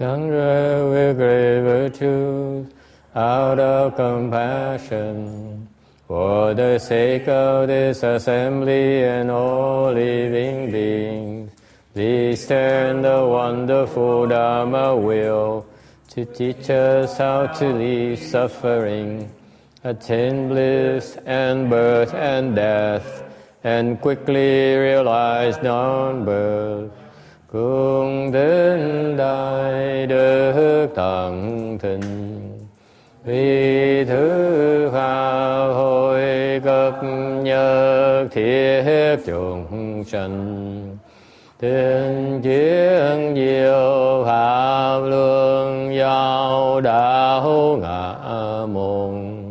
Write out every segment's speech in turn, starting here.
Share with great virtues out of compassion for the sake of this assembly and all living beings. Please turn the wonderful Dharma wheel to teach us how to leave suffering, attain bliss and birth and death, and quickly realize non-birth. Cung đến đại đức tận thịnh, vì thứ pháp hội cấp nhất thiết chúng sanh. Thiên chiến diệu pháp luân giao đạo ngã môn,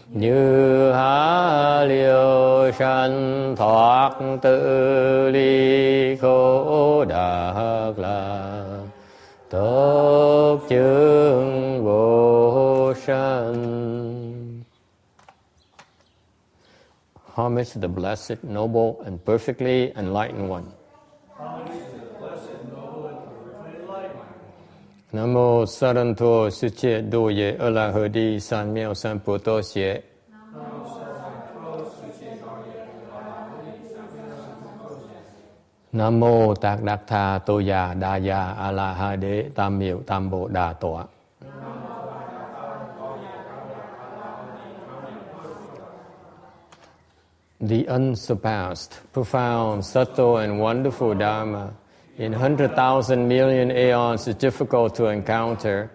như há liêu sanh thoát tự ly khổ đạt là tốt chứng vô sanh. Homage to the blessed, noble, and perfectly enlightened one. Nam mô Saranto Suche Doye Alahadi San Miao San Poto Xie. Nam mô Tạc Đạc Tha Tô Già Đà Già A La Ha Đế Tam Miệu Tam Bộ Đà Tọa. The unsurpassed, profound, subtle, and wonderful Dharma in 100,000 million aeons is difficult to encounter.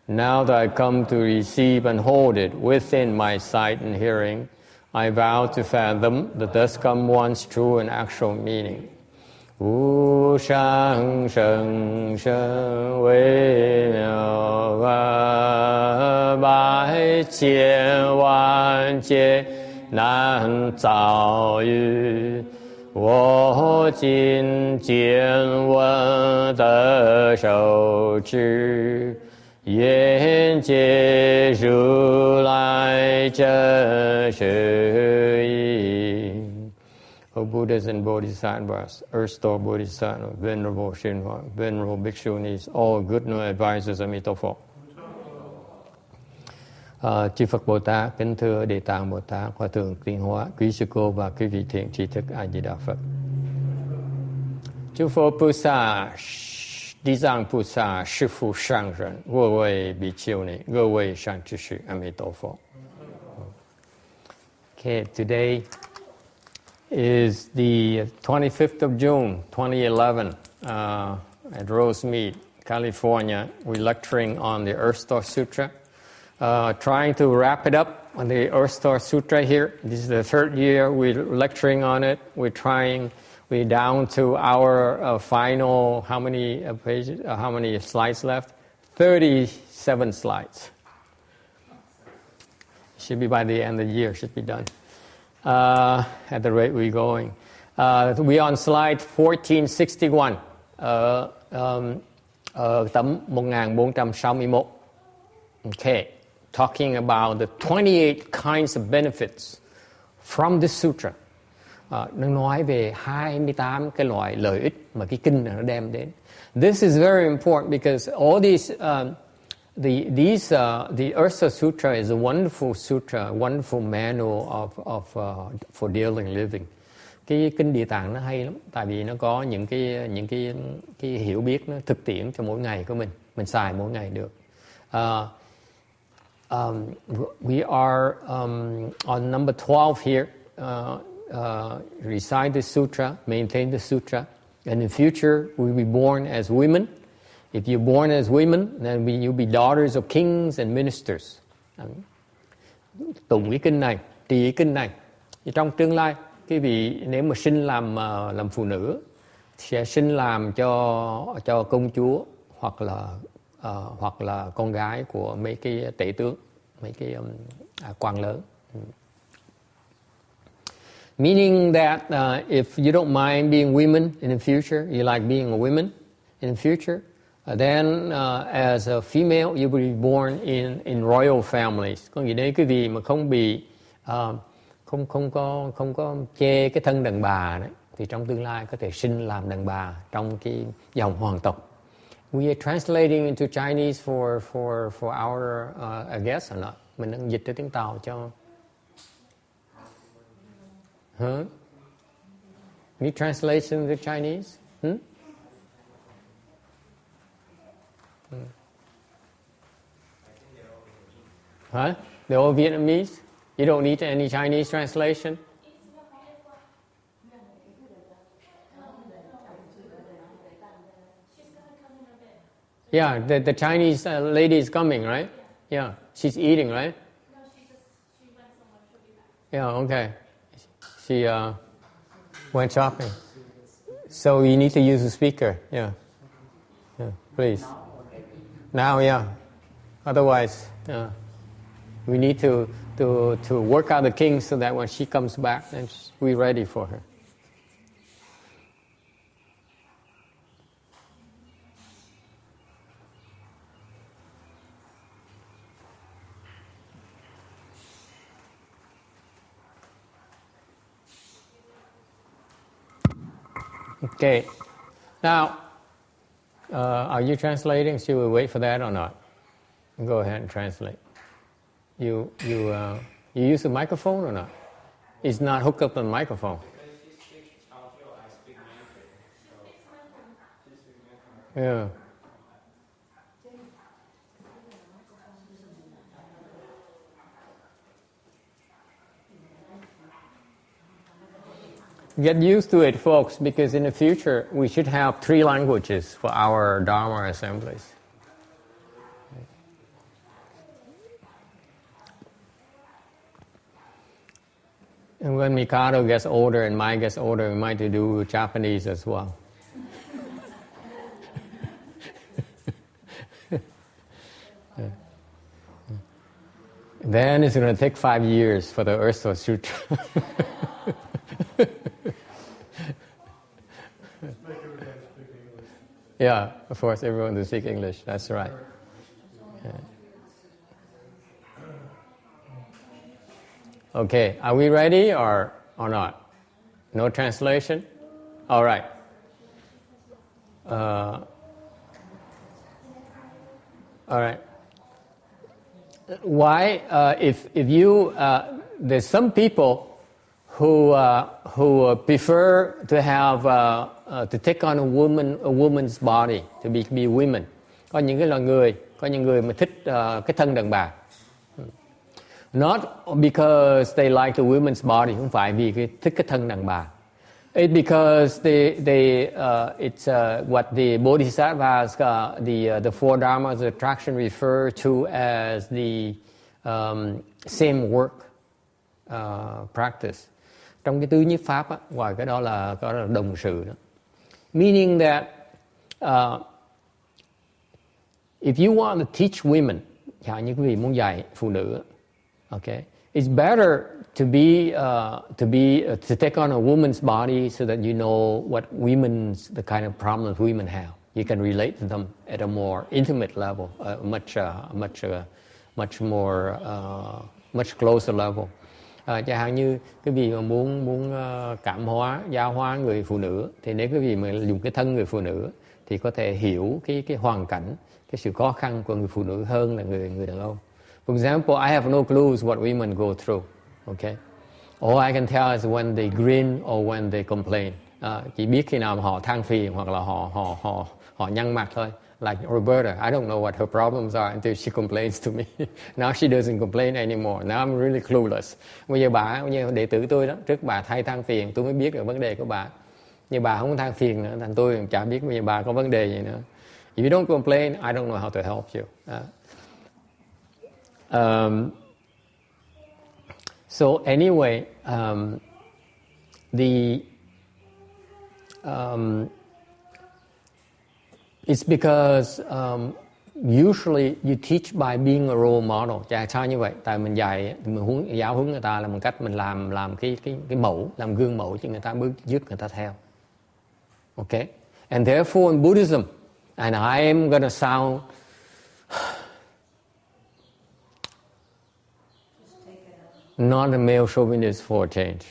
Now that I come to receive and hold it within my sight and hearing, I vow to fathom the thus come one's true and actual meaning. Wu shang sheng sheng wei miao wa bai qian wan jie nan zao yu. 我今见闻得受持，愿解如来真实义。O Buddhas and Bodhisattvas, Earth Store Bodhisattva, Venerable Shinwa, Venerable Bhikshunis, all good no advisors of Mito. Chư Phật Bồ Tát, kính thưa Địa Tạng Bồ Tát, Hòa Thượng Tuyên Hóa, quý sư cô và quý vị thiện tri thức A Di Đà Phật. Chư Phật Bồ Tát, Địa Tạng Bồ Tát, sư phụ sang人, 各位比丘尼, 各位善知识, 阿弥陀佛. Okay, today is the 25th of June, 2011, at Rosemead, California. We're lecturing on the Earth Store Sutra. Trying to wrap it up on the Earth Store Sutra here. This is the third year we're lecturing on it. We're down to our final, how many pages, how many slides left? 37 slides. Should be by the end of the year, should be done. At the rate we're going. We're on slide 1461, tấm 1461. Okay. Talking about the 28 kinds of benefits from this sutra. Nó nói về 28 cái loại lợi ích mà cái kinh này nó đem đến. This is very important because all these, the Earth Store Sutra is a wonderful sutra, a wonderful manual for daily living. Cái kinh Địa Tạng nó hay lắm, tại vì nó có những cái hiểu biết nó thực tiễn cho mỗi ngày của mình xài mỗi ngày được. We are on number 12 here. Recite the sutra, maintain the sutra, and in future we will be born as women. If you're born as women, then you'll be daughters of kings and ministers. Tụng cái kinh này, trì cái kinh này. Thì trong tương lai, cái vị nếu mà sinh làm phụ nữ, sẽ sinh làm cho công chúa hoặc là con gái của mấy cái tể tướng, mấy cái quan lớn. Meaning that if you don't mind being women in the future, you like being a woman in the future, then as a female you will be born in royal families. Có nghĩa đấy quý vị mà không bị không có chê cái thân đàn bà đấy, thì trong tương lai có thể sinh làm đàn bà trong cái dòng hoàng tộc. We are translating into Chinese for our guests or not? Mình đang dịch tới tiếng Tàu cho. Huh? Any translation to Chinese? Huh? They're all Vietnamese? You don't need any Chinese translation? Yeah, the Chinese lady is coming, right? Yeah, she's eating, right? No, she went somewhere. She'll be back. Yeah, okay. She went shopping. So you need to use the speaker. Yeah, please. Now, yeah. Otherwise, we need to work out the kinks so that when she comes back, then we're ready for her. Okay. Now, are you translating? Should we wait for that or not? Go ahead and translate. You use the microphone or not? It's not hooked up to the microphone. Yeah. Get used to it, folks, because in the future we should have 3 languages for our Dharma assemblies. And when Mikado gets older and Mai gets older, we might do Japanese as well. Then it's going to take 5 years for the Earth Store Sutra. Yeah, of course, everyone to speak English. That's right. Yeah. Okay, are we ready or not? No translation? All right. All right. Why? If you there's some people who prefer to have to take on a woman's body, to be women. Có những người mà thích cái thân đàn bà. Not because they like the woman's body, không phải vì thích cái thân đàn bà. It's because it's what the Bodhisattvas, the 4 dharmas of attraction refer to as the same work practice. Trong cái tứ nhiếp pháp á, ngoài cái đó là đồng sự đó. Meaning that if you want to teach women, chẳng như quý vị muốn dạy phụ nữ, okay, it's better to take on a woman's body so that you know what the kind of problems women have. You can relate to them at a more intimate level, much closer level. Chẳng hạn như quý vị mà muốn cảm hóa, giáo hóa người phụ nữ, thì nếu quý vị mà dùng cái thân người phụ nữ thì có thể hiểu cái hoàn cảnh, cái sự khó khăn của người phụ nữ hơn là người đàn ông. For example, I have no clues what women go through. Okay, all I can tell is when they grin or when they complain. Chỉ biết khi nào họ than phiền hoặc là họ nhăn mặt thôi. Like Roberta, I don't know what her problems are until she complains to me. Now she doesn't complain anymore. Now I'm really clueless. Bây giờ đệ tử tôi đó, trước bà thay than phiền, tôi mới biết được vấn đề của bà. Nhưng bà không than phiền nữa, thành tôi chả biết bây giờ bà có vấn đề gì nữa. If you don't complain, I don't know how to help you. So anyway, it's because usually you teach by being a role model. Tại sao như vậy? Tại mình giáo huấn người ta là một cách mình làm cái mẫu, làm gương mẫu cho người ta bước giúp người ta theo. Okay? And therefore in Buddhism, and I am going to sound not a male chauvinist for a change.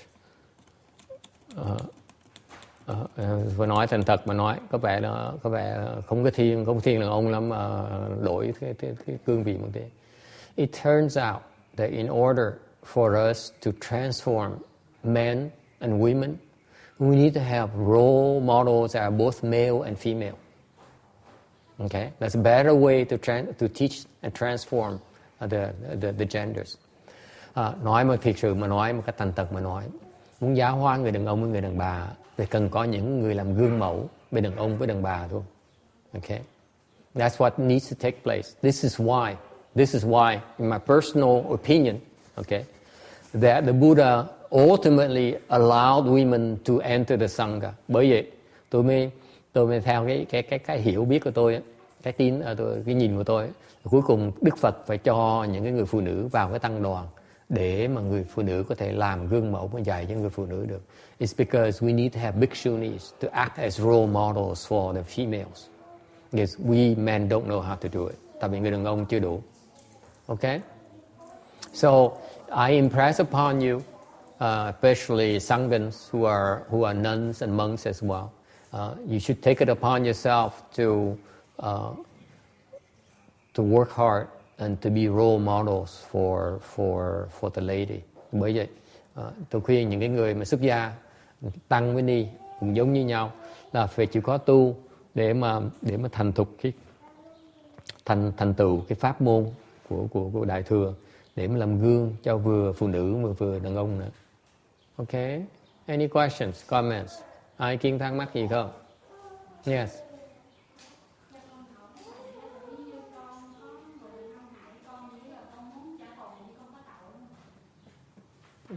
Vừa nói thành thật mà nói có vẻ không có thiên là ông lắm mà đổi cái cương vị một tí. It turns out that in order for us to transform men and women, we need to have role models that are both male and female. Okay, that's a better way to teach and transform the genders. Nói mà thiệt sự mà nói một cách thành thật mà nói, muốn giáo hóa người đàn ông với người đàn bà thì cần có những người làm gương mẫu bên đàn ông với đàn bà thôi. Okay, that's what needs to take place. This is why, in my personal opinion, okay, that the Buddha ultimately allowed women to enter the sangha. Bởi vậy tôi mới theo cái hiểu biết của tôi, cái nhìn của tôi, cuối cùng Đức Phật phải cho những cái người phụ nữ vào cái tăng đoàn để mà người phụ nữ có thể làm gương mẫu và dạy cho người phụ nữ được. It's because we need to have bhikshunis to act as role models for the females. Because we men don't know how to do it. Tại vì người đàn ông chưa đủ. Okay? So I impress upon you, especially Sanghas who are nuns and monks as well. You should take it upon yourself to work hard and to be role models for the lady. Bởi vậy tôi khuyên những cái người mà xuất gia, tăng với ni cũng giống như nhau, là phải chịu khó tu để mà thành thục cái thành tựu cái pháp môn của đại thừa, để mà làm gương cho vừa phụ nữ mà vừa đàn ông nữa. Okay? Any questions, comments? Ai kiên thắc mắc gì không? Yes.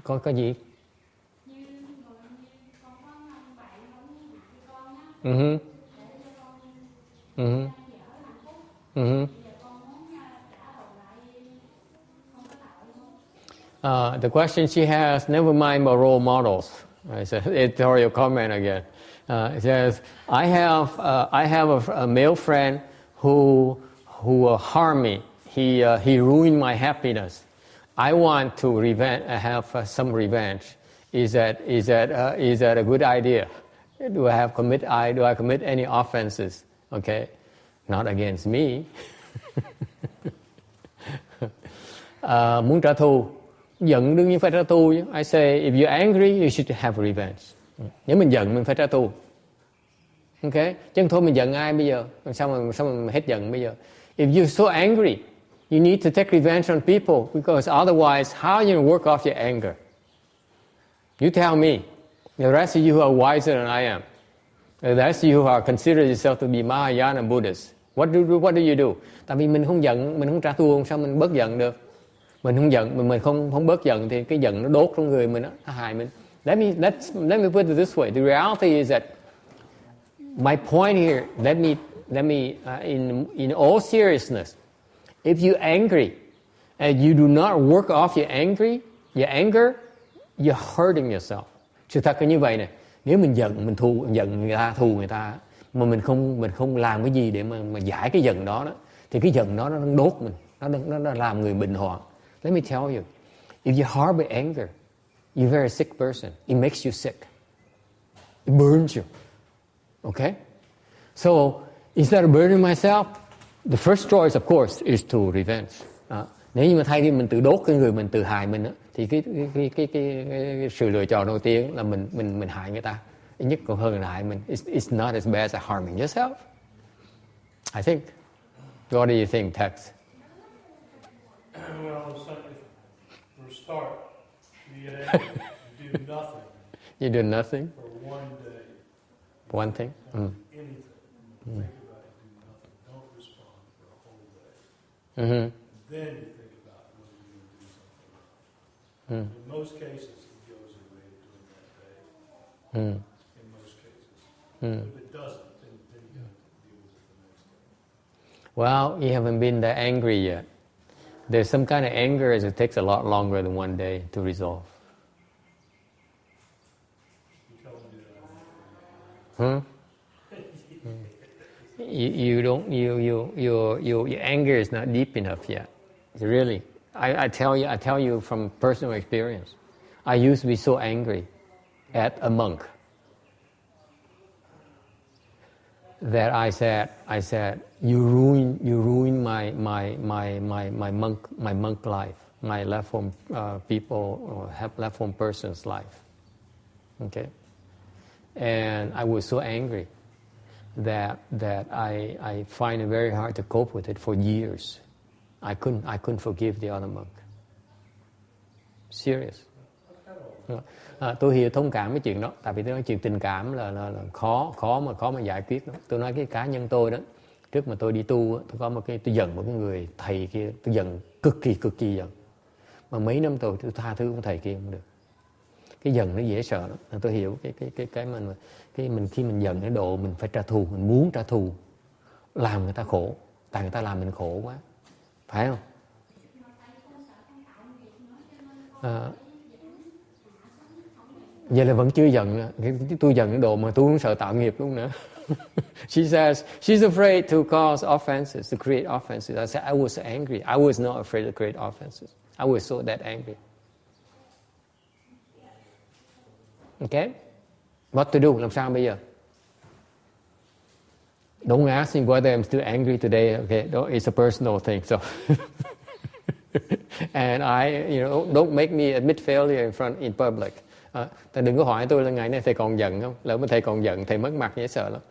Có gì? The question she has, never mind about role models. It's an editorial comment again. It says, I have a male friend who harmed me. He ruined my happiness. I want to have some revenge. Is that a good idea? Do I commit any offenses? Okay, not against me. Muốn trả thù, giận đương nhiên phải trả thù. I say, if you're angry, you should have revenge. Nếu mình giận, mình phải trả thù. Okay, chứ thôi mình giận ai bây giờ? Sao mà hết giận bây giờ? If you're so angry, you need to take revenge on people, because otherwise, how are you going to work off your anger? You tell me. The rest of you who are wiser than I am, the rest of you who consider yourself to be Mahayana Buddhists, what do you do? Tại vì mình không giận, mình không trả thù, sao mình bớt giận được? Mình không giận, mình không bớt giận thì cái giận nó đốt trong người mình, nó hại mình. Let me put it this way. The reality is that my point here. Let me in all seriousness. If you're angry and you do not work off your anger, you're hurting yourself. Sự thật là như vậy này. Nếu mình giận, thù người ta, mà mình không làm cái gì để mà giải cái giận đó, thì cái giận đó nó đốt mình, nó làm người bệnh hoạn. Let me tell you, if you harbor anger, you're a very sick person. It makes you sick. It burns you. Okay? So instead of burning myself, the first choice, of course, is to revenge. Nếu như mà thay vì mình tự đốt cái người mình, tự hại mình, thì cái sự lựa chọn đầu tiên là mình hại người ta. Ít nhất còn hơn là hại mình. It's not as bad as harming yourself. I think. What do you think, Tex? Well, for a start, you get angry, you do nothing. You do nothing? For one day. One thing? Anything. Think about it, do nothing. Don't respond for a whole day. Then you think about whether you're going to do something or not. In most cases, it goes away during that day. In most cases. If it doesn't, then you have to deal with it the next day. Well, you haven't been that angry yet. There's some kind of anger as it takes a lot longer than one day to resolve. You tell me that. Your anger is not deep enough yet. Really, I tell you from personal experience. I used to be so angry at a monk. that I said, you ruin my monk life, my left form people or left form person's life. Okay, and I was so angry that I find it very hard to cope with it for years. I couldn't forgive the other monk. Serious. Tôi hiểu thông cảm với chuyện đó, tại vì tôi nói chuyện tình cảm là khó mà giải quyết đó. Tôi nói cái cá nhân tôi đó, trước mà tôi đi tu, tôi giận một cái người thầy kia, tôi giận cực kỳ giận. Mà mấy năm tôi tha thứ con thầy kia không được. Cái giận nó dễ sợ lắm. Tôi hiểu mình khi mình giận cái độ mình phải trả thù, mình muốn trả thù, làm người ta khổ, tại người ta làm mình khổ quá, phải không? Vậy là vẫn chưa giận. Tôi giận cái độ mà tôi không sợ tạo nghiệp luôn nữa. She says she's afraid to cause offenses, to create offenses. I said I was angry. I was not afraid to create offenses. I was so that angry. Okay? What to do? Làm sao bây giờ? Don't ask me whether I'm still angry today. Okay, it's a personal thing. So, and don't make me admit failure in public. Thầy đừng có hỏi tôi là ngày nay thầy còn giận không? Lỡ mà thầy còn giận, thầy mất mặt dễ sợ lắm.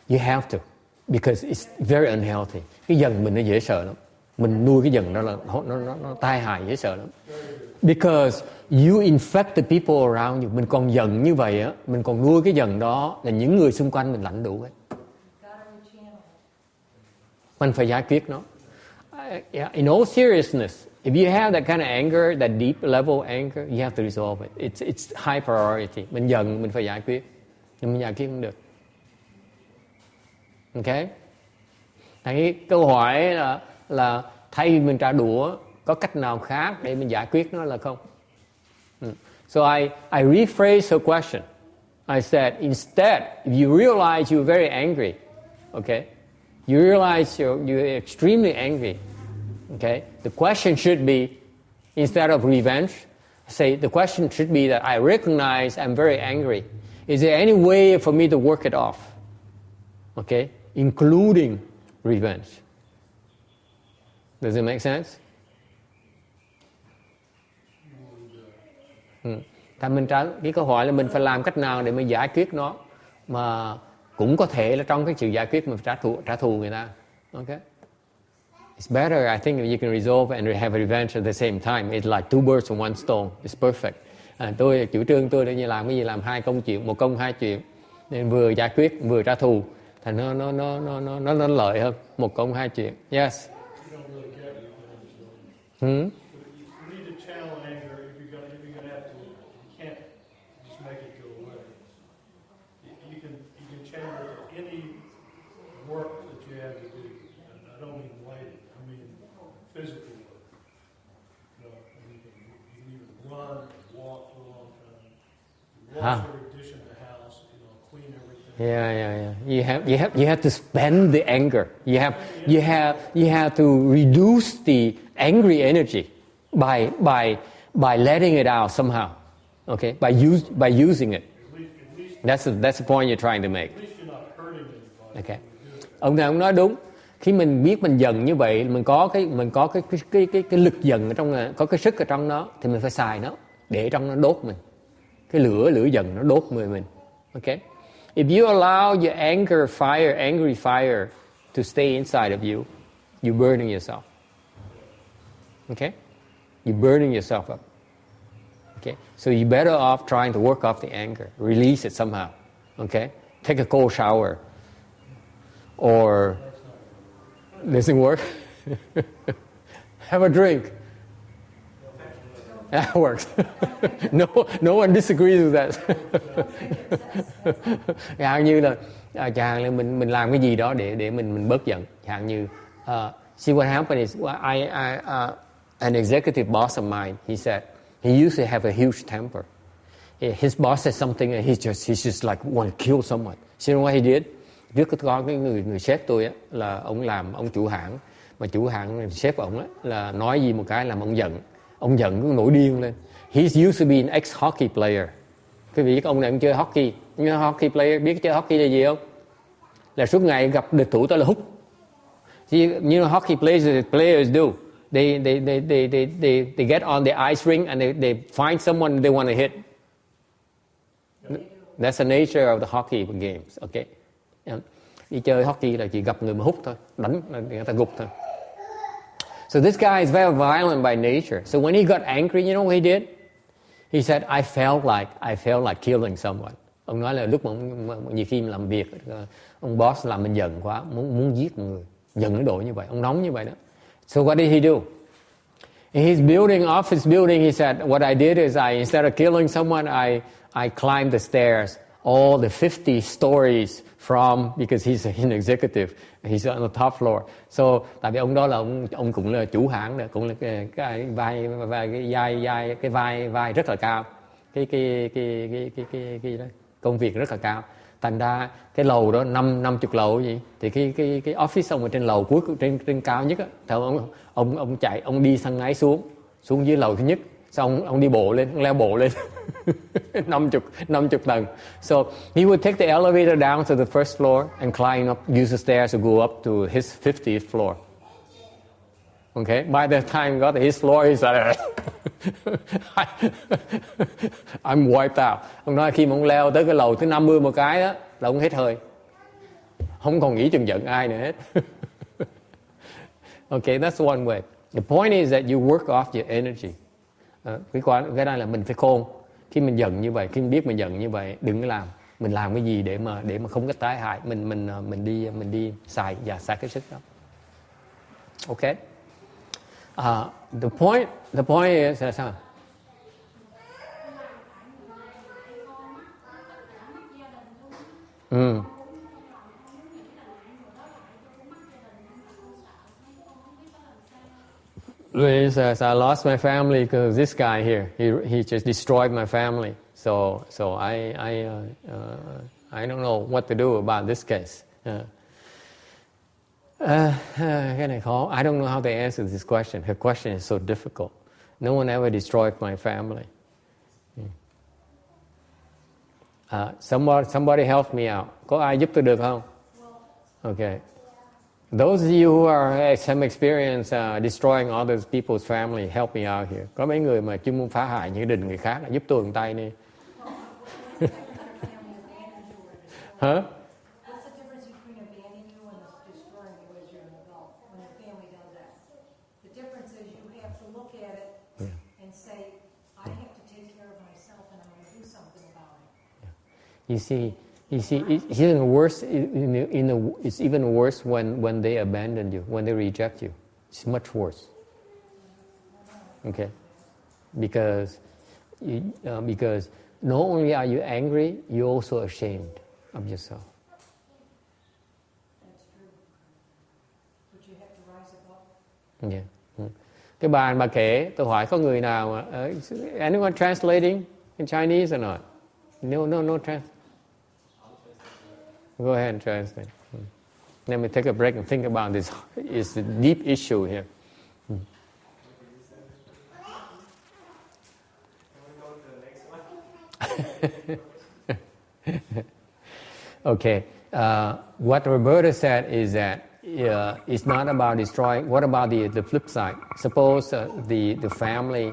You have to, because it's very unhealthy. Cái giận mình nó dễ sợ lắm. Mình nuôi cái giận đó là nó tai hại dễ sợ lắm. Because you infect the people around you. Mình còn giận như vậy á, mình còn nuôi cái giận đó là những người xung quanh mình lãnh đủ ấy. Mình phải giải quyết nó. In all seriousness, if you have that kind of anger, that deep level anger, you have to resolve it. It's high priority. Mình giận mình phải giải quyết, nhưng mình giải quyết không được. Okay? Cái câu hỏi là thay vì mình trả đũa, có cách nào khác để mình giải quyết nó là không? So I rephrased her question. I said, instead, if you realize you're very angry, okay, you realize you're extremely angry, okay, the question should be, instead of revenge, say the question should be that I recognize I'm very angry. Is there any way for me to work it off? Okay, including revenge. Does it make sense? Thành mình trả cái câu hỏi là mình phải làm cách nào để mình giải quyết nó, mà cũng có thể là trong cái sự giải quyết mình phải trả thù người ta. Okay? It's better, I think, if you can resolve and have a revenge at the same time. It's like two birds with one stone. It's perfect. Tôi chủ trương tôi để làm cái gì làm hai công chuyện, một công hai chuyện, nên vừa giải quyết vừa trả thù, thành nó lợi hơn, một công hai chuyện. Yes. You need to channel anger. If you're gonna have to, you can't just make it go away. You can channel it to any work that you have to do. And I don't mean lighting. I mean physical work. You can either run, walk for a long time, wash every dish in the house, clean everything. Yeah. You have to spend the anger. You have to reduce the angry energy by letting it out somehow. Okay, by using it. That's the point you're trying to make. Okay. Ông nói đúng. Khi mình biết mình giận như vậy, mình có cái lực giận ở trong, có cái sức ở trong nó, thì mình phải xài nó để trong nó đốt mình. Cái lửa giận nó đốt người mình. Okay. If you allow your angry fire to stay inside of you, you're burning yourself. Okay? You're burning yourself up. Okay? So you're better off trying to work off the anger. Release it somehow. Okay? Take a cold shower. Or... Doesn't work? Have a drink. That works. No one disagrees with that. Chẳng như là mình làm cái gì đó để mình bớt giận. Chẳng như see what happened is an executive boss of mine, he said he used to have a huge temper. His boss said something and he's just like want to kill someone. So you know what he did? Trước có cái người sếp tôi á, là ông chủ hãng, mà chủ hãng sếp ông á là nói gì một cái làm ông giận cứ nổi điên lên. He used to be an ex-hockey player. Quý vị biết ông này ông chơi hockey. Nhưng hockey player biết chơi hockey là gì không? Là suốt ngày gặp địch thủ tới là hút. See, you know hockey players do. They get on the ice rink and they find someone they want to hit. That's the nature of the hockey games. Okay. Đi chơi hockey là chỉ gặp người mà hút thôi, đánh người ta gục thôi. So this guy is very violent by nature. So when he got angry, you know what he did? He said, I felt like killing someone. Ông nói là lúc mà nhiều khi làm việc, ông boss làm mình giận quá, muốn giết một người, giận đến độ như vậy, ông nóng như vậy đó. So what did he do? In his office building, he said, what I did is instead of killing someone, I climbed the stairs, all the 50 stories because he's an executive, he's on the top floor. So, tại vì ông đó là ông cũng là chủ hãng, cũng là cái vai rất là cao, cái đó, công việc rất là cao. Thành ra cái lầu đó 50 lầu gì thì cái office ông ở trên lầu cuối trên cao nhất á, thì ông chạy, ông đi thang máy xuống dưới lầu thứ nhất, xong ông đi bộ lên, ông leo bộ lên 50 tầng. So he would take the elevator down to the first floor and climb up, use the stairs to go up to his 50th floor. Okay, by the time he got to his floor, he said, I'm wiped out. Ông nói khi mà ông leo tới cái lầu thứ 50 một cái đó, là ông hết hơi, không còn nghĩ chừng giận ai nữa hết. Okay, that's one way. The point is that you work off your energy. Cái đây là mình phải khôn. Khi mình giận như vậy, khi mình biết mình giận như vậy, đừng có làm. Mình làm cái gì để mà không có tái hại. Mình đi xài cái sức đó. Okay. The point is là sao? He says, I lost my family because this guy here, he just destroyed my family. So I don't know what to do about this case. Cái này khó. I don't know how to answer this question. Her question is so difficult. No one ever destroyed my family. Somebody help me out. Có ai giúp tôi được không? Okay. Those of you who have some experience destroying other people's family, help me out here. Có mấy người mà chuyên môn phá hại những gia đình người khác, giúp tôi một tay đi. Huh? What's the difference between abandoning you and destroying you as you're an adult when your family does that? The difference is you have to look at it and say, I have to take care of myself and I'm going to do something about it. You see, it's even worse. It's even worse when they abandon you, when they reject you. It's much worse. Okay, because not only are you angry, you're also ashamed of yourself. That's true. But you have to rise above. Yeah. Cái bà kể, tôi hỏi có người nào anyone translating in Chinese or not? No translate. Go ahead and translate. Let me take a break and think about this. It's a deep issue here. Okay. What Roberta said is that it's not about destroying. What about the flip side? Suppose the family,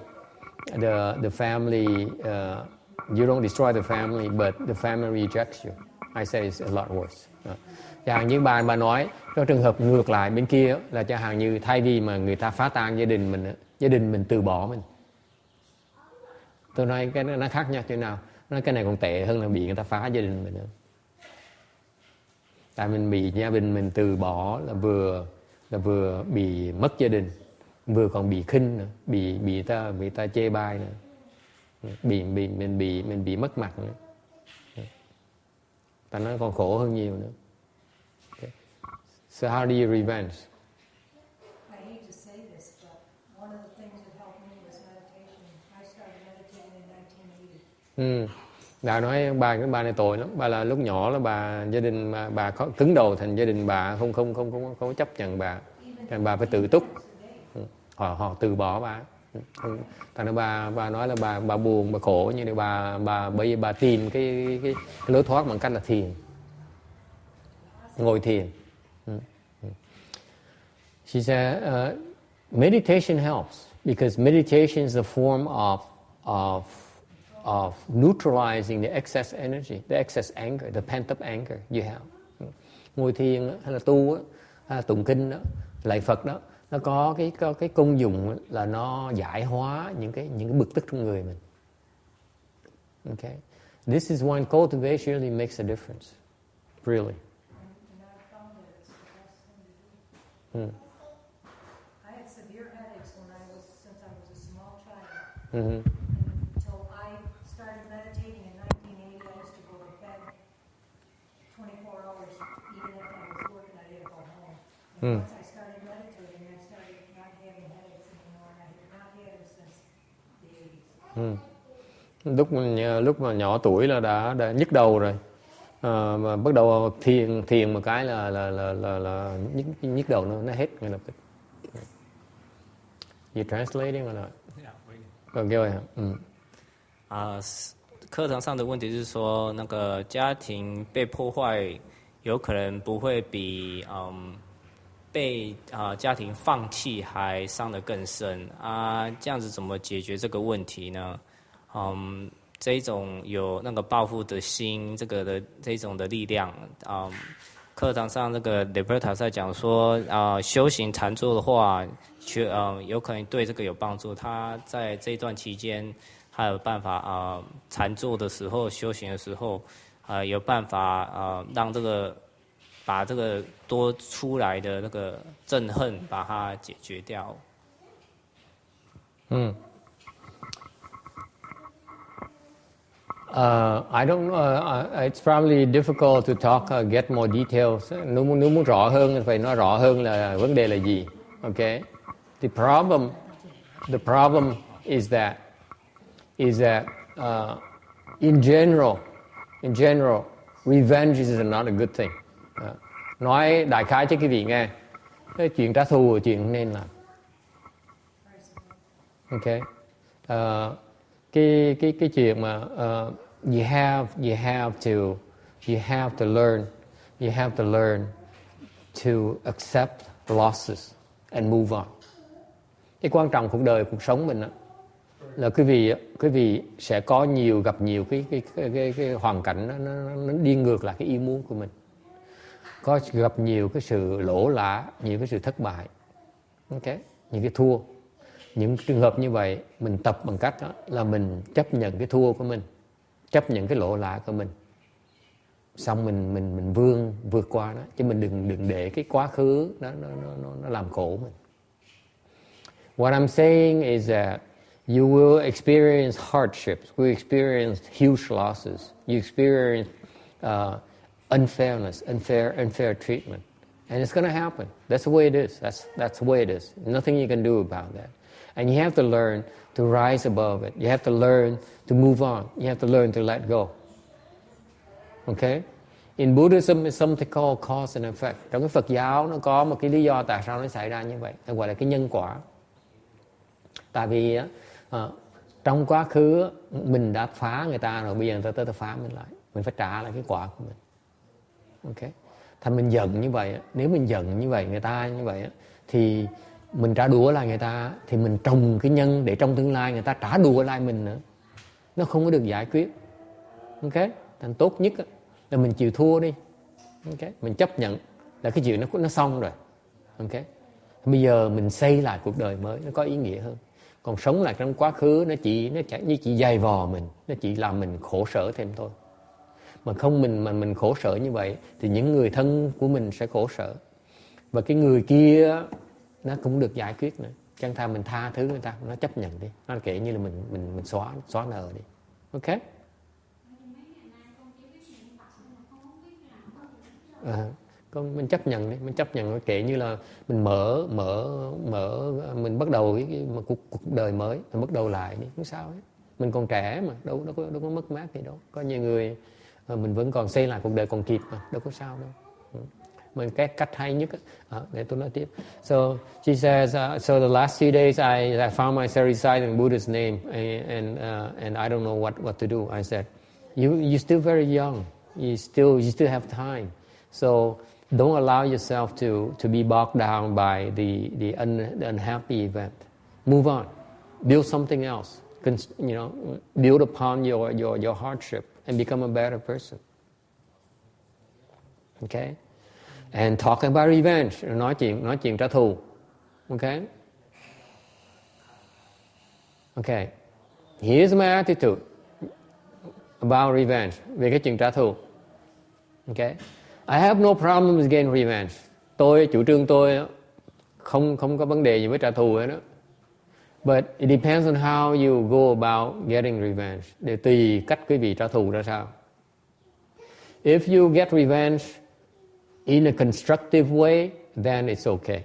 you don't destroy the family, but the family rejects you. I say it's a lot worse. Chẳng hạn như bà nói trong trường hợp ngược lại bên kia là chẳng hạn như thay vì mà người ta phá tan gia đình mình từ bỏ mình. Tôi nói cái nó khác nhau chỗ nào? Nói cái này còn tệ hơn là bị người ta phá gia đình mình nữa. Tại mình bị gia đình mình từ bỏ là vừa bị mất gia đình, vừa còn bị khinh nữa, bị ta chê bai nữa, mình bị mất mặt nữa. Ta nói còn khổ hơn nhiều nữa. Okay. So how do you revenge? I hate to say this, but one of the things that helped me was meditation. I started meditating in 1980. Bà nói bà này tội lắm. Bà là lúc nhỏ là gia đình bà cứng đầu, thành gia đình bà không chấp nhận bà, thành bà phải tự túc. Họ từ bỏ bà. Thành ra bà nói là bà buồn, bà khổ, nhưng bởi vì bà tìm cái lối thoát bằng cách là thiền, ngồi thiền. She said, meditation helps because meditation is a form of neutralizing the excess energy, the excess anger, the pent-up anger you have. Ngồi thiền hay là tu hay là tụng kinh đó, lạy Phật đó, nó có cái công dụng là nó giải hóa những cái bực tức trong người mình. Okay, this is when cultivation really makes a difference, really. I had severe headaches since I was a small child. Mm-hmm. Until I started meditating in 1980, I used to go to bed 24 hours, even if I was working, I didn't go home. And once I started meditating, I started not having headaches anymore, and I have not had them since the 80s. Lúc mà nhỏ tuổi là đã nhức đầu rồi, mà bắt đầu thiền một cái là nhức đầu nó hết ngay lập tức. You translating or not? Yeah, go ahead. 课堂上的问题是说，那个家庭被破坏，有可能不会比被家庭放弃还伤得更深啊？这样子怎么解决这个问题呢？这一种有那个报复的心，这一种的力量课堂上那个 Liberta 在讲说修行禅坐的话，有可能对这个有帮助。他在这一段期间，还有办法禅坐的时候、修行的时候，有办法让把这个多出来的那个憎恨把它解决掉。I don't know. It's probably difficult to talk, get more details. Nếu muốn rõ hơn, phải nói rõ hơn là vấn đề là gì. Okay. The problem is that in general, revenge is not a good thing. Nói đại khái cho quý vị nghe, cái chuyện trả thù là chuyện không nên làm. Okay. Cái chuyện mà you have to learn to accept losses and move on. Cái quan trọng cuộc sống mình là quý vị sẽ gặp nhiều cái hoàn cảnh nó đi ngược lại cái ý muốn của mình. Có gặp nhiều cái sự lỗ lã, nhiều cái sự thất bại. Okay? Những cái thua. Những trường hợp như vậy mình tập bằng cách đó là mình chấp nhận cái thua của mình, chấp nhận cái lỗ lã của mình, xong mình vượt qua đó, chứ mình đừng để cái quá khứ nó làm khổ mình. What I'm saying is that you will experience hardships, you will experience huge losses, you experience unfairness, unfair treatment, and it's going to happen. That's the way it is. That's the way it is. Nothing you can do about that. And you have to learn to rise above it. You have to learn to move on. You have to learn to let go. Okay? In Buddhism, it's something called cause and effect. Trong cái Phật giáo, nó có một cái lý do tại sao nó xảy ra như vậy. Nó gọi là cái nhân quả. Tại vì trong quá khứ, mình đã phá người ta rồi, bây giờ người ta phá mình lại. Mình phải trả lại cái quả của mình. Okay? Thành mình giận như vậy, nếu mình giận như vậy, người ta như vậy, thì mình trả đũa lại người ta, thì mình trồng cái nhân để trong tương lai người ta trả đũa lại mình nữa. Nó không có được giải quyết. Ok? Thành tốt nhất là mình chịu thua đi. Ok? Mình chấp nhận là cái chuyện nó xong rồi. Ok? Bây giờ mình xây lại cuộc đời mới, nó có ý nghĩa hơn. Còn sống lại trong quá khứ, nó chỉ dày vò mình, nó chỉ làm mình khổ sở thêm thôi. Mà không mình khổ sở như vậy thì những người thân của mình sẽ khổ sở. Và cái người kia nó cũng được giải quyết nữa. Chẳng thà mình tha thứ người ta, nó chấp nhận đi. Nó kể như là mình xóa nợ đi. Ok? Con mình chấp nhận đi, mình chấp nhận, kể như là mình mở mình bắt đầu một cuộc đời mới, mình bắt đầu lại đi, không sao hết. Mình còn trẻ mà, đâu có mất mát gì đâu. Có nhiều người mình vẫn còn xây lại cuộc đời còn kịp mà, đâu có sao đâu. Mình cái cách hay nhất để tôi nói tiếp. So she says, so the last few days I found myself reciting Buddha's name and I don't know what to do. I said, you're still very young. You still have time. So don't allow yourself to be bogged down by the unhappy event. Move on. Build something else. Build upon your hardship and become a better person. Okay? And talk about revenge. Nói chuyện trả thù. Okay? Okay. Here's my attitude about revenge. Về cái chuyện trả thù. Okay? I have no problem with getting revenge. Chủ trương tôi không có vấn đề gì với trả thù hết đó. But it depends on how you go about getting revenge. Để tùy cách quý vị trả thù ra sao. If you get revenge in a constructive way, then it's okay.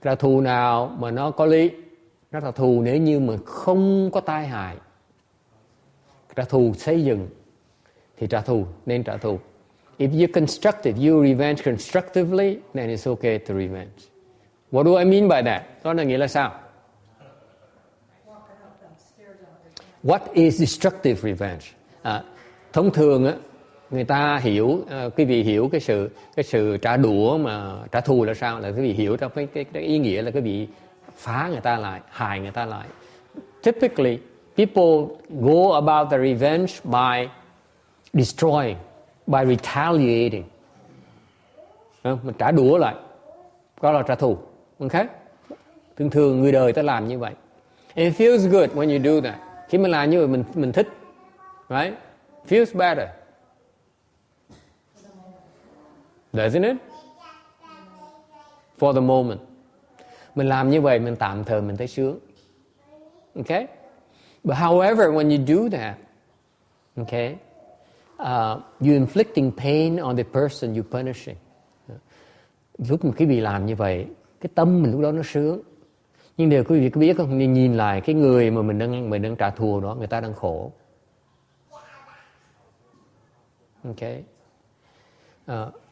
Trả thù nào mà nó có lý, nó trả thù nếu như mà không có tai hại, trả thù xây dựng, thì nên trả thù. If you're constructive, you revenge constructively, then it's okay to revenge. What do I mean by that? Đó là nghĩa là sao? What is destructive revenge? Thông thường á, người ta hiểu, quý vị hiểu cái sự trả đũa mà trả thù là sao, là quý vị hiểu trong cái ý nghĩa là quý vị phá người ta lại, hại người ta lại. Typically, people go about the revenge by destroying, by retaliating. Mình trả đũa lại, đó là trả thù. Okay? Thường người đời ta làm như vậy. And it feels good when you do that. Khi mình làm như vậy mình thích, right? Feels better. Doesn't it? For the moment. Mình làm như vậy mình tạm thời mình thấy sướng. Okay? But however, when you do that, okay, you're inflicting pain on the person you're punishing. Lúc mà quý vị làm như vậy, cái tâm mình lúc đó nó sướng. Nhưng điều quý vị có biết không, nhìn lại cái người mà mình đang trả thù đó, người ta đang khổ. Okay.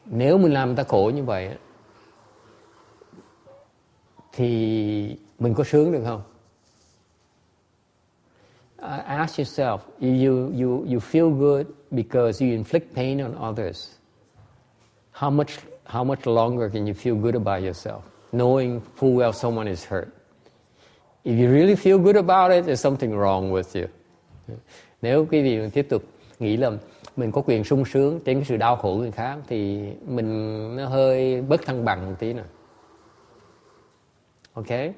Nếu mình làm người ta khổ như vậy thì mình có sướng được không? Ask yourself, you feel good because you inflict pain on others. How much longer can you feel good about yourself, knowing full well someone is hurt? If you really feel good about it, there's something wrong with you. Nếu quý vị tiếp tục nghĩ là mình có quyền sung sướng trên cái sự đau khổ của người khác thì mình nó hơi bất thăng bằng một tí nè. Okay?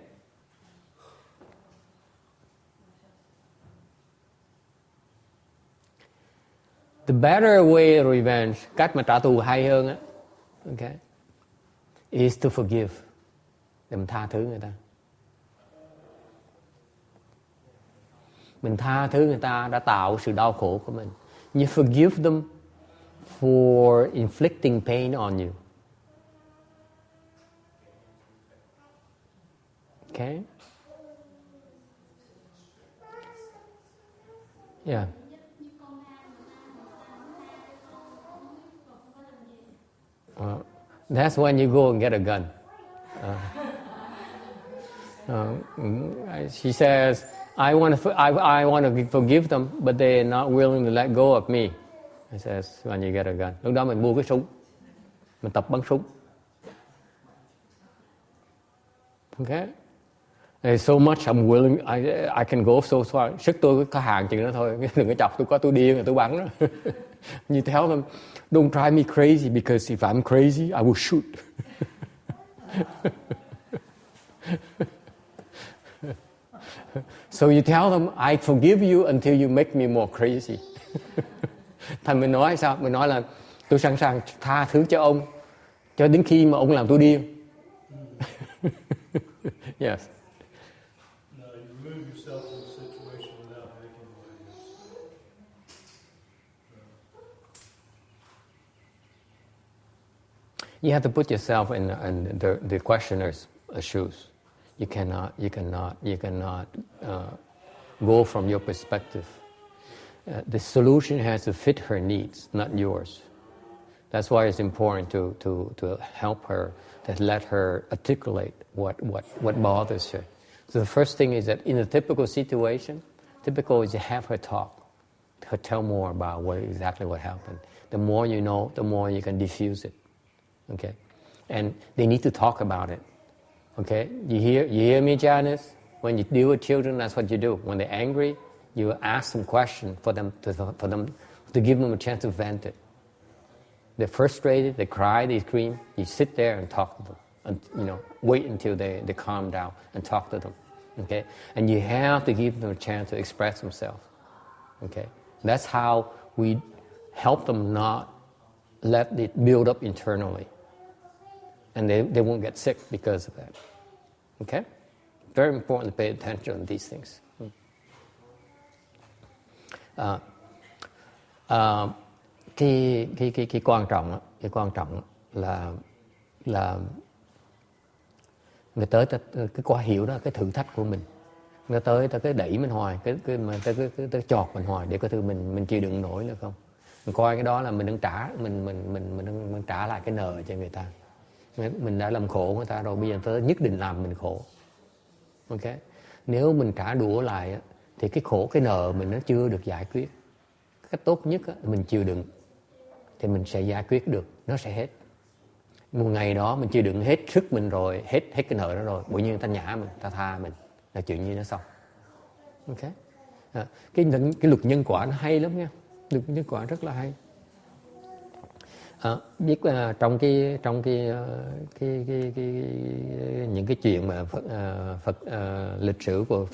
The better way of revenge, cách mà trả thù hay hơn á, okay, is to forgive. Để mình tha thứ người ta. Mình tha thứ người ta đã tạo sự đau khổ của mình. You forgive them for inflicting pain on you. Okay? Yeah. That's when you go and get a gun. She says, I want to forgive them, but they're not willing to let go of me. I says, when you get a gun. Lúc đó mình mua cái súng, mình tập bắn súng. Okay? There's so much I'm willing, I can go so far. Sức tôi có hạn chừng đó thôi. Đừng có chọc tôi điên rồi tôi bắn đó. You tell them, don't drive me crazy because if I'm crazy, I will shoot. So you tell them, I forgive you until you make me more crazy. Thành mình nói sao? Mình nói là tôi sẵn sàng tha thứ cho ông cho đến khi mà ông làm tôi điên. Yes. No, you remove yourself from the situation without making waves. You have to put yourself in the questioner's shoes. You cannot go from your perspective. The solution has to fit her needs, not yours. That's why it's important to help her, to let her articulate what bothers her. So the first thing is that in a typical situation, typical is to have her talk, her tell more about exactly what happened. The more you know, the more you can diffuse it. Okay, and they need to talk about it. Okay, you hear me, Janice? When you deal with children, that's what you do. When they're angry, you ask them questions for them to give them a chance to vent it. They're frustrated, they cry, they scream. You sit there and talk to them, and wait until they calm down and talk to them. Okay, and you have to give them a chance to express themselves. Okay, that's how we help them not let it build up internally, and they won't get sick because of that. Okay, very important to pay attention to these things. Cái quan trọng là người tới cái quá hiểu đó, cái thử thách của mình, người tới ta cứ đẩy mình hoài, cái chọt mình hoài để coi thử mình chịu đựng nổi nữa không. Mình coi cái đó là mình đang trả mình trả lại cái nợ cho người ta. Mình đã làm khổ người ta rồi, bây giờ tới nhất định làm mình khổ. Ok, nếu mình trả đũa lại thì cái nợ mình nó chưa được giải quyết. Cách tốt nhất mình chịu đựng thì mình sẽ giải quyết được, nó sẽ hết. Một ngày đó mình chịu đựng hết sức mình rồi, hết cái nợ đó rồi, bỗng nhiên người ta nhả mình, ta tha mình, là chuyện như nó xong. Ok, cái luật nhân quả nó hay lắm nha, luật nhân quả rất là hay. Biết trong những cái chuyện mà lịch sử của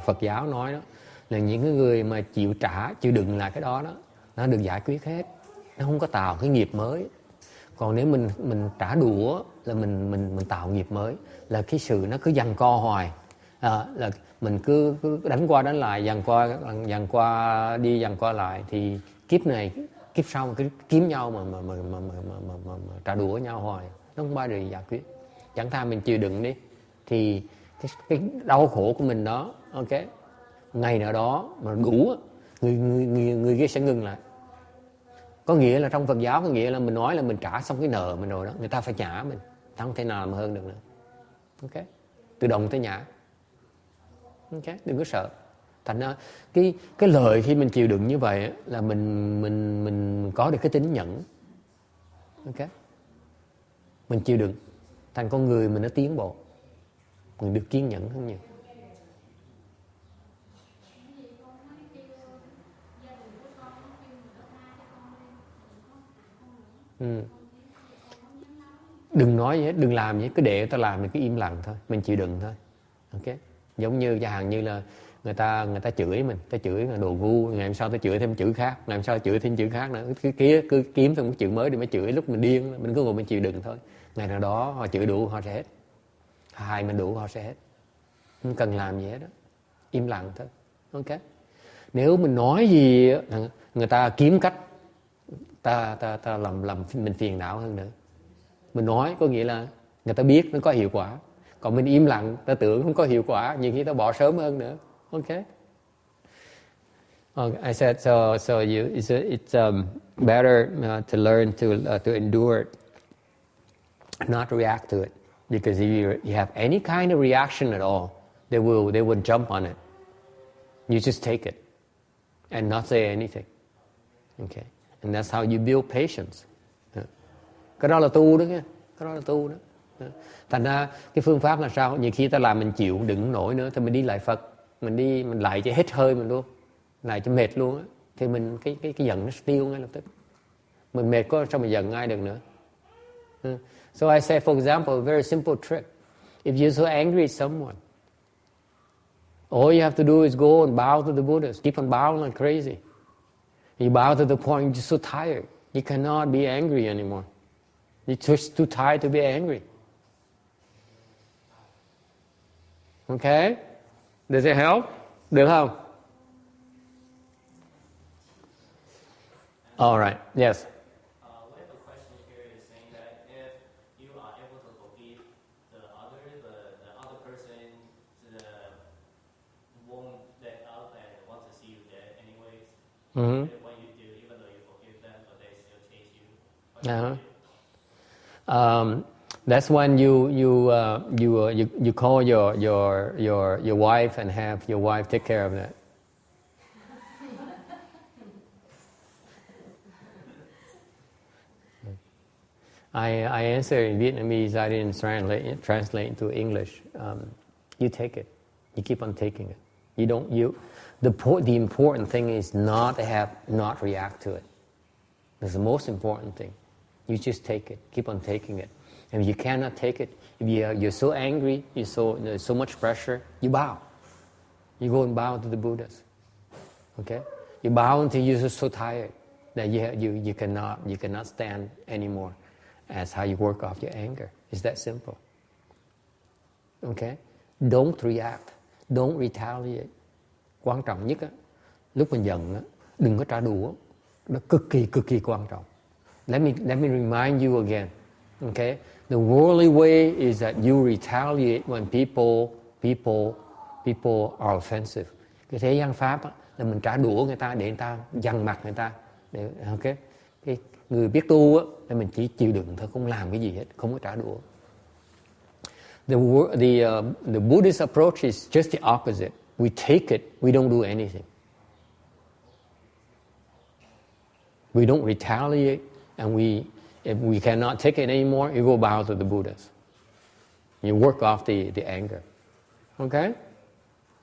Phật giáo nói đó, là những cái người mà chịu đựng lại cái đó nó được giải quyết hết, nó không có tạo cái nghiệp mới. Còn nếu mình trả đũa là mình tạo nghiệp mới, là cái sự nó cứ giằng co hoài, là mình cứ đánh qua đánh lại, giằng qua đi giằng qua lại, thì kiếp này kiếp sau cứ kiếm nhau mà trả đũa nhau hoài, nó không bao giờ giải quyết. Chẳng thà mình chịu đựng đi, thì cái đau khổ của mình đó, ok, ngày nào đó mà đủ, người kia sẽ ngừng lại. Có nghĩa là trong Phật giáo có nghĩa là mình nói là mình trả xong cái nợ mình rồi đó, người ta phải trả mình, ta không thể nào mà hơn được nữa. Ok, tự động tới nhả. Ok, đừng có sợ. Thành ra cái lời khi mình chịu đựng như vậy là mình có được cái tính nhẫn. Ok, mình chịu đựng, thành con người mình nó tiến bộ, mình được kiên nhẫn hơn nhiều. Đừng nói gì hết, đừng làm gì hết, cứ để người ta làm, mình cứ im lặng thôi, mình chịu đựng thôi. Ok, giống như chẳng hạn như là người ta chửi mình, ta chửi là đồ ngu, ngày hôm sau ta chửi thêm chữ khác, ngày hôm sau chửi thêm chữ khác nữa, cứ kiếm thêm một chữ mới để mà chửi. Lúc mình điên, mình cứ ngồi mình chịu đựng thôi. Ngày nào đó họ chửi đủ họ sẽ hết, hại mình đủ họ sẽ hết, không cần làm gì hết đó, im lặng thôi. Ok, nếu mình nói gì người ta kiếm cách ta làm mình phiền não hơn nữa. Mình nói có nghĩa là người ta biết nó có hiệu quả, còn mình im lặng ta tưởng không có hiệu quả, nhiều khi ta bỏ sớm hơn nữa. Okay. I said so. It's better to learn to endure it, not react to it, because if you have any kind of reaction at all, they will jump on it. You just take it and not say anything. Okay, and that's how you build patience. Cái đó là tu đó nha, cái đó là tu đó. Thành ra cái phương pháp là sao? Nhiều khi ta làm mình chịu đựng nổi nữa, thì mình đi lại Phật, mình lại cho hết hơi mình luôn, lại cho mệt luôn á, thì mình cái giận nó tiêu ngay lập tức. Mình mệt có sao mà giận ai được nữa. So I say, for example, a very simple trick. If you're so angry at someone, all you have to do is go and bow to the Buddhas. Keep on bowing like crazy. You bow to the point you're so tired, you cannot be angry anymore. You're just too tired to be angry. Okay? Does it help? Được không? All right. Yes. We have a question here is saying that if you are able to forgive the other person won't let up and want to see you dead anyways. What you do, even though you forgive them, but they still chase you That's when you call your wife and have your wife take care of that. I answer in Vietnamese. I didn't translate into English. You take it. You keep on taking it. The important thing is not react to it. That's the most important thing. You just take it. Keep on taking it. And if you cannot take it, if you're so angry, there's so much pressure, you bow. You go and bow to the Buddhas. Okay? You bow until you're so tired that you cannot stand anymore. That's how you work off your anger. It's that simple. Okay? Don't react. Don't retaliate. Quan trọng nhất á, lúc mình giận á, đừng có trả đũa. Nó cực kỳ quan trọng. Let me remind you again. Okay? The worldly way is that you retaliate when people are offensive. Cái thế gian pháp á, là mình trả đũa người ta để người ta dằn mặt người ta. Okay? Cái người biết tu á, là mình chỉ chịu đựng thôi, không làm cái gì hết, không có trả đũa. The Buddhist approach is just the opposite. We take it, we don't do anything. We don't retaliate, and if we cannot take it anymore, you go bow to the Buddhas. You work off the anger. Okay?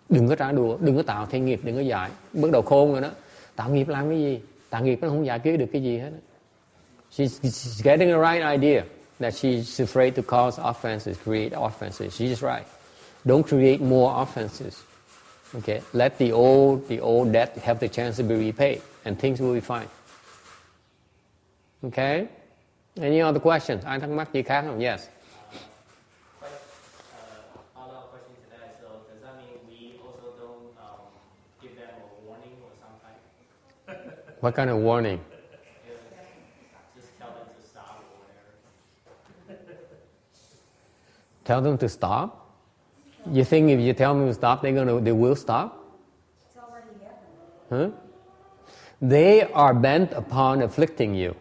Đừng có trả đũa, đừng có tạo thêm nghiệp, đừng có dạy. Bắt đầu khôn rồi đó. Tạo nghiệp làm cái gì? Tạo nghiệp nó không giải quyết được cái gì hết. She's getting the right idea that she's afraid to cause offenses, create offenses. She's right. Don't create more offenses. Okay? Let the old debt have the chance to be repaid, and things will be fine. Okay? Any other questions? Ai thắc mắc gì khác không? Yes. Follow-up question to that. So does that mean we also don't give them a warning or something? What kind of warning? Just tell them to stop or whatever. Tell them to stop? You think if you tell them to stop, they will stop? It's already happened. Huh? They are bent upon afflicting you.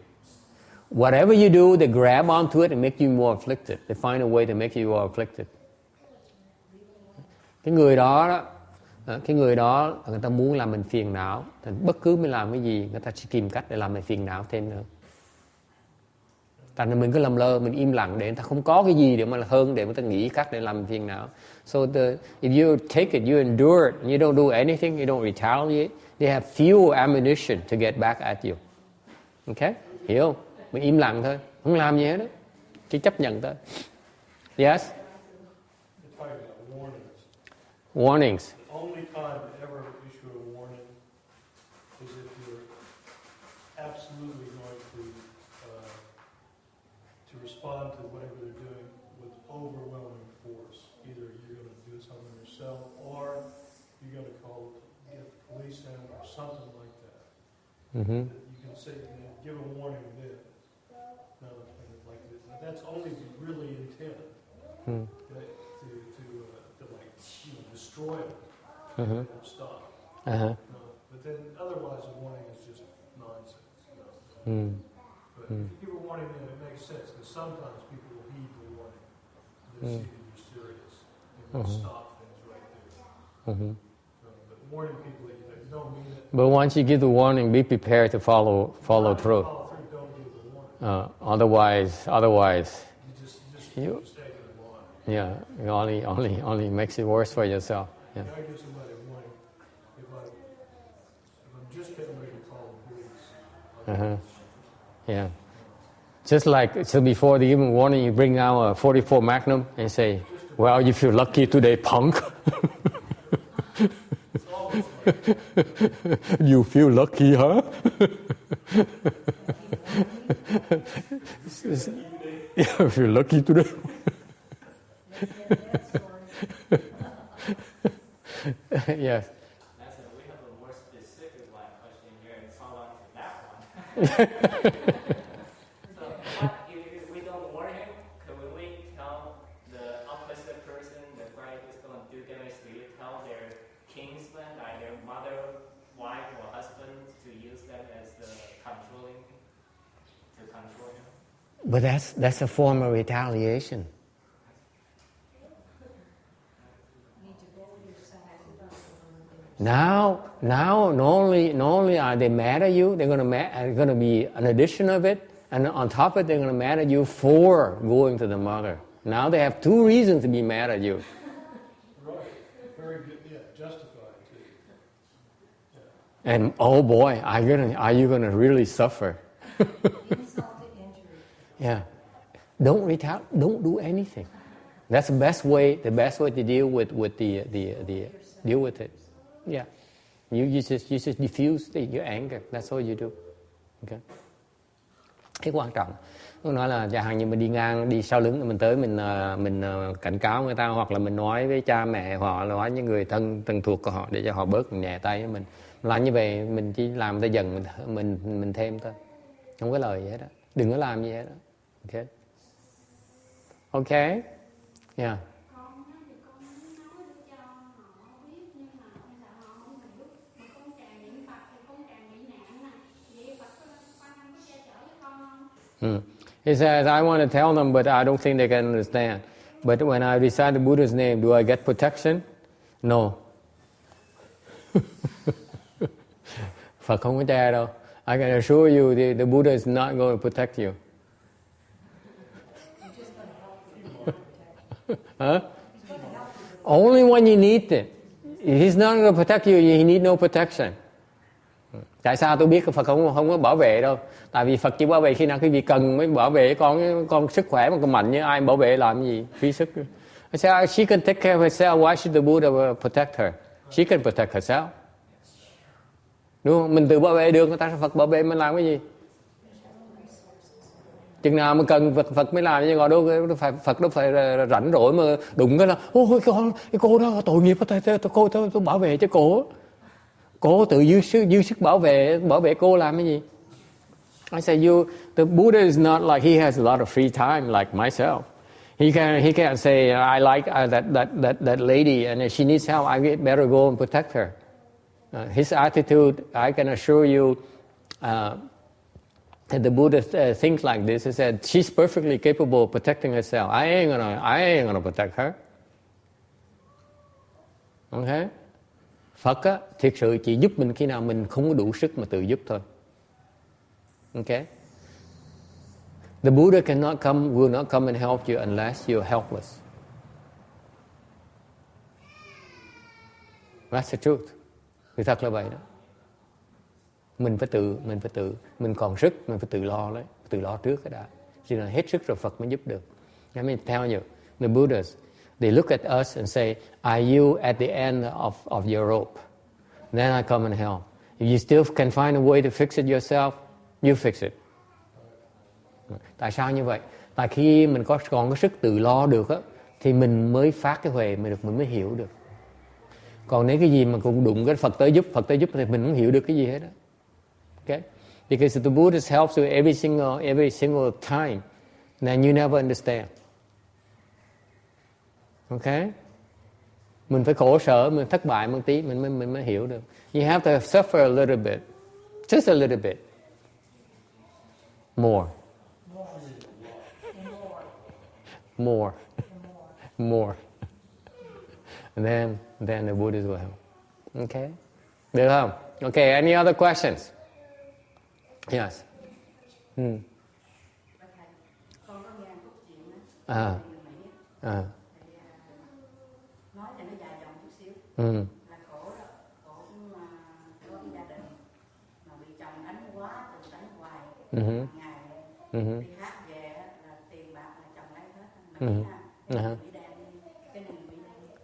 Whatever you do, they grab onto it and make you more afflicted. They find a way to make you more afflicted. Cái người đó người ta muốn làm mình phiền não. Thì bất cứ mình làm cái gì, người ta chỉ tìm cách để làm mình phiền não thêm nữa. Thành ra mình cứ lầm lơ, mình im lặng để người ta không có cái gì để mà hơn, để người ta nghĩ cách để làm mình phiền não. So if you take it, you endure it, and you don't do anything, you don't retaliate, they have few ammunition to get back at you. Okay? Hiểu không? Mình im lặng thôi, không làm gì hết đó, chỉ chấp nhận thôi. Yes? Warnings. The only time to ever issue a warning is if you're absolutely going to respond to whatever they're doing with overwhelming force. Either you're going to do something yourself, or you're going to get the police in, or something like that. Mm-hmm. You can say, give a warning then. No, like that's only if you really intend to destroy it and stop. No, but then otherwise the warning is just nonsense. But if you give a warning, then it makes sense, because sometimes people will heed the warning. They see that you're serious. They will stop things right there. But warning people that you don't mean it. But once you give the warning, be prepared to follow through. Follow through, don't give the warning. Otherwise, You just take it on. yeah, it only makes it worse for yourself. Yeah. I give somebody a warning. If I'm just getting ready to call the police. Yeah. Just like, so before the even warning, you bring out a 44 Magnum and say, well, you feel lucky today, punk. It's always like You feel lucky, huh? Yeah, I feel lucky today. Yes. We have a more specific question here and follow on to that one. So, if we don't warn him, could we tell the opposite person, the guy who's going to do damage to you, tell their kinsman, either mother, wife, or husband, to use them as the control him? But that's a form of retaliation. Now, not only are they mad at you, they're going to be an addition of it, and on top of it, they're going to be mad at you for going to the mother. Now they have two reasons to be mad at you. Right. Very good. Yeah, justified too. Yeah. And oh boy, are you going to really suffer? Yeah. Don't retaliate. Don't do anything. That's the best way. The best way to deal with deal with it. Yeah. You just diffuse your anger. That's all you do. Okay. Cái quan trọng. Tôi nói là chẳng hạn như mình đi ngang, đi sau lưng mình tới mình cảnh cáo người ta, hoặc là mình nói với cha mẹ họ, là nói những người thân thuộc của họ để cho họ bớt nhẹ tay với mình. Làm như vậy mình chỉ làm người ta giận mình thêm thôi. Không có lời gì hết đó. Đừng có làm gì hết đó. Okay. Okay. Yeah. He says, I want to tell them, but I don't think they can understand. But when I recite the Buddha's name, do I get protection? No. Phật không có che đâu. I can assure you the Buddha is not going to protect you. Huh? Only when you need it. He's not going to protect you, you need no protection. Tại sao tôi biết Phật không có bảo vệ đâu? Tại vì Phật chỉ bảo vệ khi nào quý vị cần mới bảo vệ. Con sức khỏe mà còn mạnh như ai bảo vệ làm gì? Phí sức. I said, she can take care of herself. Why should the Buddha protect her? She can protect herself. Đúng không? Mình tự bảo vệ được, người ta Phật bảo vệ mình làm cái gì? Chừng nào mà cần Phật mới làm, chứ còn đâu Phật đâu phải rảnh rỗi mà đụng cái là ôi cái cô đó tội nghiệp, tôi bảo vệ cho cô tự dư sức bảo vệ cô làm cái gì? I say the Buddha is not like he has a lot of free time like myself. He can't say I like that lady and if she needs help I better go and protect her. His attitude, I can assure you, that the Buddha thinks like this. He said she's perfectly capable of protecting herself. I ain't gonna protect her. Okay? Phật á, thiệt sự chỉ giúp mình khi nào mình không có đủ sức mà tự giúp thôi. Okay? The Buddha will not come and help you unless you're helpless. That's the truth. Thì thật là vậy đó. Mình phải tự, mình còn sức, mình phải tự lo trước cái đã. Cho nên hết sức rồi Phật mới giúp được. Let me tell you, the Buddhas, they look at us and say, are you at the end of your rope? Then I come and help. If you still can find a way to fix it yourself, you fix it. Tại sao như vậy? Tại khi mình còn có sức tự lo được á, thì mình mới phát cái huệ mình mới hiểu được. Còn nếu cái gì mà cũng đụng cái Phật tới giúp thì mình không hiểu được cái gì hết á. Okay? Because if the Buddha helps you every single time, then you never understand. Okay? Mình phải khổ sở, mình thất bại một tí, mình mới hiểu được. You have to suffer a little bit, just a little bit, more. And then the Buddhas will help. Okay? Được không? Okay, any other questions? Yes. Con có nghe một chuyện đó. Nói cho nó dài dòng chút xíu. Là khổ đó, khổ cũng có cái gia đình mà bị chồng đánh quá, chồng đánh hoài, ngày đi hát về là tiền bạc là chồng lấy hết, mà bị đen, cái này bị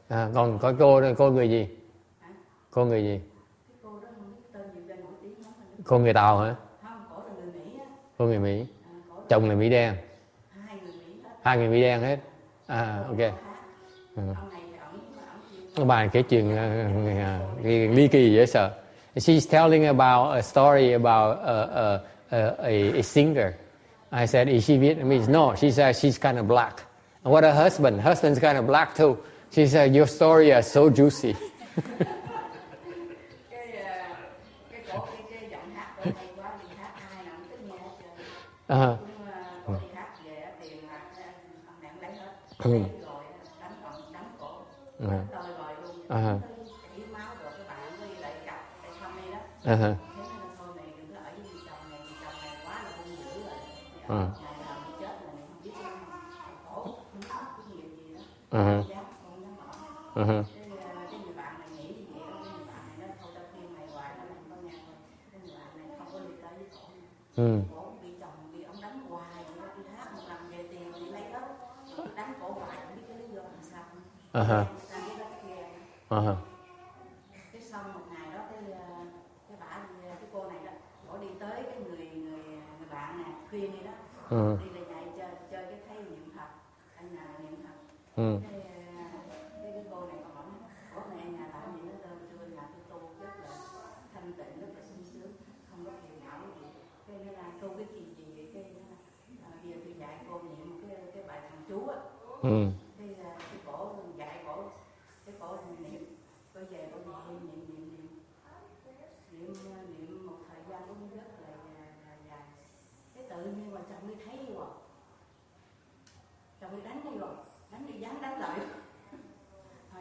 đen. Còn có cô người gì? Cô người gì? Cô đó không biết tên gì, nổi tiếng lắm. Cô người Tàu hả? Không, cổ là người Mỹ á. Cô người Mỹ. Chồng là Mỹ đen. Hai người Mỹ đen hết. Ok. Bài kể chuyện ly kỳ dễ sợ. She's telling about a story about a singer. I said, is she Vietnamese? No, she said she's kind of black. And what a husband. Husband's kind of black too. She said, your story is so juicy. Cái giọng hát của thầy quá, đi hát ai nào cũng thích nghe hết trơn. Cô đi hát rồi đánh cổ đánh đời rồi luôn chảy máu rồi cái bạn đi lại gặp lại thăm đi đó thế nên là thôi này đừng có ở với người chồng này quá là hung dữ rồi ngày nào bị chết là này không biết cổ không có kinh nghiệm gì đó không dám bỏ cái người bạn này nghĩ như vậy đó cái người bạn này nó thôi tao khuyên mày hoài nó không có nghe thôi cái người bạn này không có liên tới với cổ cổ bị chồng bị ông đánh hoài đi hát một lần về tiền đi lấy đó đánh cổ hoài không biết cái lý do làm sao cái xong một ngày đó cái cô này đó cổ đi tới cái người bạn nè khuyên đi đó đi lại nhảy chơi cái thấy niệm Phật anh nhà niệm Phật cái cô này còn hỏi cổ này anh nhà làm gì nó đơn trưa nhà tôi tu rất là thanh tịnh rất là sung sướng không có phiền não gì cái nó là tu cái gì cái bây giờ tôi dạy cô niệm cái bài thằng chú á cái cổ dạy cổ cái cổ niệm cô về cô niệm một thời gian cũng rất là dài cái tự nhiên mà chồng đi thấy đi rồi chồng đi đánh đi rồi đánh đi dám đánh lại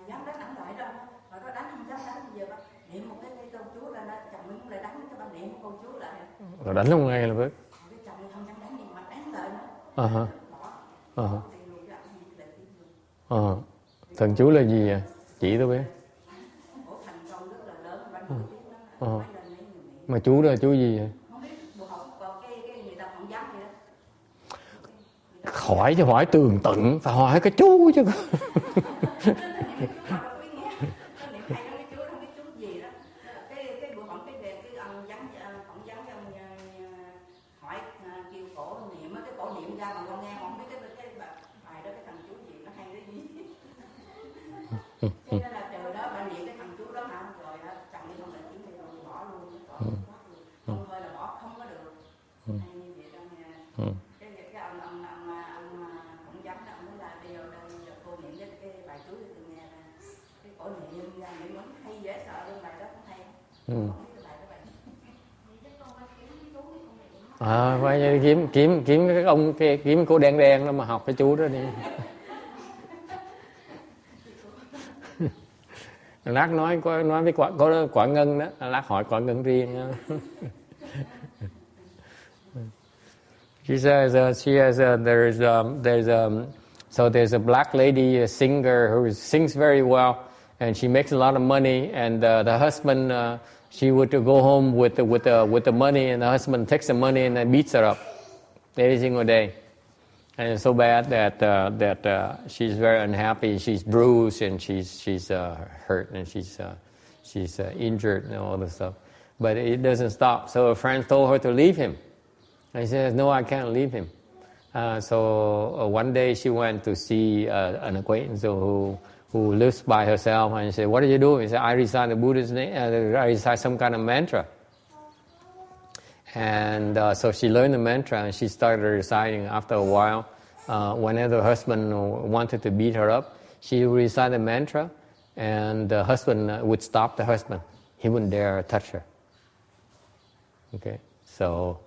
dám đánh lại đâu rồi nó đánh không dám đánh bây giờ ba niệm một cái câu chú là chồng mình cũng lại đánh cho ba niệm một câu chú lại rồi đánh luôn ngay là bước cái chồng mình không dám đánh gì mà đánh lại nữa thần chú là gì vậy? Chỉ tôi biết. Mà chú đó là chú gì vậy? Hỏi chứ hỏi tường tận, phải hỏi cái chú chứ. Thế nên là từ đó bạn niệm cái thằng chú đó hả rồi chồng đi không lại kiếm thì rồi bỏ luôn không thôi là bỏ không có được hay như vậy đó nha cái ông dám đó ông nói là bây giờ cô niệm cái bài chú cho tôi nghe cái cổ niệm ra niệm nó hay dễ sợ luôn bài đó cũng hay không biết cái bài đó phải kiếm cái ông kiếm cô đen đen đó mà học cái chú đó đi. Lát nói với quả ngân đó, lát hỏi quả ngân riêng. She says there's a black lady, a singer who sings very well, and she makes a lot of money. And the husband, she would go home with the money, and the husband takes the money and then beats her up every single day. And it's so bad that she's very unhappy. She's bruised and she's hurt and she's injured and all this stuff. But it doesn't stop. So her friends told her to leave him. And she says, "No, I can't leave him." So one day she went to see an acquaintance who lives by herself, and she said, "What are you doing?" He said, "I recite the Buddha's name. I recite some kind of mantra." And so she learned the mantra and she started reciting. After a while, whenever the husband wanted to beat her up, she would recite the mantra and the husband would stop the husband. He wouldn't dare touch her. Okay, so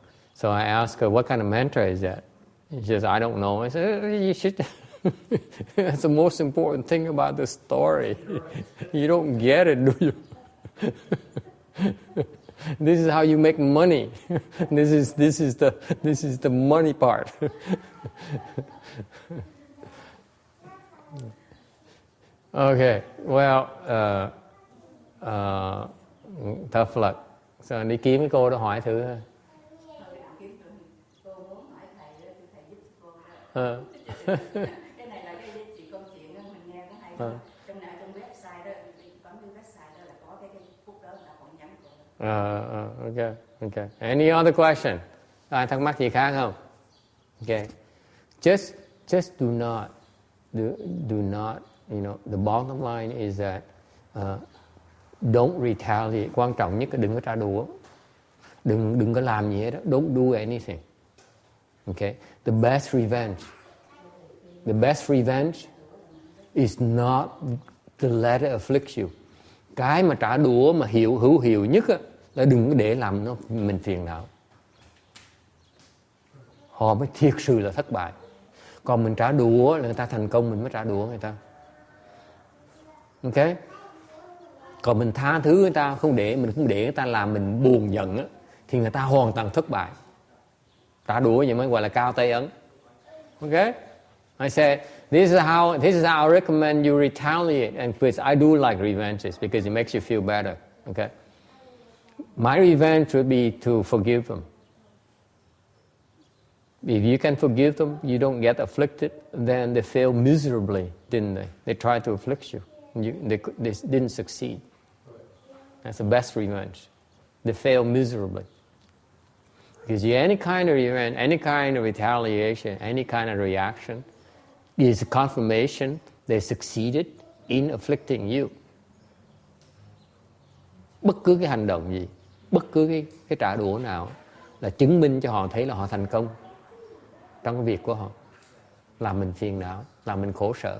I asked her, "What kind of mantra is that?" She says, "I don't know." I said, "You should." That's the most important thing about the story. You don't get it, do you? This is how you make money. This is the money part. Okay, well, tough luck. Sao đi kiếm cái cô đó hỏi thử ha. Cái này là cái chị câu chuyện đó mình nghe cũng hay. Trong website đó, có cái website đó là có cái phút đó là phỏng vấn của. Okay. Any other question? Ai thắc mắc gì khác không? Okay. Just do not. You know, the bottom line is that don't retaliate. Quan trọng nhất là đừng có trả đũa. Đừng có làm gì hết đó. Don't do anything. Okay. The best revenge is not to let it afflict you. Cái mà trả đũa mà hữu hiệu nhất á, là đừng có để làm nó mình phiền não. Họ mới thiệt sự là thất bại. Còn mình trả đũa là người ta thành công mình mới trả đũa người ta. Ok? Còn mình tha thứ người ta, mình không để người ta làm mình buồn giận á, thì người ta hoàn toàn thất bại. Trả đũa vậy mới gọi là cao tay ấn. Ok? I said, this is how I recommend you retaliate. And please, I do like revenges because it makes you feel better. Okay? My revenge would be to forgive them. If you can forgive them, you don't get afflicted, then they fail miserably, didn't they? They tried to afflict you. They didn't succeed. That's the best revenge. They fail miserably. Because any kind of revenge, any kind of retaliation, any kind of reaction is a confirmation they succeeded in afflicting you. Bất cứ cái hành động gì, bất cứ cái trả đũa nào là chứng minh cho họ thấy là họ thành công trong cái việc của họ, làm mình phiền não, làm mình khổ sở.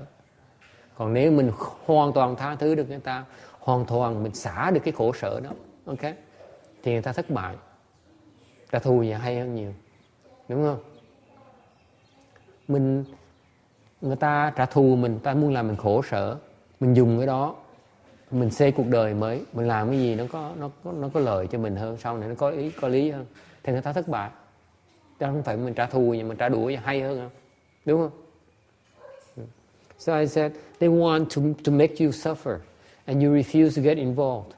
Còn nếu mình hoàn toàn tha thứ được người ta, hoàn toàn mình xả được cái khổ sở đó, ok, thì người ta thất bại. Trả thù vậy hay hơn nhiều, đúng không? Người ta trả thù mình, ta muốn làm mình khổ sở, mình dùng cái đó, mình xây cuộc đời mới, mình làm cái gì nó có lợi cho mình hơn, sau này nó có lý hơn, thì người ta thất bại. Chứ không phải mình trả thù vậy, mình trả đũa vậy hay hơn không? Đúng không? So I said, they want to make you suffer, and you refuse to get involved.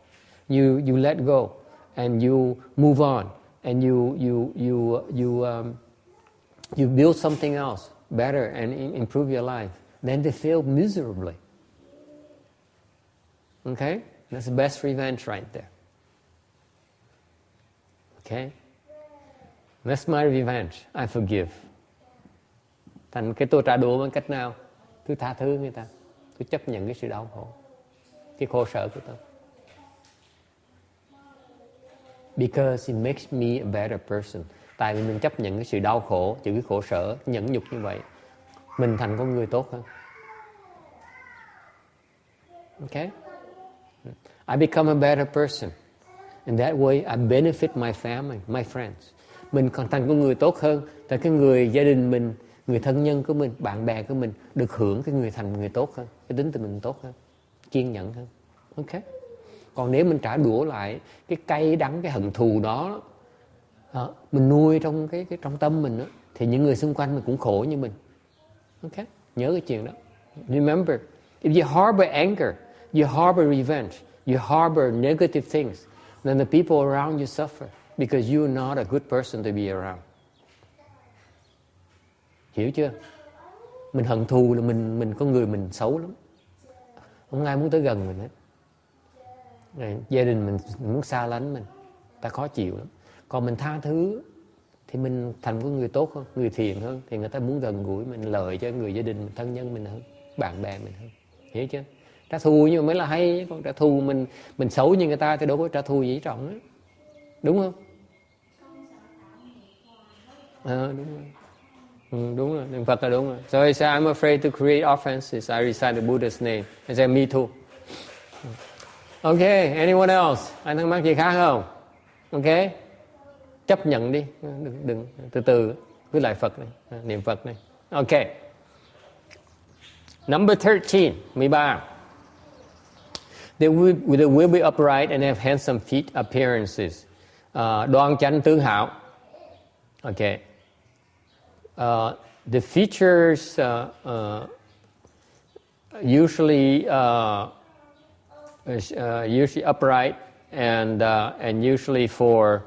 You let go, and you move on, and you build something else better and improve your life. Then they fail miserably. Okay? That's the best revenge right there. Okay? That's my revenge. I forgive. Thành cái tôi trả đũa bằng cách nào? Tôi tha thứ người ta. Tôi chấp nhận cái sự đau khổ, cái khổ sở của tôi. Because it makes me a better person. Tại vì mình chấp nhận cái sự đau khổ, chịu cái khổ sở, nhẫn nhục như vậy, mình thành con người tốt hơn. Okay? I become a better person. In that way, I benefit my family, my friends. Mình còn thành con người tốt hơn, tại cái người gia đình mình, người thân nhân của mình, bạn bè của mình được hưởng cái người thành người tốt hơn, cái tính tình mình tốt hơn, kiên nhẫn hơn. Ok. Còn nếu mình trả đũa lại cái cay đắng, cái hận thù đó, mình nuôi trong trong tâm mình đó, thì những người xung quanh mình cũng khổ như mình. Ok. Nhớ cái chuyện đó. Remember, if you harbor anger, you harbor revenge, you harbor negative things, then the people around you suffer because you are not a good person to be around. Hiểu chưa? Mình hận thù là mình con người mình xấu lắm, không ai muốn tới gần mình hết. Gia đình mình muốn xa lánh mình, ta khó chịu lắm. Còn mình tha thứ thì mình thành con người tốt hơn, người thiện hơn, thì người ta muốn gần gũi mình, lợi cho người gia đình mình, thân nhân mình hơn, bạn bè mình hơn. Hiểu chưa? Trả thù nhưng mà mới là hay. Còn trả thù mình xấu như người ta thì đâu có trả thù gì trọng đó. Đúng không? Đúng rồi. Đúng rồi, Niệm Phật là đúng rồi. So I said, I'm afraid to create offenses. I recite the Buddha's name. I said, me too. Okay, anyone else? Anh thắc mắc gì khác không? Ok, chấp nhận đi, đừng từ từ, cứ lại Phật này, niệm Phật này. Ok. Number 13, 13. They will be upright and have handsome feet appearances. Đoan chánh tướng hảo. Okay. The features usually upright and usually for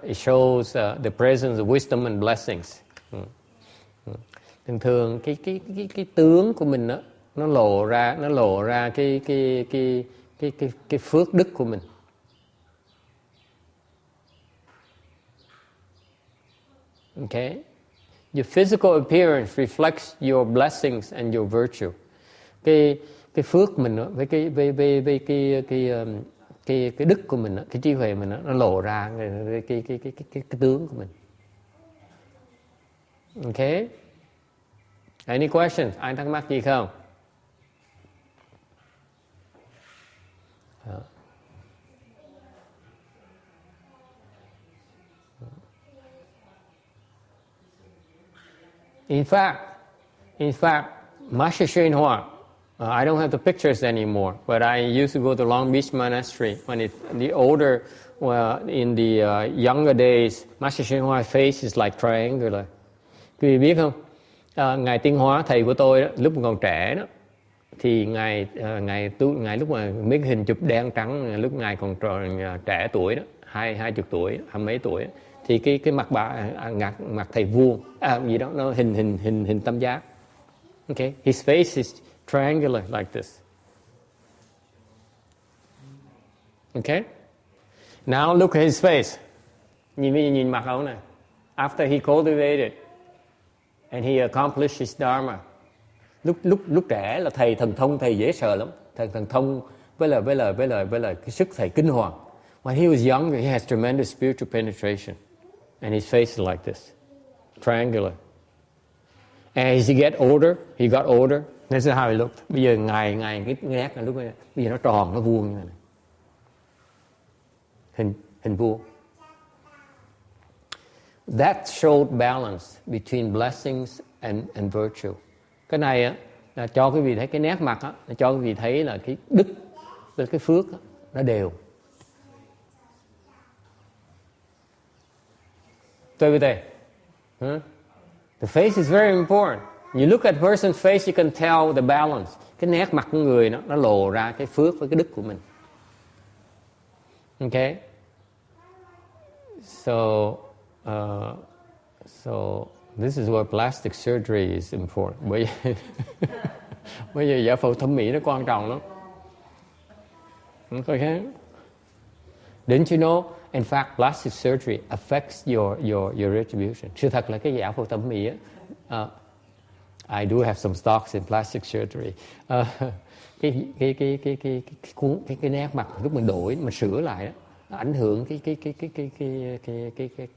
it shows the presence of wisdom and blessings. Thường cái tướng của mình đó, nó lộ ra cái phước đức của mình. Okay, your physical appearance reflects your blessings and your virtue. Cái phước mình đó, với cái đức của mình đó, cái trí huệ mình đó, nó lộ ra cái tướng của mình. Okay. Any questions? Ai thắc mắc gì không? In fact, Master Shin Hoa, I don't have the pictures anymore, but I used to go to Long Beach Monastery when the older, in the younger days, Master Shin Hoa's face is like triangular. Quý vị biết không? Ngài Tiên Hóa, thầy của tôi đó, lúc còn trẻ đó, thì ngài lúc mà mấy cái hình chụp đen trắng, lúc ngài còn trẻ tuổi đó, 20 tuổi, 20 mấy tuổi đó, thì cái mặt mặt thầy vuông, gì đó, nó hình tam giác. Okay, his face is triangular like this. Okay, now look at his face. Nhìn mặt ông này. After he cultivated and he accomplished his dharma. Lúc trẻ là thầy thần thông, thầy dễ sợ lắm. Thầy thần thông với là cái sức thầy kinh hoàng. When he was younger, he has tremendous spiritual penetration, and his face is like this, triangular. And as he got older. This is how he looked. Bây giờ ngài cái nét là lúc bây giờ nó tròn, nó vuông như này. Hình vuông. That showed balance between blessings and virtue. Cái này á là cho quý vị thấy cái nét mặt á, là cho quý vị thấy là cái đức với cái phước á, nó đều. Tôi với thầy. The face is very important. You look at a person's face, you can tell the balance. Cái nét mặt của người nó lộ ra cái phước với cái đức của mình. Okay? So this is where plastic surgery is important. Bây giờ giải phẫu thẩm mỹ nó quan trọng lắm. Okay? Didn't you know? In fact, plastic surgery affects your retribution. Sự thật là cái giải phẫu thẩm mỹ á, I do have some stocks in plastic surgery. Cái nét mặt lúc mình đổi, mình sửa lại đó, nó ảnh hưởng cái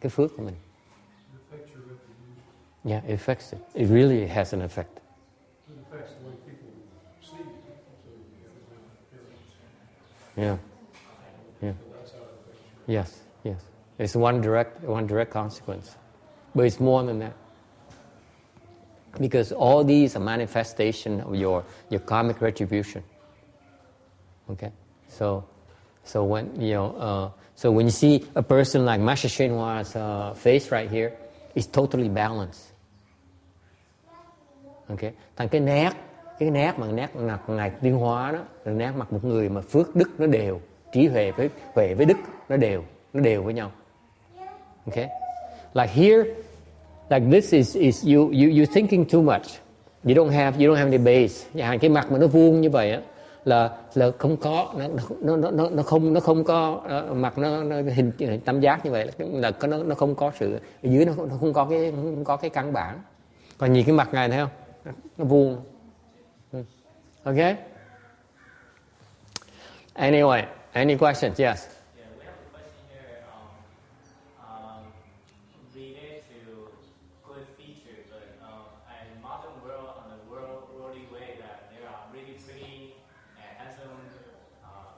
phước của mình. Yeah, it affects it. It really has an effect. It affects the way people see you. Yeah. Yeah. Yes. It's one direct consequence. But it's more than that. Because all these are manifestation of your karmic retribution. Okay? So when so when you see a person like Master Shin Hoa's face right here, it's totally balanced. Okay? Thành cái nét mà nét mặt ngài Tiên Hóa đó, là nét mặt một người mà phước đức nó đều, trí huệ với đức nó đều với nhau. Okay? Like here, like this is you thinking too much. You don't have any base. Cái mặt mà nó vuông như vậy á là không có nó không có mặt nó hình tam giác như vậy là nó không có sự ở dưới, nó không có cái căn bản. Còn nhìn cái mặt này thấy không? Nó vuông. Okay? Anyway, any questions? Yes. Yeah, we have a question here. Related to good features, but in modern world, on the worldly way, that there are really pretty and handsome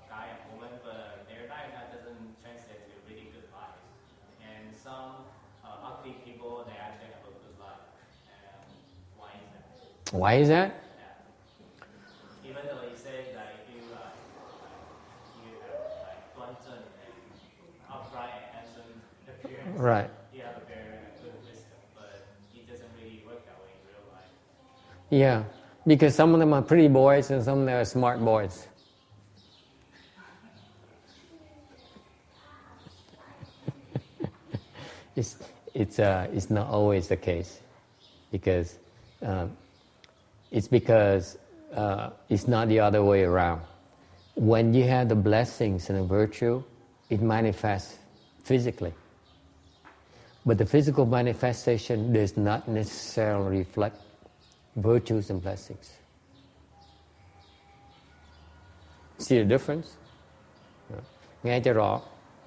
guy and woman, but their life that doesn't translate to really good life. And some ugly people, they actually have a good life. Why is that? Why is that? Even though he says that if you have like Guanzhen and upright and handsome appearance, Right. you have a very good wisdom, but it doesn't really work that way in real life. Yeah, because some of them are pretty boys and some of them are smart boys. It's not always the case, because it's not the other way around. When you have the blessings and the virtue, it manifests physically. But the physical manifestation does not necessarily reflect virtues and blessings. See the difference? Nghe cho rõ.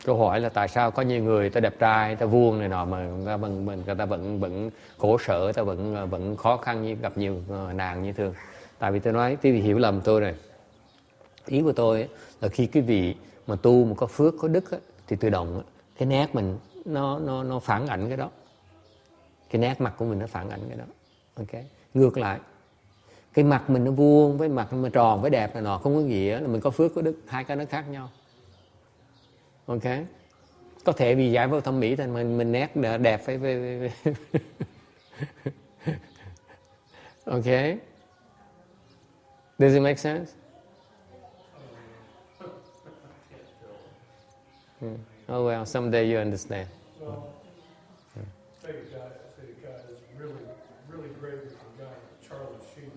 Câu hỏi là tại sao có nhiều người ta đẹp trai, ta vuông này nọ mà người ta vẫn khổ sở, ta vẫn khó khăn, gặp nhiều nạn như thường. Tại vì tôi nói, quý vị hiểu lầm tôi rồi. Ý của tôi là khi quý vị mà tu mà có phước, có đức thì tự động cái nét mình nó phản ảnh cái đó. Cái nét mặt của mình nó phản ảnh cái đó. Ok, ngược lại, cái mặt mình nó vuông với mặt mình tròn với đẹp là nọ không có nghĩa là mình có phước có đức, hai cái nó khác nhau. Ok, có thể vì giải phẫu thẩm mỹ thành mình nét đẹp với ok, does it make sense? Oh well, someday you understand. Well, say a guy that's really great with a guy like Charlie Sheen.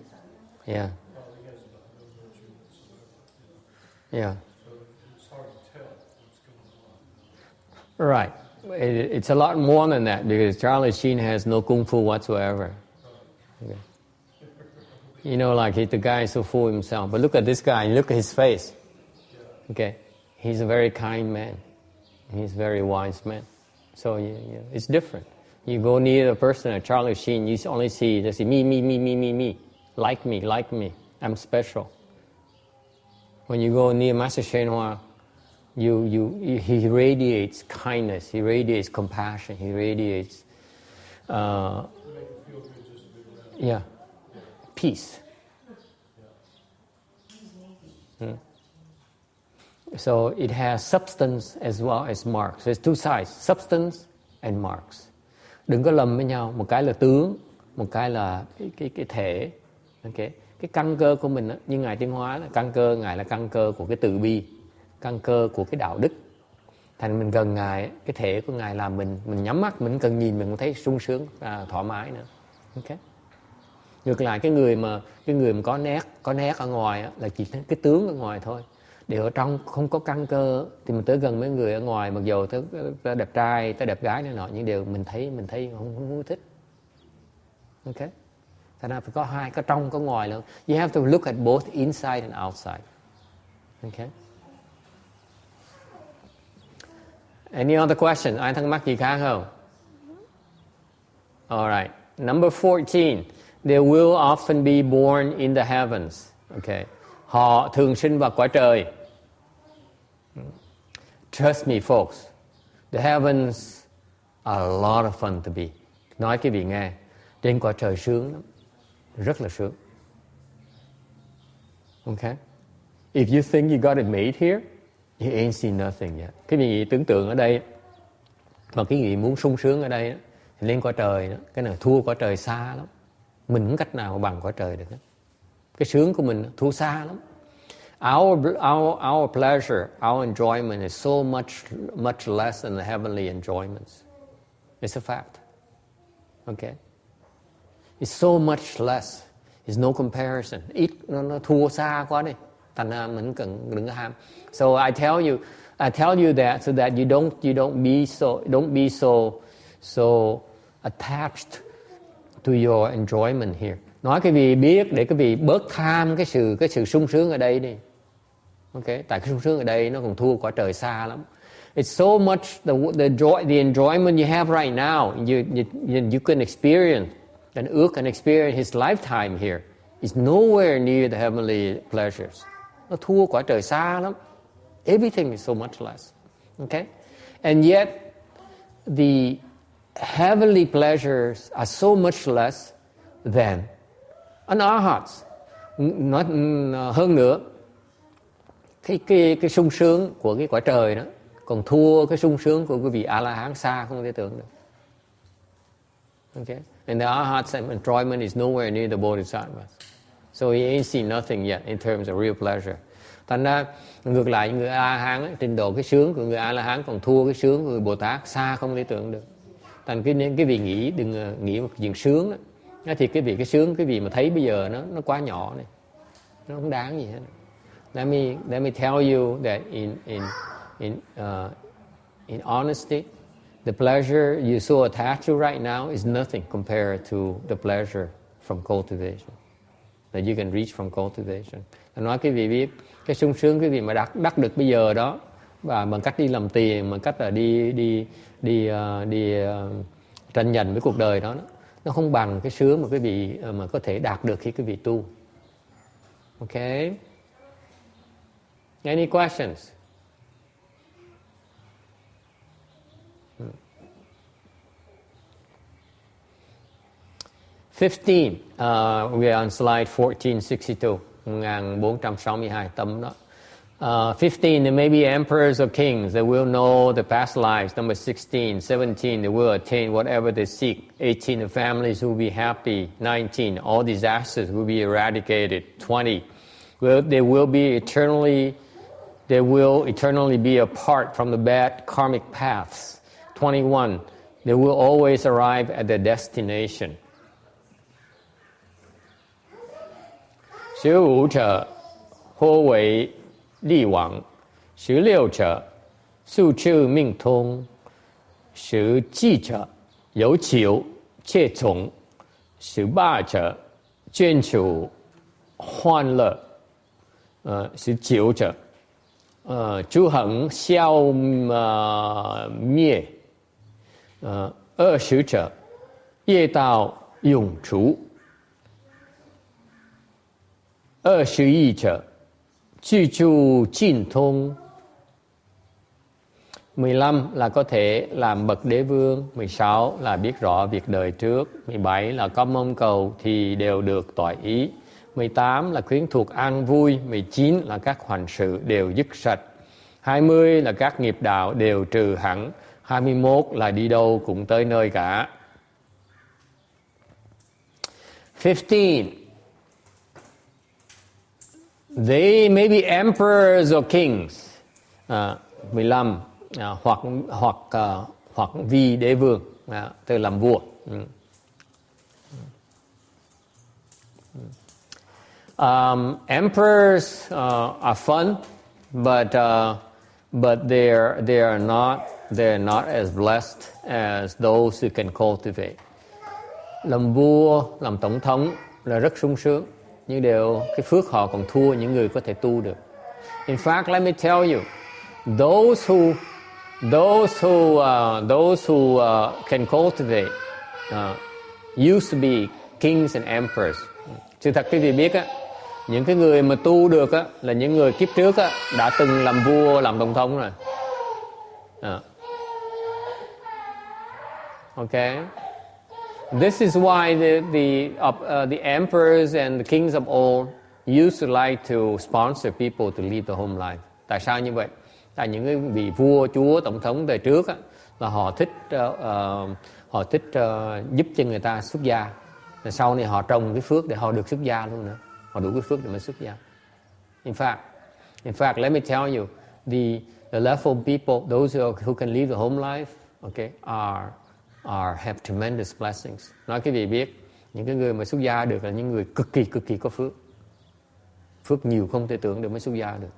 Yeah, Well, he has about no virtue whatsoever. yeah. So it's hard to tell what's going on. Right. It's a lot more than that because Charlie Sheen has no kung fu whatsoever. Okay. You know, like the guy is so full of himself. But look at this guy. Look at his face. Okay. He's a very kind man. He's a very wise man. So it's different. You go near a person like Charlie Sheen, you only see me. Like me. I'm special. When you go near Master Shen Hua, he radiates kindness, he radiates compassion, he radiates peace. So it has substance as well as marks. There's two sides, substance and marks. Đừng có lầm với nhau, một cái là tướng, một cái là cái thể. Okay. Cái căn cơ của mình đó, như Ngài Tiến Hóa là căn cơ Ngài là căn cơ của cái từ bi, căn cơ của cái đạo đức. Thành mình gần Ngài, cái thể của Ngài làm mình nhắm mắt, mình cần nhìn mình cũng thấy sung sướng, thoải mái nữa. Okay. Ngược lại cái người mà có nét ở ngoài là chỉ cái tướng ở ngoài thôi. Để ở trong không có căn cơ thì mình tới gần mấy người ở ngoài, mặc dù tới đẹp trai, tới đẹp gái này nọ, những điều mình thấy không thích. Ok. Thành ra phải có hai, có trong có ngoài luôn. You have to look at both inside and outside. Okay. Any other question? Ai thắc mắc gì khác không? All right. Number 14. They will often be born in the heavens. Okay. Họ thường sinh vào cõi trời. Trust me, folks. The heavens are a lot of fun to be. Nói cái vị nghe. Trên cõi trời sướng lắm. Rất là sướng. Okay. If you think you got it made here, you ain't seen nothing yet. Cái vị tưởng tượng ở đây, mà cái vị muốn sung sướng ở đây, thì lên cõi trời đó, cái này thua cõi trời xa lắm. Mình không cách nào mà bằng cõi trời được hết. Cái sướng của mình thua xa lắm. Our pleasure, our enjoyment is so much less than the heavenly enjoyments. It's a fact. Okay. It's so much less. There's no comparison. Ít nó thua xa quá đi. Thành ra mình đừng có ham. So I tell you that so that you don't be so attached to your enjoyment here. Nói cái vị biết để cái vị bớt tham cái sự sung sướng ở đây đi. Okay, tại cái sung sướng ở đây nó còn thua cõi trời xa lắm. It's so much the enjoyment you have right now. You can experience, and Ước can experience his lifetime here. Is nowhere near the heavenly pleasures. Nó thua cõi trời xa lắm. Everything is so much less. Okay, and yet the heavenly pleasures are so much less than an arhat. Nói hơn nữa, cái sung sướng của cái cõi trời đó còn thua cái sung sướng của cái vị A La Hán xa không thể tưởng được. Okay, and the arhat's enjoyment is nowhere near the bodhisattvas. So he ain't seen nothing yet in terms of real pleasure. Thành ra ngược lại người A La Hán trình độ cái sướng của người A La Hán còn thua cái sướng của người Bồ Tát xa không thể tưởng được. Thành cái vị nghĩ đừng nghĩ một chuyện sướng đó. Thì cái sướng cái vị mà thấy bây giờ nó quá nhỏ này, nó không đáng gì hết. Let me tell you that in honesty, the pleasure you're so attached to right now is nothing compared to the pleasure from cultivation that you can reach from cultivation. Nói cái vị biết cái sung sướng cái vị mà đắc được bây giờ đó, và bằng cách đi làm tiền, bằng cách là đi tranh giành với cuộc đời đó, nó không bằng cái sướng mà cái vị mà có thể đạt được khi cái vị tu. Okay. Any questions? 15, we're on slide 1462, 1462 tấm đó. 15, there may be emperors or kings that will know the past lives. Number 16, 17, they will attain whatever they seek. 18, the families will be happy. 19, all disasters will be eradicated. 20, they will eternally be apart from the bad karmic paths. 21, they will always arrive at their destination. 15者，或为利王；16者，速治命通；17者，有求切从；18者，眷属欢乐；19者，诸恒消灭；20者，业道永除；21者，居住精thông. 15 là có thể làm bậc đế vương. 16 là biết rõ việc đời trước. 17 là có mong cầu thì đều được toại ý. 18 là quyến thuộc an vui. 19 là các hoành sự đều dứt sạch. 20 là các nghiệp đạo đều trừ hẳn. 21 là đi đâu cũng tới nơi cả. 15, they may be emperors or kings. 15, hoặc vị đế vương, tức làm vua. Emperors are fun, but they're not as blessed as those who can cultivate. Làm vua, làm tổng thống là rất sung sướng, nhưng cái phước họ còn thua những người có thể tu được. In fact, let me tell you, those who can cultivate used to be kings and emperors. Sự thật quý vị biết á, những cái người mà tu được á là những người kiếp trước á đã từng làm vua, làm tổng thống rồi. Okay. This is why the emperors and the kings of old used to like to sponsor people to lead the home life. Tại sao như vậy? Tại những cái vị vua, chúa, tổng thống đời trước á, là họ thích giúp cho người ta xuất gia. Rồi sau này họ trồng cái phước để họ được xuất gia luôn nữa. Họ đủ cái phước để mà xuất gia. In fact, let me tell you, the level of people, those who can live the home life, okay, have tremendous blessings. Nói cái vị biết, những cái người mà xuất gia được là những người cực kỳ có phước. Phước nhiều không thể tưởng được mới xuất gia được.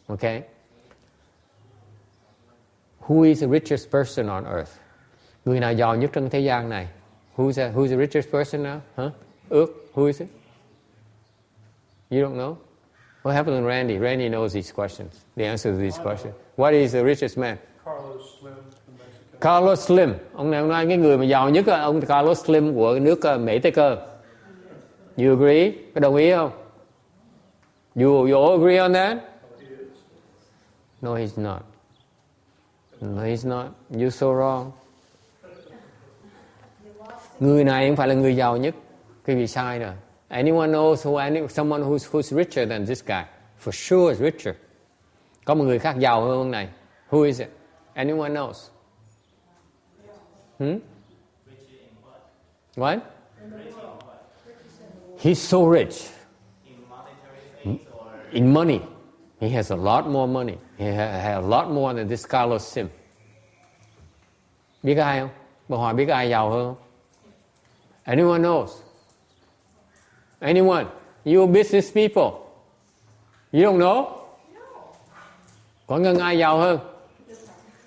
Okay? Who is the richest person on earth? Người nào giàu nhất trên thế gian này? Who's the richest person now? Huh? Ước, who is it? You don't know? What happened to Randy? Randy knows these questions. The answer to these questions. What is the richest man? Carlos Slim from Mexico. Carlos Slim. Ông này nói cái người mà giàu nhất là ông Carlos Slim của nước Mỹ Tây Cơ. You agree? Có đồng ý không? You all agree on that? No, he's not. No, he's not. You're so wrong. Người này không phải là người giàu nhất. Cái vị sai rồi. Anyone knows someone who's richer than this guy? For sure is richer. Có một người khác giàu hơn ông này. Who is it? Anyone knows? What? He's so rich. In money. He has a lot more money. He has a lot more than this Carlos Slim. Biết ai không? Bà hỏi biết ai giàu hơn không? Anyone knows? Anyone? You business people? You don't know? Có ngân ai giàu hơn?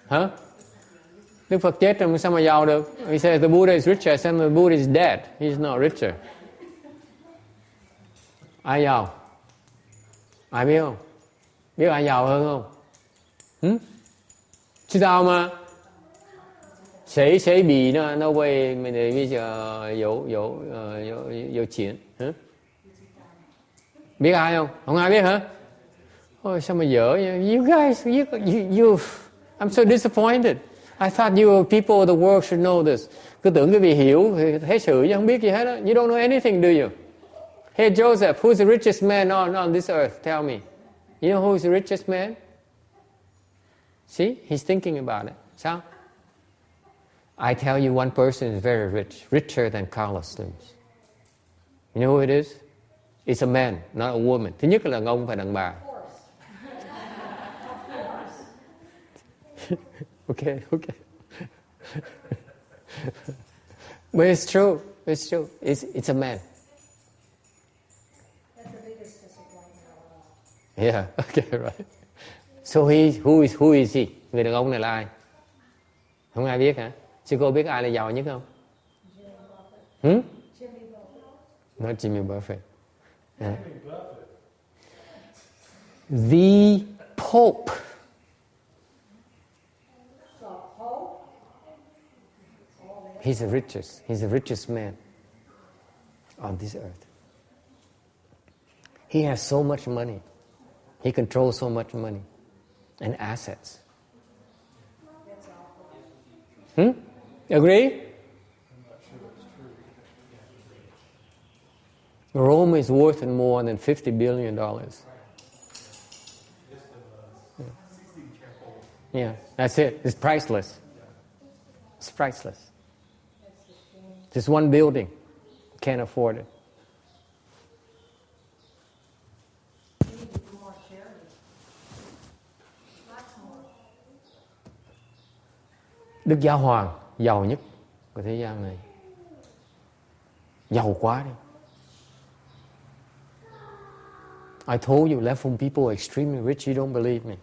Hả? Đức Phật chết rồi sao mà giàu được? He says the Buddha is richer. I said the Buddha is dead. He's not richer. Ai giàu? Ai biết không? Biết ai giàu hơn không? Chứ sao mà? 谁比那位比较有钱？biết ai không? Không ai biết hả? Ôi sao mà dở vậy? You guys, you I'm so disappointed. I thought you people of the world should know this. Cứ tưởng quý vị hiểu thế sự chứ không biết gì hết á. You don't know anything, do you? Hey Joseph, who's the richest man on this earth? Tell me. You know who's the richest man? See, he's thinking about it. Sao? I tell you one person is very rich, richer than Carlos Slims. You know who it is? It's a man, not a woman. Thứ nhất là ông phải đàn bà. Okay. But it's true. It's true. It's a man. That's the biggest disappointment of all. Yeah. Okay. Right. So who is he? Người đàn ông này là ai? Không ai biết hả? Sư cô biết ai là giàu nhất không? Jimmy Buffett. Not Jimmy Buffett. Jimmy Buffett. The Pope. He's the richest man on this earth. He has so much money. He controls so much money and assets. Agree? Rome is worth more than $50 billion. Yeah, that's it. It's priceless. It's priceless. Just one building. Can't afford it. We need to do more charity. Lots more. Đức Giáo Hoàng giàu nhất của thế gian này. Giàu quá đi. I told you, left home people are extremely rich. You don't believe me.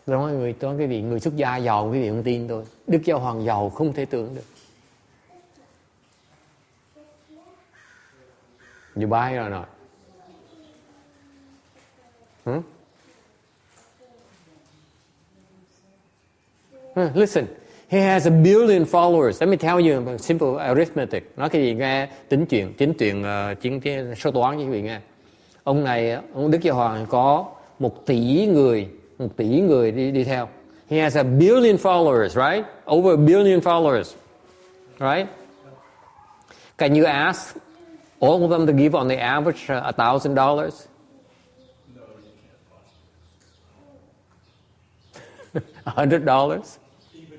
Nói cái vị người xuất gia giàu, quý vị không tin tôi. Đức Giáo Hoàng giàu không thể tưởng được. You buy it or not? Listen, he has a billion followers. Let me tell you simple arithmetic. Nói cái gì nghe chính số toán với quý vị nghe. Ông Đức Giáo Hoàng có 1 tỷ người đi theo. He has a billion followers, right? Over a billion followers, right? Can you ask all of them to give on the average $1,000? No, you can't possibly. $100? Even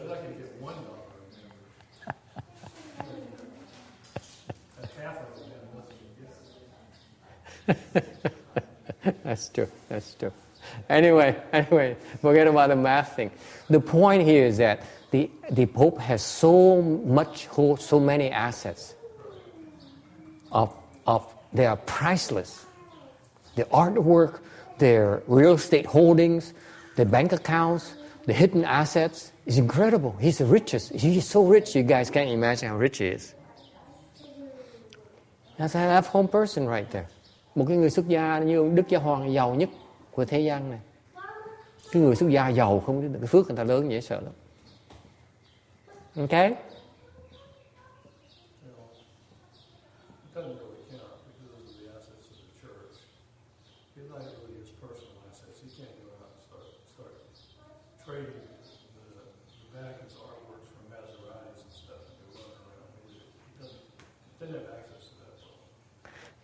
I can get $1. And half of them have nothing to give. That's true. Anyway, forget about the math thing. The point here is that the Pope has so many assets. They are priceless. The artwork, their real estate holdings, the bank accounts, the hidden assets is incredible. He's the richest. He's so rich, you guys can't imagine how rich he is. That's an at-home person right there. Một cái người xuất gia như ông Đức Giáo Hoàng giàu nhất của thế gian này. Cái người xuất gia giàu không, cái phước người ta lớn dễ sợ lắm. Okay?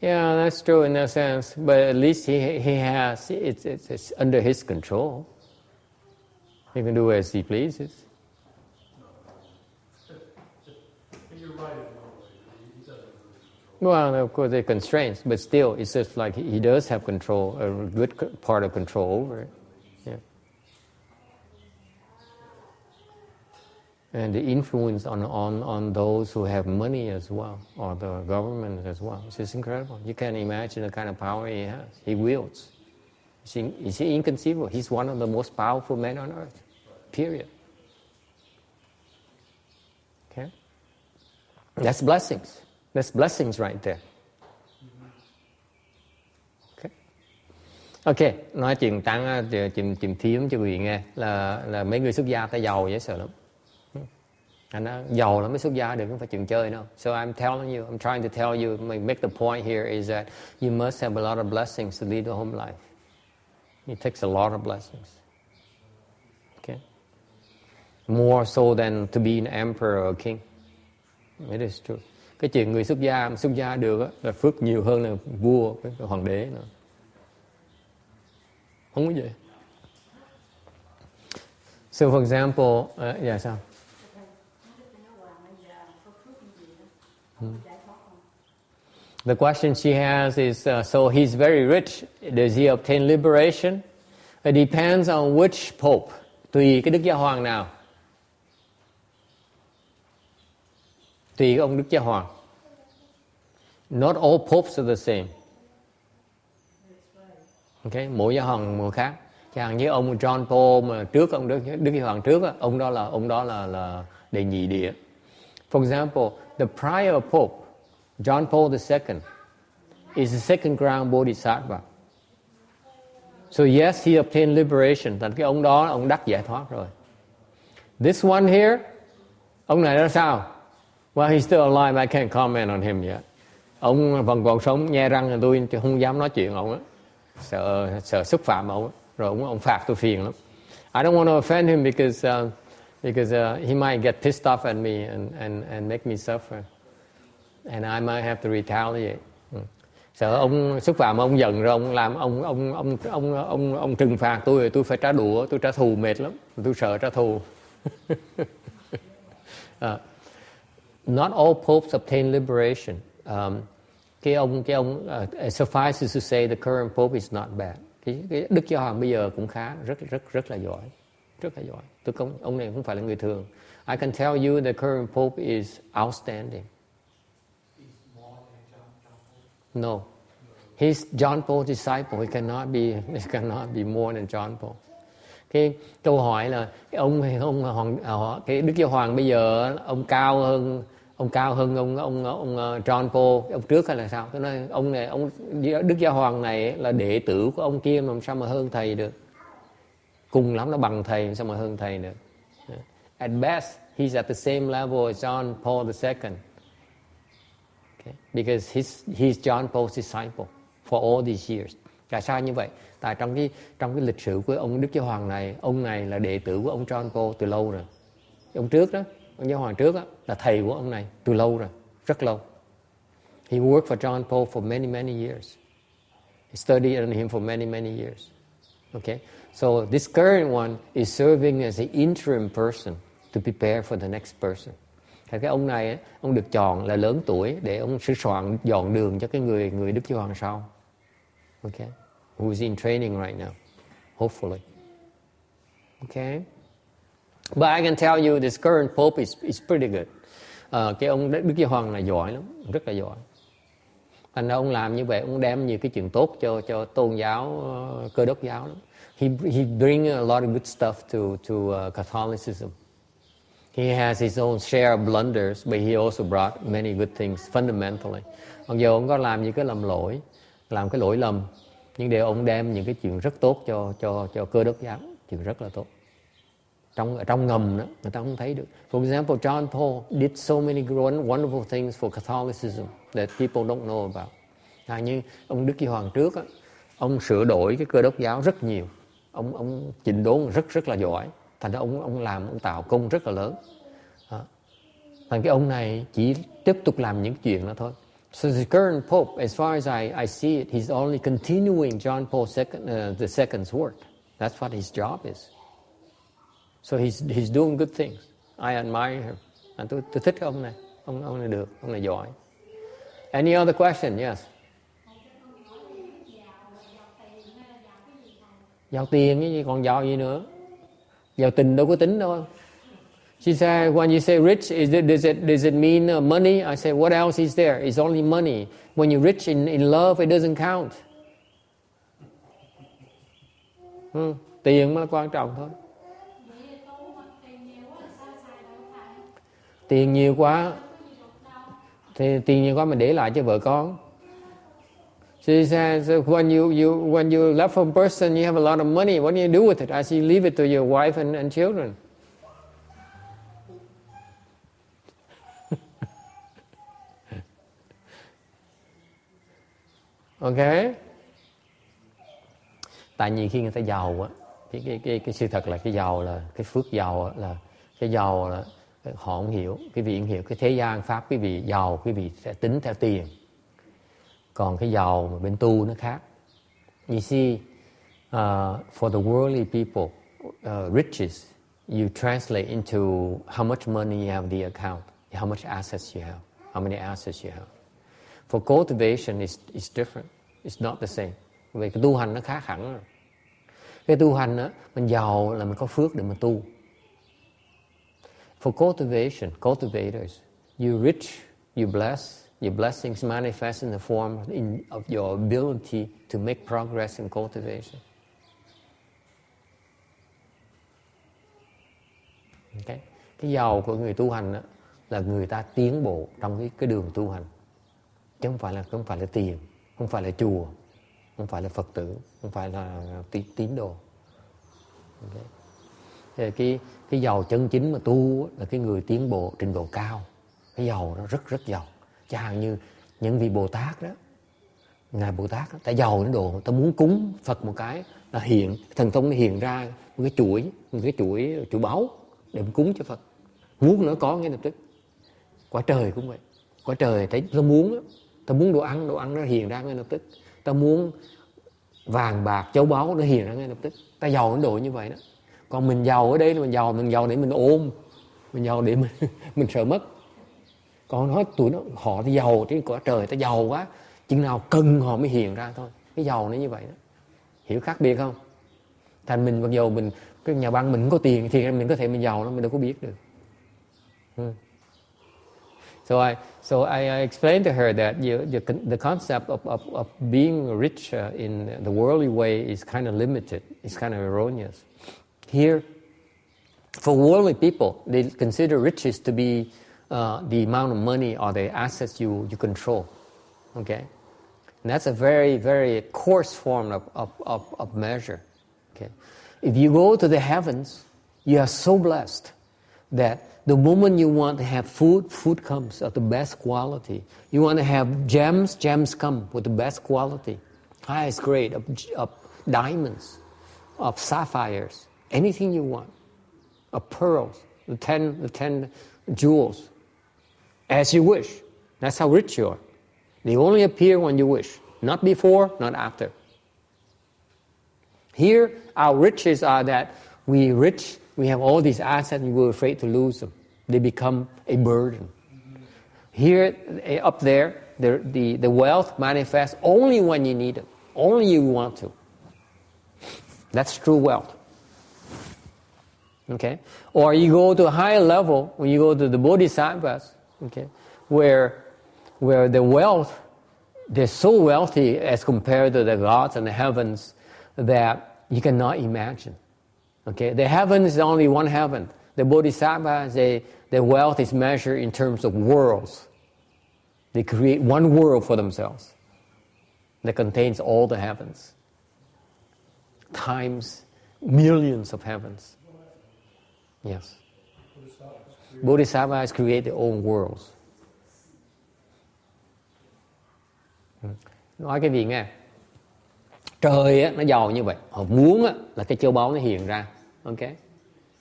Yeah, that's true in a sense, but at least he has it's under his control. He can do as he pleases. You're right in one way. He doesn't really control. Well, of course, there are constraints, but still, it's just like he does have control, a good part of control over it. Yeah. And the influence on those who have money as well, or the government as well. It's just incredible. You can't imagine the kind of power he has. He wields. It's inconceivable. He's one of the most powerful men on earth. Period. Okay? That's blessings. That's blessings right there. Okay. Okay, nói chuyện tăng chuyện thiếm cho quý vị nghe là mấy người xuất gia ta giàu dễ sợ lắm. Anh nói giàu là mới xuất gia được, không phải chuyện chơi đâu. So I'm trying to tell you, make the point here is that you must have a lot of blessings to lead a home life. It takes a lot of blessings. more so than to be an emperor or king. It is true. Cái chuyện người xuất gia được á, là phước nhiều hơn là vua, cái hoàng đế nữa. Không có gì. So for example, yeah, sao? The question she has is, so he's very rich. Does he obtain liberation? It depends on which pope. Tùy cái đức giáo hoàng nào. Tùy ông đức giáo hoàng. Not all popes are the same. Okay, mỗi giáo hoàng một khác. Chẳng hạn như ông John Paul mà trước ông đức giáo hoàng trước, ông đó là đệ nhị địa. For example, the prior pope, John Paul II, is the second ground bodhisattva. So yes, he obtained liberation. Thành cái ông đó, ông đắc giải thoát rồi. This one here, ông này là sao? Well, he's still alive. I can't comment on him yet. Ông vẫn còn sống, nhe răng là tôi không dám nói chuyện ông á. Sợ xúc phạm ông á. Rồi ông phạt tôi phiền lắm. I don't want to offend him because he might get pissed off at me and make me suffer. And I might have to retaliate. Sợ ông xúc phạm, ông giận rồi ông làm ông trừng phạt tôi rồi tôi phải trả đũa, tôi trả thù mệt lắm. Tôi sợ trả thù. Not all popes obtain liberation. Cái ông suffices to say the current pope is not bad. Cái đức giáo hoàng bây giờ cũng khá, rất là giỏi, rất là giỏi. Ông này không phải là người thường. I can tell you the current pope is outstanding. No, he's John Paul's disciple. He cannot be more than John Paul. Cái câu hỏi là cái đức giáo hoàng bây giờ ông cao hơn ông John Paul, ông trước hay là sao? Tôi nói ông đức giáo hoàng này là đệ tử của ông kia, mà sao mà hơn thầy được? Cùng lắm nó bằng thầy, sao mà hơn thầy được? At best, he's at the same level as John Paul II. Okay? Because he's John Paul's disciple for all these years. Tại sao như vậy? Tại trong cái lịch sử của ông đức giáo hoàng này, ông này là đệ tử của ông John Paul từ lâu rồi. Ông trước đó, ông giáo hoàng trước đó, là thầy của ông này từ lâu rồi, rất lâu. He worked for John Paul for many years. He studied under him for many years. Okay? So this current one is serving as an interim person to prepare for the next person. Cái ông này, ông được chọn là lớn tuổi để ông sửa soạn dọn đường cho cái người đức giáo hoàng sau. Okay? Who's in training right now, hopefully. Okay? But I can tell you this current pope is pretty good. Cái ông đức giáo hoàng này giỏi lắm, rất là giỏi. Thành ra ông làm như vậy, ông đem nhiều cái chuyện tốt cho tôn giáo, Cơ đốc giáo lắm. He bring a lot of good stuff to Catholicism. He has his own share of blunders, but he also brought many good things fundamentally. Mặc dù ông có làm những cái làm cái lỗi lầm, nhưng đều ông đem những cái chuyện rất tốt cho Cơ đốc giáo, chuyện rất là tốt. Trong ngầm đó, người ta không thấy được. For example, John Paul did so many wonderful things for Catholicism that people don't know about. Nhưng ông Đức Giáo Hoàng trước, ông sửa đổi cái Cơ đốc giáo rất nhiều. Ông chỉnh đốn rất là giỏi. Thành ra ông tạo công rất là lớn. Thành cái ông này chỉ tiếp tục làm những chuyện đó thôi. So the current pope, as far as I see it, he's only continuing John Paul the Second's work. That's what his job is. So he's doing good things. I admire him. Tôi thích ông này. Ông này được, ông này giỏi. Any other question? Yes. Giàu tiền cái gì, còn giàu gì nữa? Giàu tình đâu có tính đâu. She said, when you say rich, does it mean money? I say, what else is there? It's only money. When you're rich in love, it doesn't count. Tiền mới là quan trọng thôi. Tiền nhiều quá thì tiền nhiều quá mình để lại cho vợ con. She says, when you love a person, you have a lot of money. What do you do with it? I say, you leave it to your wife and children. Okay. Tại vì khi người ta giàu á, cái sự thật là cái giàu là cái phước giàu là Cái giàu là họ không hiểu, quý vị không hiểu. Cái thế gian pháp quý vị giàu, quý vị sẽ tính theo tiền. Còn cái giàu mà bên tu nó khác. You see, for the worldly people, riches, you translate into how much money you have in the account, how much assets you have, how many assets you have. For cultivation, it's different. It's not the same. Vì cái tu hành nó khác hẳn rồi. Cái tu hành á, mình giàu là mình có phước để mình tu. For cultivation, cultivators, you rich, you bless, your blessings manifest in the form of your ability to make progress in cultivation. Okay. Cái giàu của người tu hành á, là người ta tiến bộ trong cái đường tu hành, chứ không phải là tiền, không phải là chùa, không phải là Phật tử, không phải là tín đồ. Okay. Cái giàu chân chính mà tu là cái người tiến bộ trình độ cao. Cái giàu nó rất giàu. Chẳng hạn như những vị Bồ Tát đó, ngài Bồ Tát ta giàu đến độ ta muốn cúng Phật một cái là hiện thần thông nó hiện ra một cái chuỗi báu để mình cúng cho Phật. Muốn nó có ngay lập tức. Quả trời cũng vậy. Quả trời ta muốn đồ ăn nó hiện ra ngay lập tức. Ta muốn vàng bạc châu báu nó hiện ra ngay lập tức. Ta giàu đến độ như vậy đó. Còn mình giàu ở đây, mình giàu để mình ôm, mình giàu để mình sợ mất. Còn nói họ thì giàu chứ quả trời ta giàu quá, chừng nào cần họ mới hiện ra thôi. Cái giàu nó như vậy đó. Hiểu khác biệt không? Thành mình mặc dù mình cái nhà băng mình không có tiền thì mình có thể mình giàu nó mình đâu có biết được. So I explained to her that the concept of being rich in the worldly way is kind of limited. It's kind of erroneous. Here, for worldly people, they consider riches to be the amount of money or the assets you control. Okay, and that's a very, very coarse form of measure. Okay, if you go to the heavens, you are so blessed that the moment you want to have food comes of the best quality. You want to have gems come with the best quality, highest grade of diamonds, of sapphires, anything you want, of pearls, the 10 jewels, as you wish. That's how rich you are. They only appear when you wish, not before, not after. Here, our riches are that we have all these assets and we're afraid to lose them. They become a burden. Here, up there, the wealth manifests only when you need it, only you want to. That's true wealth. Okay? Or you go to a higher level, when you go to the bodhisattvas, okay, where the wealth, they're so wealthy as compared to the gods and the heavens that you cannot imagine. Okay, the heaven is only one heaven. The bodhisattvas, their wealth is measured in terms of worlds. They create one world for themselves that contains all the heavens, times millions of heavens. Yes. Bodhisattvas create their own worlds. Nói cái gì nghe? Trời á, nó giàu như vậy. Họ muốn á, là cái châu báu nó hiện ra. Ok?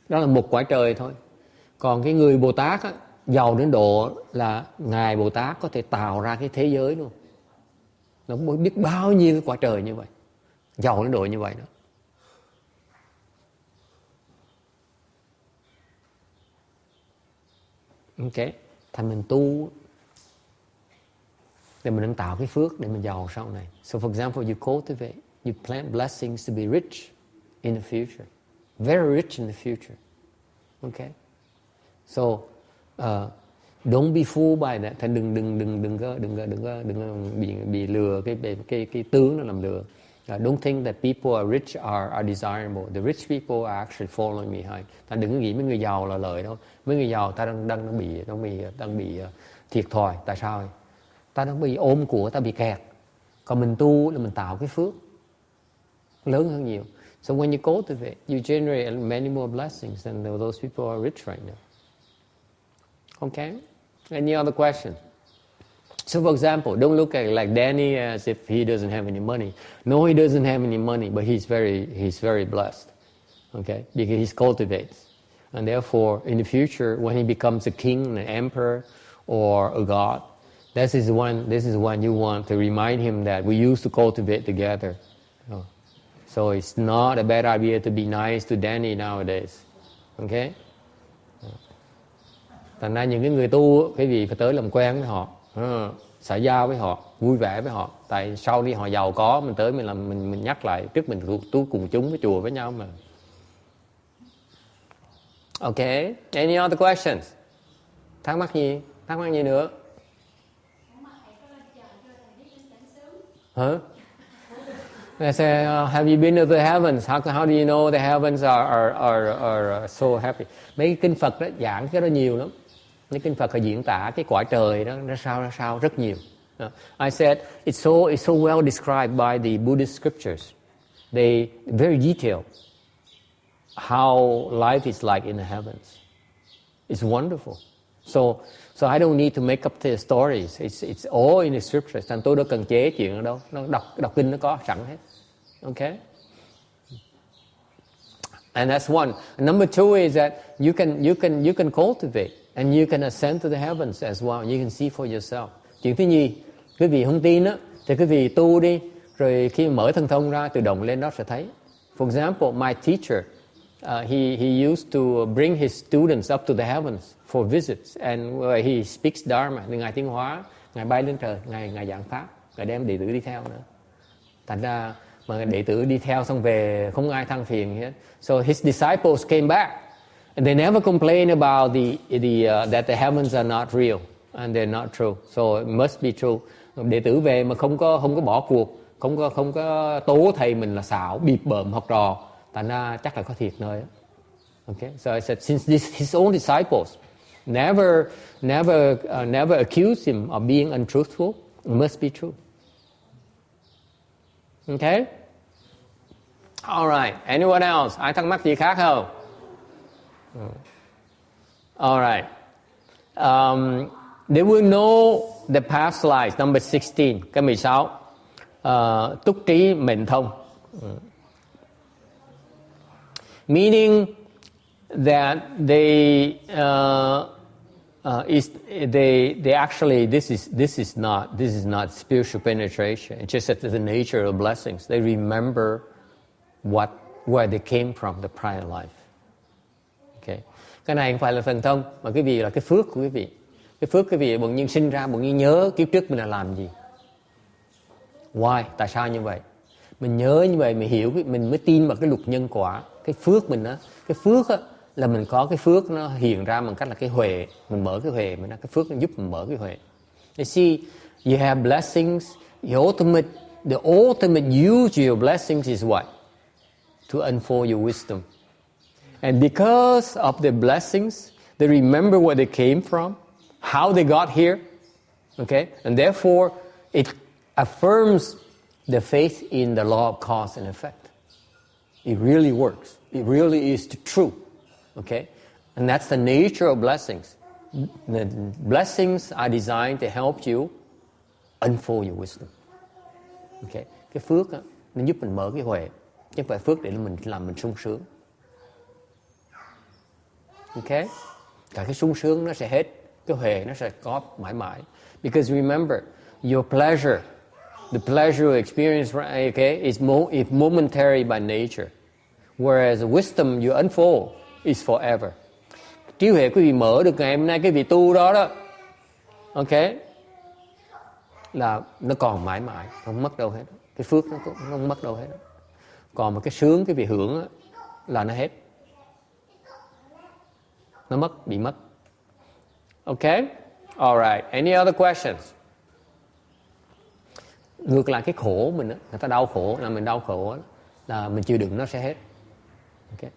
Đó là một quả trời thôi. Còn cái người Bồ Tát á, giàu đến độ là Ngài Bồ Tát có thể tạo ra cái thế giới luôn. Nó không biết bao nhiêu cái quả trời như vậy. Giàu đến độ như vậy đó. Ok? Thành mình tu để mình đang tạo cái phước để mình giàu sau này. So for example, you cultivate, you plant blessings to be rich in the future. Very rich in the future. Okay? So don't be fooled by that. Đừng bị lừa cái tướng nó làm lừa. Don't think that people are rich are desirable. The rich people are actually following behind. Ta đừng nghĩ mấy người giàu là lợi đâu. Mấy người giàu ta đang bị thiệt thòi. Tại sao? Ta đang bị ôm của, ta bị kẹt. Còn mình tu là mình tạo cái phước lớn hơn nhiều. So when you cultivate, you generate many more blessings than those people are rich right now. Okay? Any other question? So for example, don't look at like Danny as if he doesn't have any money. No, he doesn't have any money, but he's very blessed. Okay? Because he cultivates. And therefore, in the future, when he becomes a king, an emperor, or a god, this is one you want to remind him that we used to cultivate together. So it's not a bad idea to be nice to Danny nowadays. Okay? Thành ra những cái người tu, cái gì phải tới làm quen với họ, xã giao với họ, vui vẻ với họ. Tại sau đi họ giàu có, mình tới mình nhắc lại trước mình tu cùng chúng với chùa với nhau mà. Okay. Any other questions? Thắc mắc gì nữa? Huh? I say, have you been to the heavens? How do you know the heavens are so happy? Mấy cái kinh Phật đó giảng cái đó nhiều lắm. Mấy kinh Phật họ diễn tả cái cõi trời đó nó sao rất nhiều. I said it's so well described by the Buddhist scriptures. They very detailed how life is like in the heavens. It's wonderful. So I don't need to make up the stories. It's all in the scriptures. Thành tôi đâu cần chế chuyện ở đâu. Nó đọc kinh nó có sẵn hết. Okay. And that's one. And number two is that you can cultivate and you can ascend to the heavens as well. You can see for yourself. Chuyện thứ nhì, quý vị không tin á, thì quý vị tu đi, rồi khi mở thân thông ra tự động lên đó sẽ thấy. For example, my teacher, he used to bring his students up to the heavens for visits, and he speaks Dharma. Ngài tiến hóa, ngài bay lên trời, ngài giảng pháp, ngài đem đệ tử đi theo nữa. Thành ra mà đệ tử đi theo xong về không ai than phiền hết. So his disciples came back, and they never complain about that the heavens are not real and they're not true. So it must be true. Đệ tử về mà không có bỏ cuộc, không có tố thầy mình là xạo, bịp bợm học trò, thành ra chắc là có thiệt nơi đó. Okay, so I said since his own disciples never accused him of being untruthful, it must be true. Okay? All right. Anyone else? Ai thắc mắc gì khác không? All right. They will know the past lives. Number 16. Cái 16. Túc trí mệnh thông. Meaning that they actually this is not spiritual penetration. It's just that the nature of blessings. They remember where they came from, the prior life. Okay. Cái này không phải là thần thông, mà quý vị là cái phước của quý vị. Cái phước quý vị bỗng nhiên sinh ra, bỗng nhiên nhớ kiếp trước mình là làm gì. Why? Tại sao như vậy? Mình nhớ như vậy, mình hiểu, mình mới tin vào cái luật nhân quả. Cái phước mình á, cái phước á là mình có cái phước nó hiện ra bằng cách là cái huệ, mình mở cái huệ, cái phước nó giúp mình mở cái huệ. You see, you have blessings. The ultimate use of your blessings is what? To unfold your wisdom. And because of the blessings, they remember where they came from, how they got here, okay? And therefore, it affirms the faith in the law of cause and effect. It really works. It really is true, okay? And that's the nature of blessings. The blessings are designed to help you unfold your wisdom. Okay? Cái phước á, nó giúp mình mở cái huệ, chứ không phải phước để mình làm mình sung sướng. Okay? Cả cái sung sướng nó sẽ hết, cái huệ nó sẽ có mãi mãi. Because remember, your pleasure, the pleasure of experience, okay, is momentary by nature. Whereas wisdom you unfold is forever. Trí huệ quý vị mở được ngày hôm nay, cái vị tu đó, okay, là nó còn mãi mãi, không mất đâu hết. Cái phước nó không mất đâu hết. Còn một cái sướng cái vị hưởng đó, là nó hết. Nó bị mất. Okay? All right. Any other questions? Ngược lại cái khổ mình đó, người ta đau khổ, là mình đau khổ đó, là mình chịu đựng nó sẽ hết. Okay?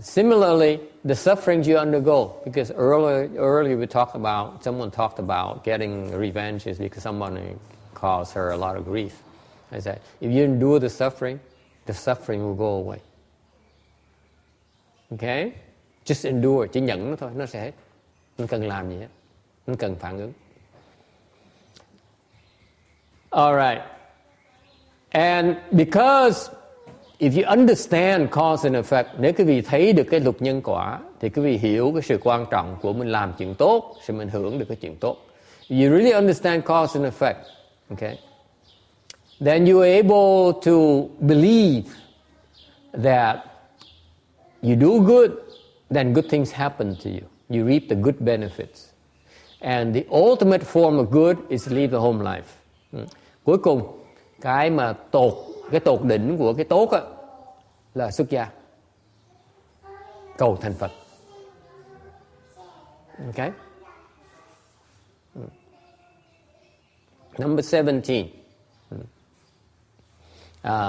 Similarly, the suffering you undergo, because earlier someone talked about getting revenge is because someone caused her a lot of grief. I said, if you endure the suffering will go away. Okay? Just endure, chỉ nhận nó thôi, nó sẽ hết. Không cần làm gì hết, không cần phản ứng. All right. And because if you understand cause and effect, nếu quý vị thấy được cái luật nhân quả, thì quý vị hiểu cái sự quan trọng của mình làm chuyện tốt, sẽ mình hưởng được cái chuyện tốt. If you really understand cause and effect, okay, then you are able to believe that you do good, then good things happen to you. You reap the good benefits. And the ultimate form of good is to live the home life. Cuối cùng, cái tột đỉnh của cái tốt á, là xuất gia, cầu thành Phật. Okay? Number 17.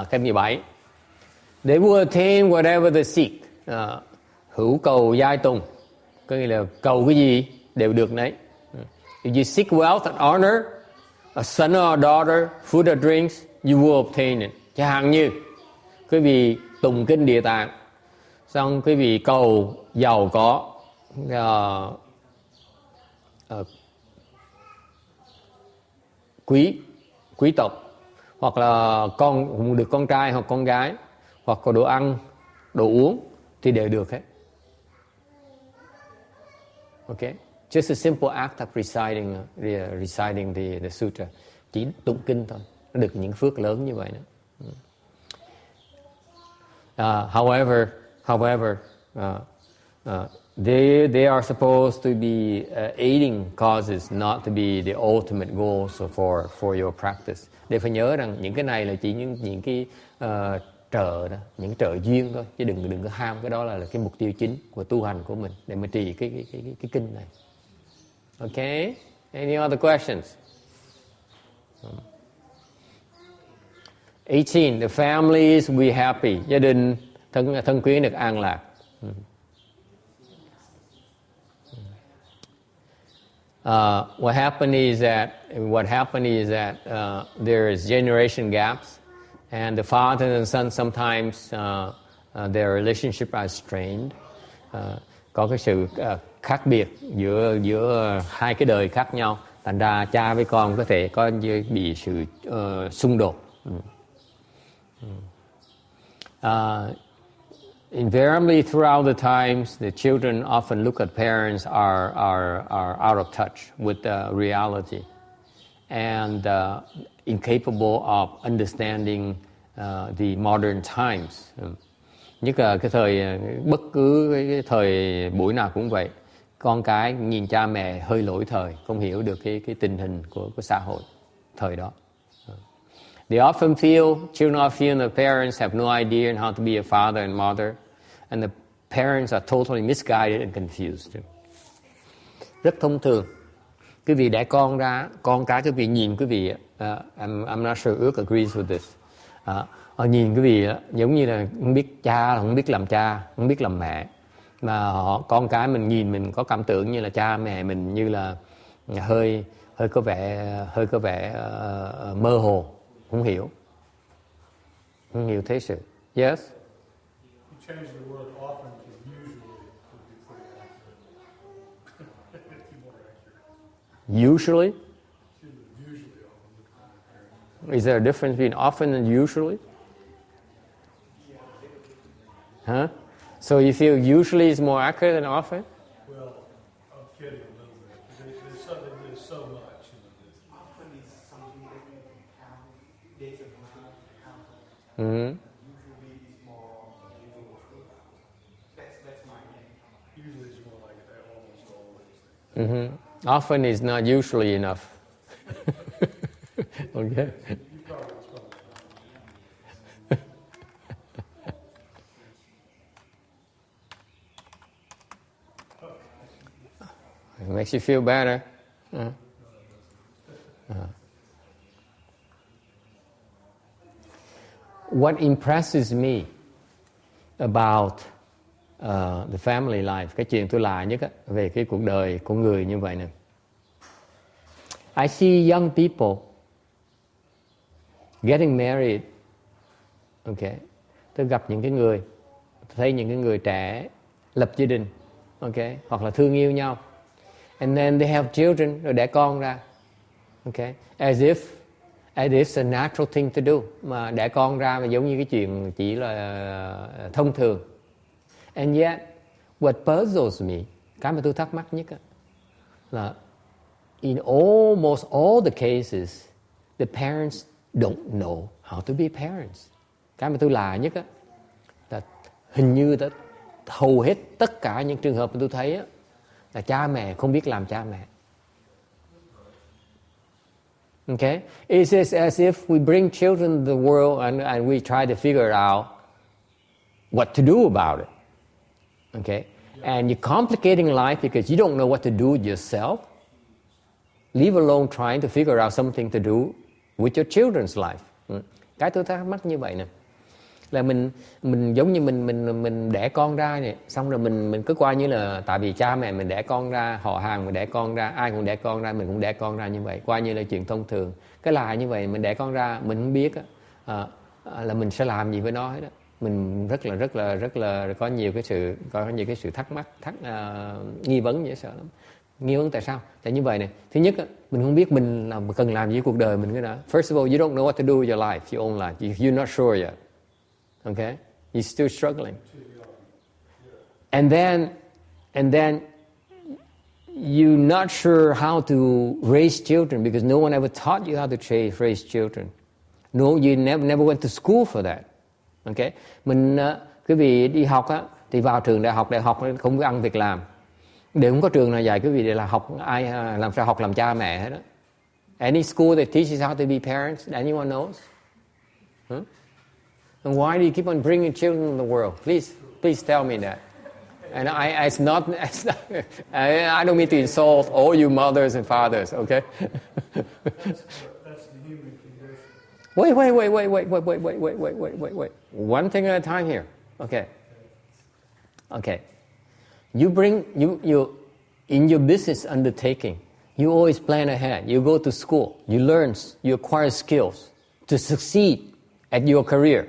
Cái 17. They will attain whatever they seek. Hữu cầu giai tùng, có nghĩa là cầu cái gì đều được đấy. If you seek wealth and honor, a son or a daughter, food or drinks, you will obtain it. Chẳng hạn như quý vị tụng kinh Địa Tạng, xong quý vị cầu giàu có, quý tộc, hoặc là được con trai hoặc con gái, hoặc có đồ ăn, đồ uống, thì đều được hết. Okay? Just a simple act of reciting the sutra. Chỉ tụng kinh thôi, nó được những phước lớn như vậy nữa. However, they are supposed to be aiding causes, not to be the ultimate goals for your practice. Để phải nhớ rằng những cái này là chỉ những cái trợ đó, những trợ duyên thôi, chứ đừng có ham cái đó là cái mục tiêu chính của tu hành của mình để mà trì cái kinh này. Okay? Any other questions? 18. The families will be happy. Gia đình thân quyến được an lạc. What happened is that there is generation gaps, and the father and son sometimes their relationship are strained. Có cái sự khác biệt giữa hai cái đời khác nhau, thành ra cha với con có thể có bị sự xung đột. Invariably throughout the times, the children often look at parents are out of touch with reality and incapable of understanding the modern times. Nhất là cái thời bất cứ cái thời buổi nào cũng vậy, con cái nhìn cha mẹ hơi lỗi thời, không hiểu được cái tình hình của xã hội thời đó. They often children often feel the parents have no idea on how to be a father and mother, and the parents are totally misguided and confused. Rất thông thường, quý vị đẻ con ra, con cái quý vị nhìn quý vị, I'm not sure Ước agrees with this. Nhìn quý vị giống như là không biết cha, không biết làm cha, không biết làm mẹ, mà con cái mình nhìn mình có cảm tưởng như là cha mẹ mình như là hơi có vẻ mơ hồ, không hiểu thế sự. Yes. You change the word often to usually would be pretty accurate. More accurate. Usually? Usually often. Is there a difference between often and usually? Huh? So you feel usually is more accurate than often? Well, I'm kidding a little bit. There's so much. Often is something that you can count days of count. Mm-hmm. Usually is more usual. That's my name. Usually it's more like that, almost always. Mm-hmm. Often is not usually enough. Okay. You probably respond. It makes you feel better. What impresses me about the family life, cái chuyện tôi lạ nhất á, về cái cuộc đời của người như vậy nè. I see young people getting married. Okay. Tôi gặp những cái người, thấy những cái người trẻ lập gia đình, okay, hoặc là thương yêu nhau. And then they have children, rồi đẻ con ra. Okay. As And it's a natural thing to do. Mà đẻ con ra mà giống như cái chuyện chỉ là thông thường. And yet, what puzzles me, cái mà tôi thắc mắc nhất là in almost all the cases, the parents don't know how to be parents. Cái mà tôi lạ nhất là hình như hầu hết tất cả những trường hợp mà tôi thấy là cha mẹ không biết làm cha mẹ. Okay? It's as if we bring children to the world and we try to figure out what to do about it. Okay? And you're complicating life because you don't know what to do yourself, leave alone trying to figure out something to do with your children's life. Cái tôi thắc mắc như vậy nè, là mình giống như mình đẻ con ra này, xong rồi mình cứ coi như là tại vì cha mẹ mình đẻ con ra, họ hàng mình đẻ con ra, ai cũng đẻ con ra, mình cũng đẻ con ra như vậy, coi như là chuyện thông thường. Cái là như vậy, mình đẻ con ra, mình không biết là mình sẽ làm gì với nó hết đó. Mình rất là có nhiều cái sự thắc mắc, nghi vấn dễ sợ lắm. Nghi vấn tại sao? Tại như vậy này, thứ nhất mình không biết mình cần làm gì với cuộc đời mình cái đó. First of all, you don't know what to do with your life, your own life. You're not sure yet. Okay? You're still struggling. And then you're not sure how to raise children because no one ever taught you how to raise children. No, you never went to school for that. Okay? Quý vị đi học thì vào trường đại học không có ăn việc làm. Đều không có trường nào dạy quý vị để là làm sao học làm cha mẹ hết đó. Any school that teaches how to be parents, anyone knows? Huh? And why do you keep on bringing children in the world? Please tell me that. And I don't mean to insult all you mothers and fathers, okay? That's the human condition. Wait. One thing at a time here. Okay. You in your business undertaking, you always plan ahead. You go to school, you learn, you acquire skills to succeed at your career.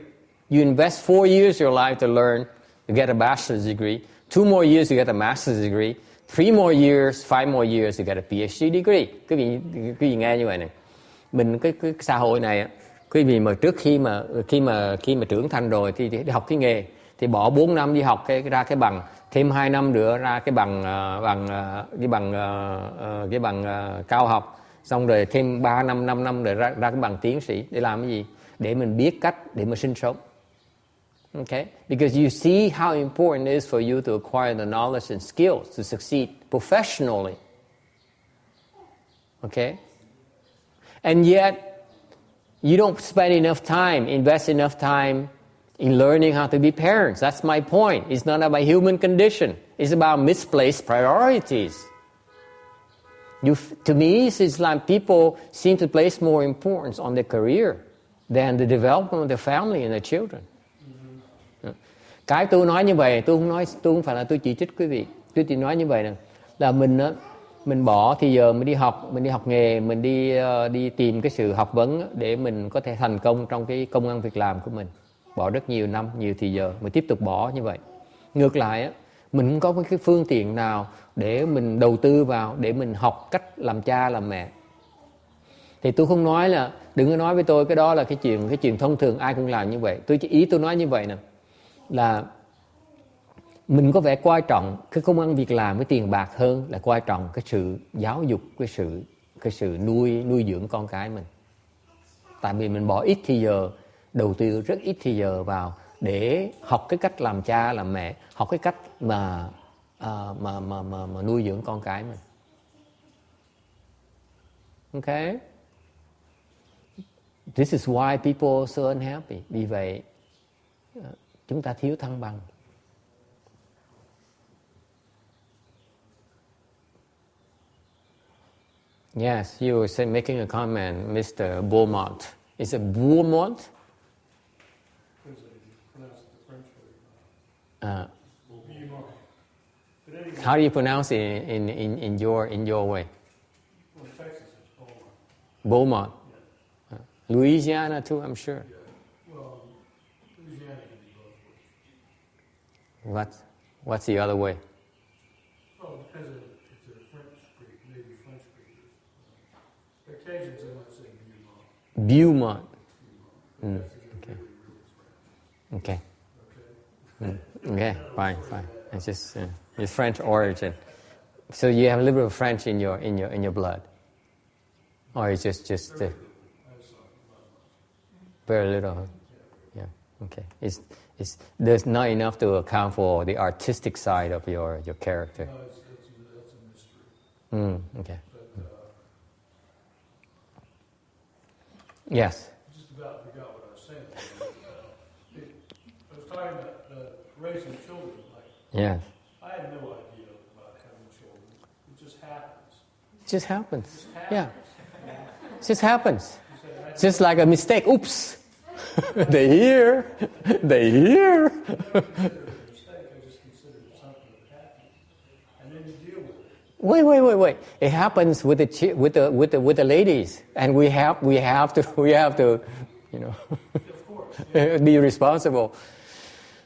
You invest 4 years of your life to learn, to get a bachelor's degree. 2 more years to get a master's degree. 3 more years, 5 more years to get a PhD degree. Quý vị nghe như vậy này. Mình cái xã hội này, quý vị mà trước khi mà trưởng thành rồi thì đi học cái nghề, thì bỏ 4 năm đi học ra cái bằng, thêm 2 năm nữa ra cái bằng cao học, xong rồi thêm 3 năm 5 năm rồi ra cái bằng tiến sĩ. Để làm cái gì? Để mình biết cách để mà sinh sống. Okay? Because you see how important it is for you to acquire the knowledge and skills to succeed professionally. Okay? And yet, you don't spend enough time, invest enough time in learning how to be parents. That's my point. It's not about human condition. It's about misplaced priorities. To me, it's like people seem to place more importance on their career than the development of their family and their children. Cái tôi nói như vậy, tôi không phải là tôi chỉ trích quý vị. Tôi chỉ nói như vậy nè, là mình bỏ thì giờ mình đi học nghề, mình đi tìm cái sự học vấn để mình có thể thành công trong cái công ăn việc làm của mình. Bỏ rất nhiều năm, nhiều thì giờ mình tiếp tục bỏ như vậy. Ngược lại mình không có cái phương tiện nào để mình đầu tư vào để mình học cách làm cha làm mẹ. Thì tôi không nói là đừng có nói với tôi cái đó là cái chuyện thông thường, ai cũng làm như vậy. Ý tôi nói như vậy nè, là mình có vẻ quan trọng cái công ăn việc làm với tiền bạc hơn là quan trọng cái sự giáo dục, cái sự nuôi dưỡng con cái mình. Tại vì mình bỏ ít thì giờ, đầu tư rất ít thì giờ vào để học cái cách làm cha làm mẹ, học cái cách mà nuôi dưỡng con cái mình. Okay? This is why people are so unhappy. Vì vậy chúng ta thiếu thăng bằng. Yes, you were making a comment, Mr. Beaumont. Is it Beaumont? How do you pronounce it in your way? Well, in Texas, it's Beaumont. Beaumont. Louisiana too, I'm sure. Yeah. Well, Louisiana can be both ways. What's the other way? Well, because it's a French speaker, maybe French speakers. The Cajuns, they might say Beaumont. Okay. Okay. Okay. Fine. It's just it's French origin. So you have a little bit of French in your blood, or it's just very little. Huh? Yeah. Okay. It's there's not enough to account for the artistic side of your character. No, that's a mystery. Okay. But, Yes. I just about forgot what I was saying. I was talking about raising children. Yes. I had no idea about having children. It just happens. It just happens. It just happens. Yeah. It just happens. Just like a mistake. Oops. They hear. They hear. I never considered it a mistake. I just considered it something that happened, and then you deal with it. Wait. It happens with the ladies, and we have to, you know, Of course. Yeah. be responsible.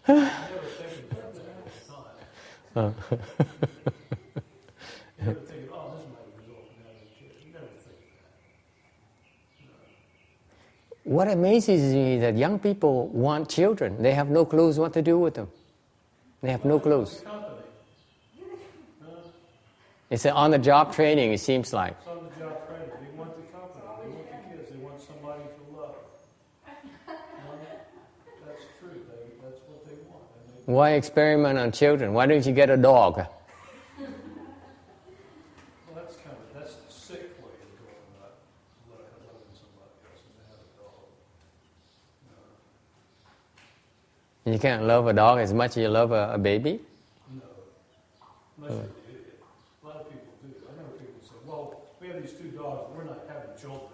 I never think about that all the time. You never think, oh, this might result in having a kid. You never think of that. What amazes me is that young people want children. They have no clues what to do with them. They have no clues. Company. It's an on-the-job training, it seems like. It's on the job training. They want the company. They want the kids. They want somebody to love. That's true. That's what they want. And Why experiment on children? Why don't you get a dog? well, that's the sick way of going about loving somebody else and to have a dog. You can't love a dog as much as you love a baby? No. Unless you're an idiot. A lot of people do. I know people say, well, we have these two dogs, we're not having children.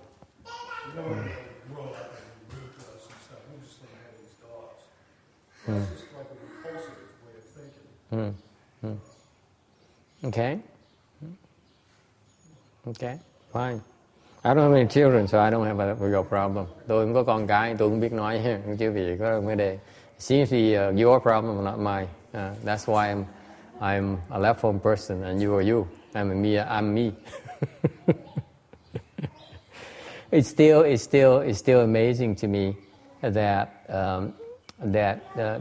We don't want to grow up and be rude to us and stuff. We're just going to have these dogs. That's just like a repulsive way of thinking. Okay. Okay, fine. I don't have any children, so I don't have a real problem. Tôi không có con cái, tôi không biết nói chứ vì có vấn đề. Seems to be your problem, not mine. That's why I'm a left home person, and you are you. I'm me. It's still amazing to me that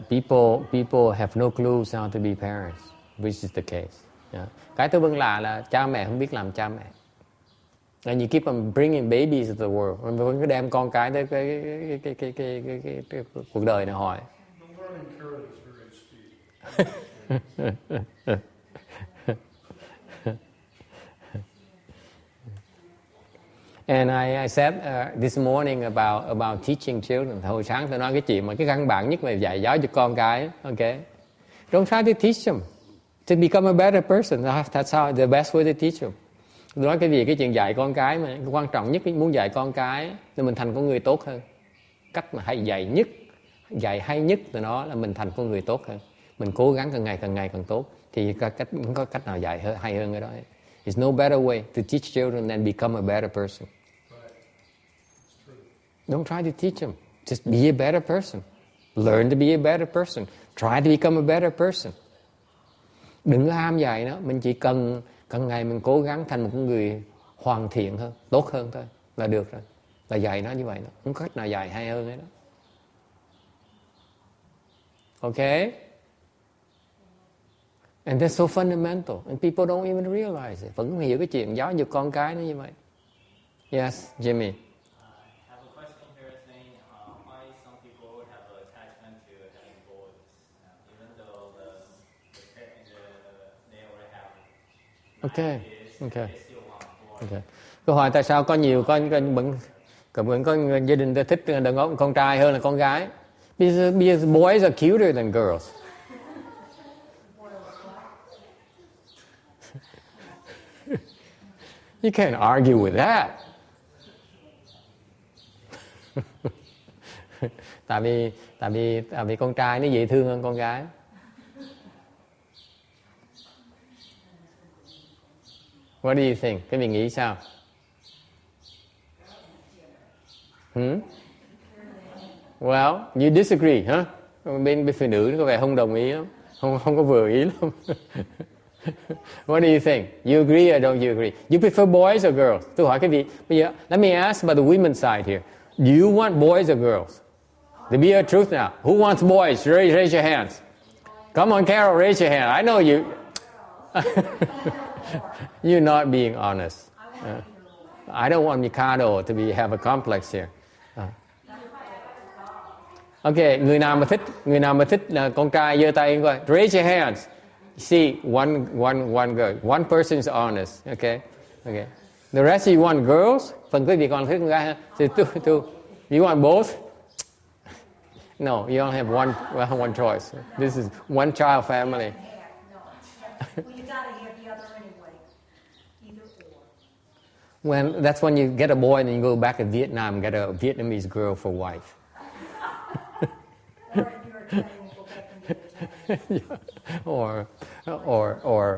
people have no clues how to be parents, which is the case. Yeah. Cái tôi vẫn là cha mẹ không biết làm cha mẹ. And you keep on bringing babies to the world. Mình vẫn cứ đem con cái tới cái cuộc đời này hỏi. The learning curve is very steep. And I said this morning about teaching children. Hồi sáng tôi nói cái chuyện mà cái căn bản nhất về dạy giáo cho con cái. Okay, don't try to teach them to become a better person. That's how the best way to teach them. Tôi nói cái gì cái chuyện dạy con cái mà quan trọng nhất muốn dạy con cái để mình thành con người tốt hơn. Cách mà dạy hay nhất từ nó là mình thành con người tốt hơn. Mình cố gắng càng ngày càng tốt thì không có cách nào dạy hay hơn cái đó. There's no better way to teach children than become a better person. Don't try to teach them. Just be a better person. Learn to be a better person. Try to become a better person. Đừng có ham dạy nó. Mình chỉ cần ngày mình cố gắng thành một người hoàn thiện hơn, tốt hơn thôi là được rồi. Là dạy nó như vậy đó. Không có cách nào dạy hay hơn hết đó. Okay? And that's so fundamental. And people don't even realize it. Vẫn không hiểu cái chuyện giáo dục con cái nó như vậy. Yes, Jimmy. I have a question here saying why some people have an attachment to having boys, even though they already have. Okay. They still want boys. Okay. Câu hỏi tại sao có nhiều vẫn có gia đình thích con trai hơn là con gái? Because boys are cuter than girls. You can't argue with that. tại vì con trai nó dễ thương hơn con gái. What do you think? Cái mình nghĩ sao? Well, you disagree, hả? Bên phụ nữ nó có vẻ không đồng ý lắm, không có vừa ý lắm. What do you think? You agree or don't you agree? You prefer boys or girls? Tôi hỏi cái gì? Bây giờ, let me ask about the women's side here. Do you want boys or girls? To be a truth now. Who wants boys? Raise your hands. Come on, Carol, raise your hand. I know you. You're not being honest. I don't want Mikado to have a complex here. Okay, người nào mà thích là con trai giơ tay coi. Raise your hands. See, one girl. One person is honest. Okay. The rest you want girls? Phần quý vị còn thích con gái ha? So two. You want both? No, you don't have one choice. This is one child family. Well, you gotta have the other anyway. Either or. Well, that's when you get a boy and then you go back to Vietnam and get a Vietnamese girl for wife. Or if you're Italian, you go back and get Italian.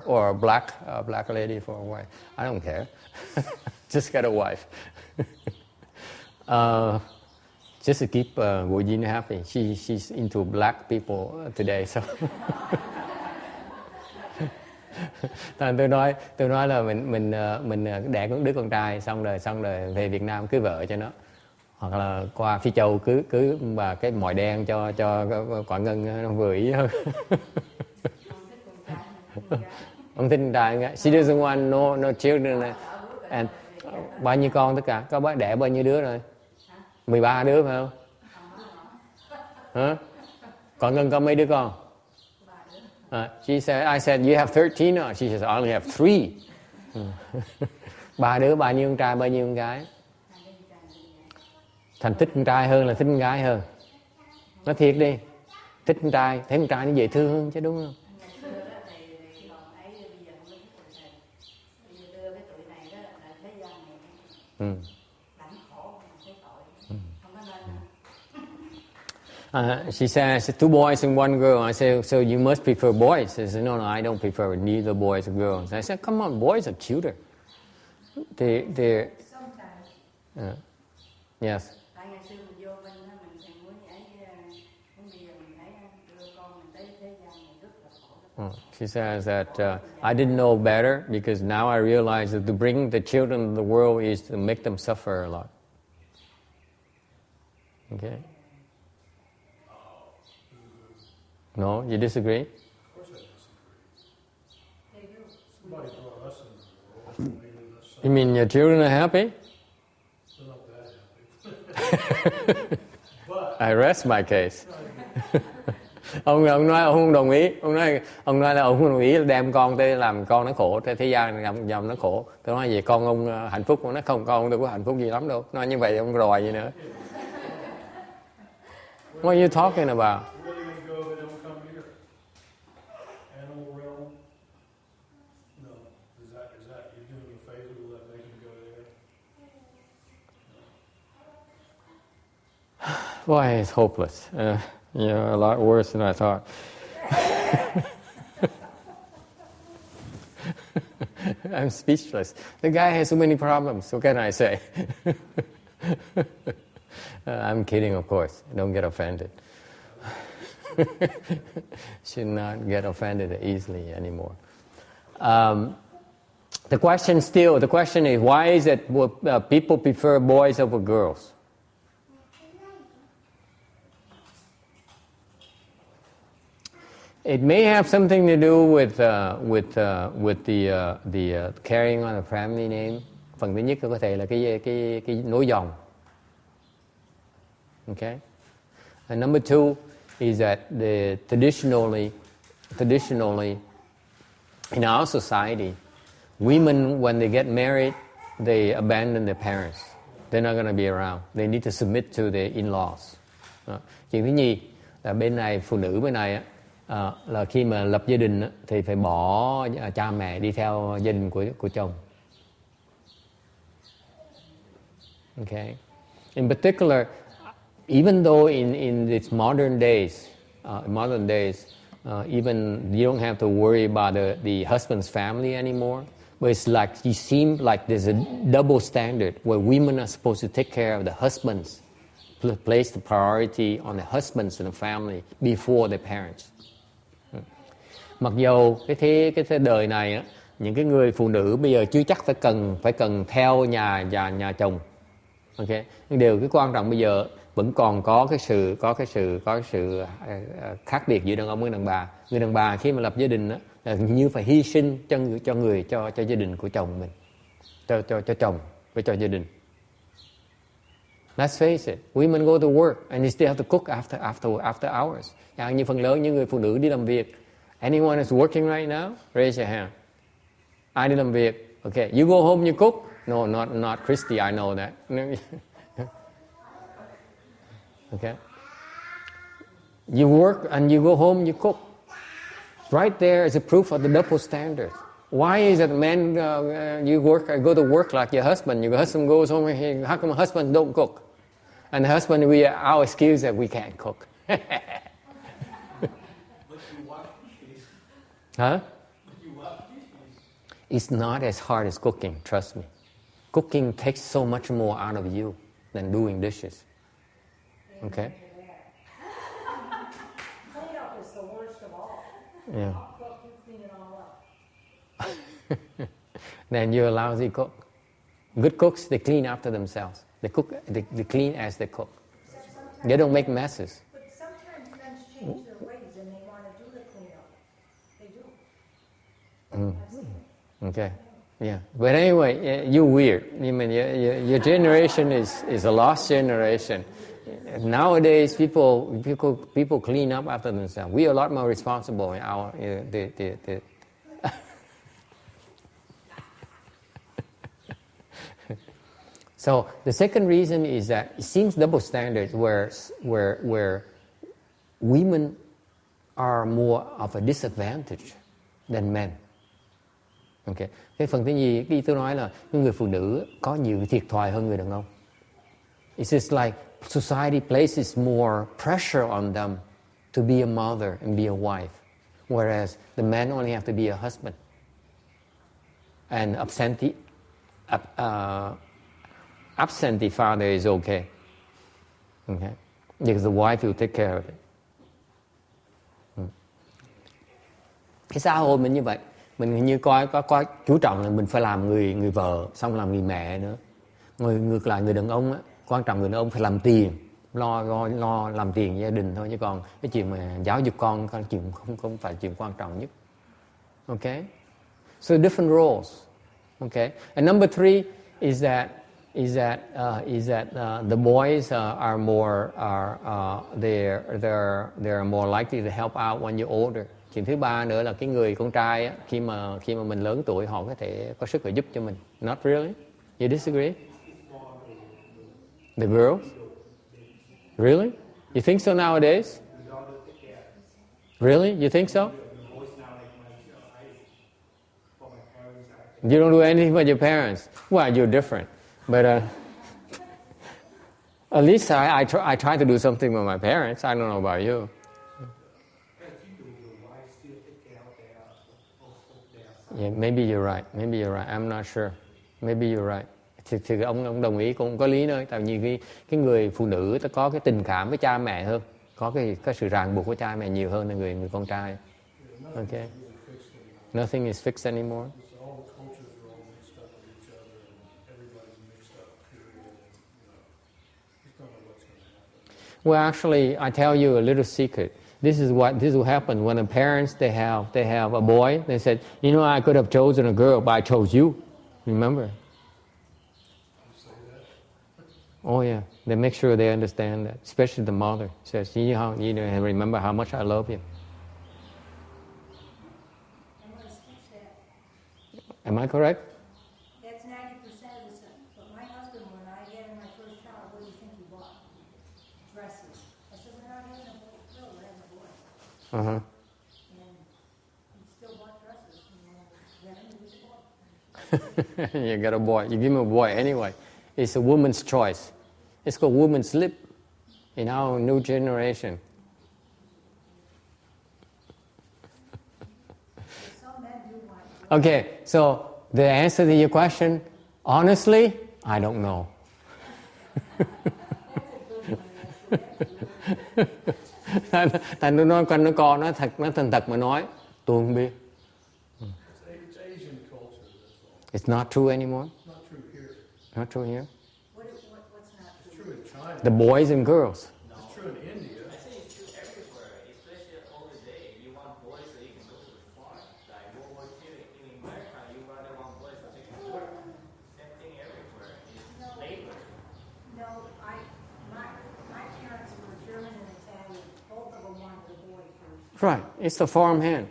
or a black lady for a wife. I don't care. Just get a wife. Just to keep Gu Jin happy. She's into black people today, so. Tôi nói là mình đẻ có đứa con trai xong rồi về Việt Nam cưới vợ cho nó, hoặc là qua Phi Châu cưới và cái mòi đen cho Quảng Ngân nó vừa ý hơn. Ông thích con trai. She doesn't want no children. And bao nhiêu con tất cả? Có đẻ bao nhiêu đứa rồi? 13 đứa phải không? Hả? Quảng Ngân có mấy đứa con? I said, you have 13? She says, I only have 3. 3 đứa, bao nhiêu con trai, bao nhiêu con gái? Thành thích con trai hơn là thích con gái hơn. Nói thiệt đi. Thích con trai, thấy con trai nó dễ thương hơn chứ đúng không? She says 2 boys and 1 girl. I say, so you must prefer boys. She says, no, I don't prefer neither boys or girls. I said, come on, boys are cuter. They're Sometimes. Yes. She says that I didn't know better because now I realize that to bring the children of the world is to make them suffer a lot. Okay. No, you disagree? Of course I disagree. They do. Somebody brought us into the world. Made us You mean your children are happy? They're not that happy. But I rest my case. Ông nói ông không đồng ý. Ông nói là ông không đồng ý đem con tới làm con nó khổ, thế gian làm nó khổ. Tôi nói vậy con ông hạnh phúc, nó không, con ông đâu có hạnh phúc gì lắm đâu. Nói như vậy ông đòi gì nữa. What are you talking about? where are they going to go if they don't come here? Animal realm? No. Is that you're doing a favor to let make them go there? Boy, it's hopeless. A lot worse than I thought. I'm speechless. The guy has so many problems. What can I say? I'm kidding, of course. Don't get offended. Should not get offended easily anymore. The question is, why is it people prefer boys over girls? It may have something to do with the carrying on a family name. Phần thứ nhất có thể là cái nối dòng. Okay. And number 2 is that traditionally in our society, women when they get married, they abandon their parents. They're not going to be around. They need to submit to their in-laws. Chuyện thứ nhì là bên này phụ nữ bên này là khi mà lập gia đình thì phải bỏ cha mẹ đi theo gia đình của chồng. Okay. In particular, even though in its modern days, even you don't have to worry about the husband's family anymore. But it's like you seem like there's a double standard where women are supposed to take care of the husbands, place the priority on the husbands and the family before their parents. Mặc dù cái thế đời này á, những cái người phụ nữ bây giờ chưa chắc phải cần theo nhà chồng. Okay. Nhưng điều cái quan trọng bây giờ vẫn còn có cái sự khác biệt giữa đàn ông với đàn bà. Người đàn bà khi mà lập gia đình á, là như phải hy sinh cho gia đình của chồng mình, cho chồng với cho gia đình. Let's face it, women go to work and they still have to cook after hours. Chẳng như phần lớn những người phụ nữ đi làm việc. Anyone is working right now? Raise your hand. Ai đi làm việc? Okay, you go home, you cook? No, not Christy, I know that. Okay. You work and you go home, you cook. Right there is a proof of the double standard. Why is it men, you go to work like your husband, your husband goes home, how come husband don't cook? And the husband, our excuse that we can't cook. Huh? It's not as hard as cooking, trust me. Cooking takes so much more out of you than doing dishes. Okay? Clean up is the worst of all. Yeah. Cook, you clean it all up. Then you're a lousy cook. Good cooks, they clean after themselves. They clean as they cook. They don't make messes. But sometimes men change their ways and they want to do the cleanup. They do. Okay. Yeah. But anyway, you're weird. I mean, your generation is a lost generation. Nowadays, people clean up after themselves. We are a lot more responsible in our So the second reason is that it seems double standards where women are more of a disadvantage than men. Okay. Cái phần thứ nhì, cái tôi nói là những người phụ nữ có nhiều thiệt thòi hơn người đàn ông. It's just like society places more pressure on them to be a mother and be a wife, whereas the men only have to be a husband. And absentee father is okay. Okay? Because the wife will take care of it. Cái xã hội mình như vậy, mình như có chú trọng là mình phải làm người vợ, xong làm người mẹ nữa. Ngược lại người đàn ông á, quan trọng người đàn ông phải làm tiền, lo làm tiền gia đình thôi, chứ còn cái chuyện mà giáo dục con chuyện không phải chuyện quan trọng nhất. Okay? So different roles. Okay? And number 3 is that the boys are more likely to help out when you're older. Chuyện thứ ba nữa là cái người con trai á, khi mà mình lớn tuổi họ có thể có sức để giúp cho mình. Not really? You disagree? The girls? Really? You think so nowadays? Really? You think so? You don't do anything for your parents. Well, you're different. But at least I try to do something for my parents. I don't know about you. Yeah, maybe you're right. I'm not sure. Maybe you're right. Thì ông đồng ý cũng có lý nữa. Tại vì cái người phụ nữ ta có cái tình cảm với cha mẹ hơn, có cái sự ràng buộc với cha mẹ nhiều hơn là người con trai. Okay. Nothing is fixed anymore. Well, actually, I tell you a little secret. This is what happen when the parents they have a boy. They said, you know, I could have chosen a girl, but I chose you. Remember? Oh yeah, they make sure they understand that. Especially the mother says, you remember how much I love you. Am I correct? That's 90% of the stuff. But my husband, when I had my first child, what do you think he bought? Dresses. I said, we're not having a girl, we're having a boy. Uh-huh. And he still bought dresses. And then You got a boy. You give him a boy anyway. It's a woman's choice. It's called woman's slip in our new generation. Okay, so the answer to your question, honestly, I don't know. Thành nó nói con nó thành thật mà nói, tôi không biết. It's not true anymore. Not true here. Not true here. what's China. The boys and girls. It's true in India. I think it's true everywhere, especially over there. You want boys so you can go to the farm. Like World War II in America, you rather want boys so they can work. Same thing everywhere. It's labor. No, my parents were German and Italian. Both of them wanted the boy first Right. It's the farm hand.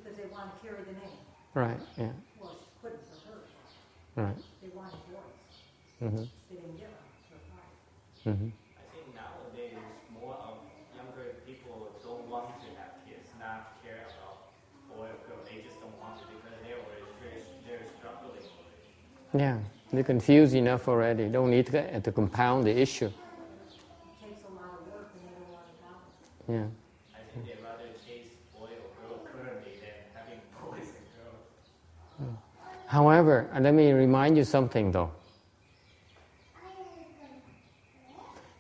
because they wanted to carry the name. Right. Yeah. Well, she couldn't for her. Right. They wanted boys. Mm-hmm. They didn't get them. So fine. Mm-hmm. I think nowadays more of younger people don't want to have kids, not care about boy or girl. They just don't want to because they're struggling already. Yeah. They're confused enough already. Don't need to compound the issue. It takes a lot of work and they don't want to balance. Yeah. I think they'd rather chase boy or girl currently than having boys and girls. However, let me remind you something though.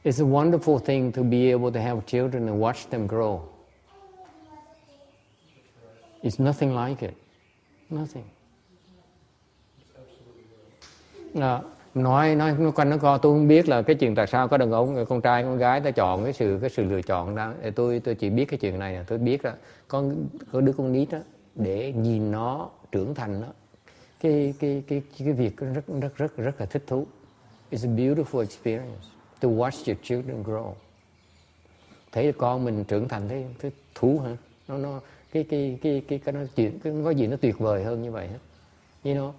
It's a wonderful thing to be able to have children and watch them grow. It's nothing like it. Nothing. Nói quanh nó coi, tôi không biết là cái chuyện tại sao có đàn ông con trai con gái ta chọn cái sự lựa chọn đó. Tôi chỉ biết cái chuyện này là tôi biết là có đứa con nít đó, để nhìn nó trưởng thành đó, cái việc rất là thích thú. It's a beautiful experience to watch your children grow. Thấy con mình trưởng thành thấy thú hả? Nó cái nói chuyện có gì nó tuyệt vời hơn như vậy hết. You know?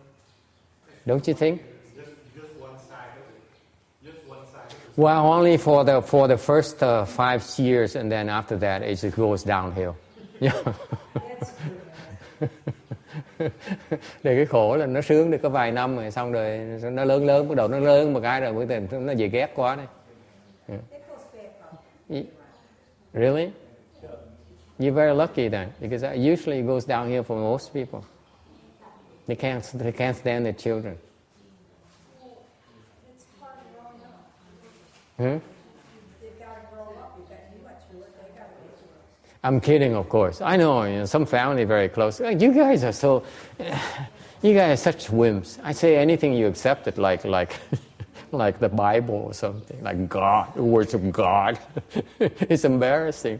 Don't you think? Just one side of it. Just one side of it. Well, only for the first 5 years, and then after that it just goes downhill. Yeah. That's good. Để cái khổ là nó sướng được có vài năm rồi xong rồi nó lớn bắt đầu nó lớn một cái rồi cuối tình nó về ghét quá đấy. It goes back up. Really? You're very lucky then, because usually it goes downhill for most people. They can't stand their children. It's part of growing up. Hmm? They've got to grow up. You went through it. They got to go through it. I'm kidding, of course. I know, some family very close. You guys are you guys are such wimps. I say anything you accept it like like the Bible or something, like God, the words of God. It's embarrassing.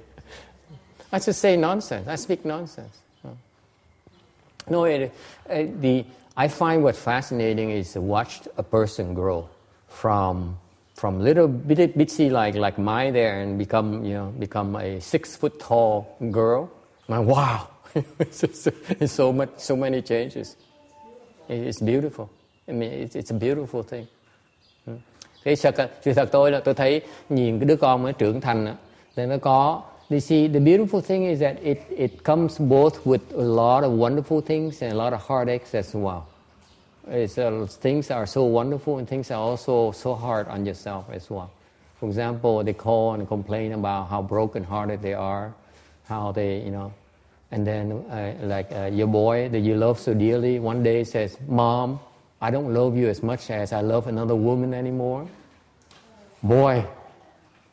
I just say nonsense. I speak nonsense. No, I find what fascinating is to watch a person grow from little bitsy like mine there and become a 6 foot tall girl. Wow, it's so many changes. It's beautiful. I mean, it's a beautiful thing. Thế sự thật tôi thấy nhìn cái đứa con mới trưởng thành thì nó có. You see, the beautiful thing is that it comes both with a lot of wonderful things and a lot of heartaches as well. Things are so wonderful and things are also so hard on yourself as well. For example, they call and complain about how broken-hearted they are, how they, and then your boy that you love so dearly one day says, "Mom, I don't love you as much as I love another woman anymore." Boy,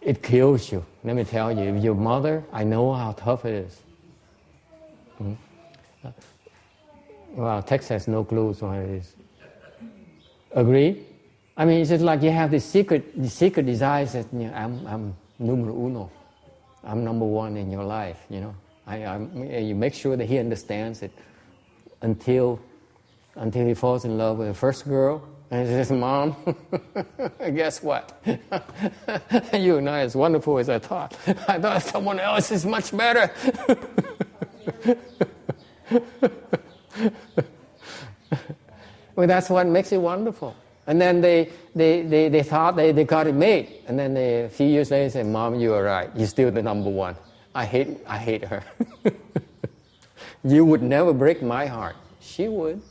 it kills you. Let me tell you, if your mother, I know how tough it is. Well, Tex has no clue what it is. Agree? I mean, it's just like you have this secret desires that I'm numero uno. I'm number one in your life. You make sure that he understands it until he falls in love with the first girl. And he says, "Mom, guess what? You're not as wonderful as I thought. I thought someone else is much better." Well, that's what makes it wonderful. And then they thought they got it made. And then a few years later, they say, "Mom, you are right. You're still the number one. I hate her. You would never break my heart." She would.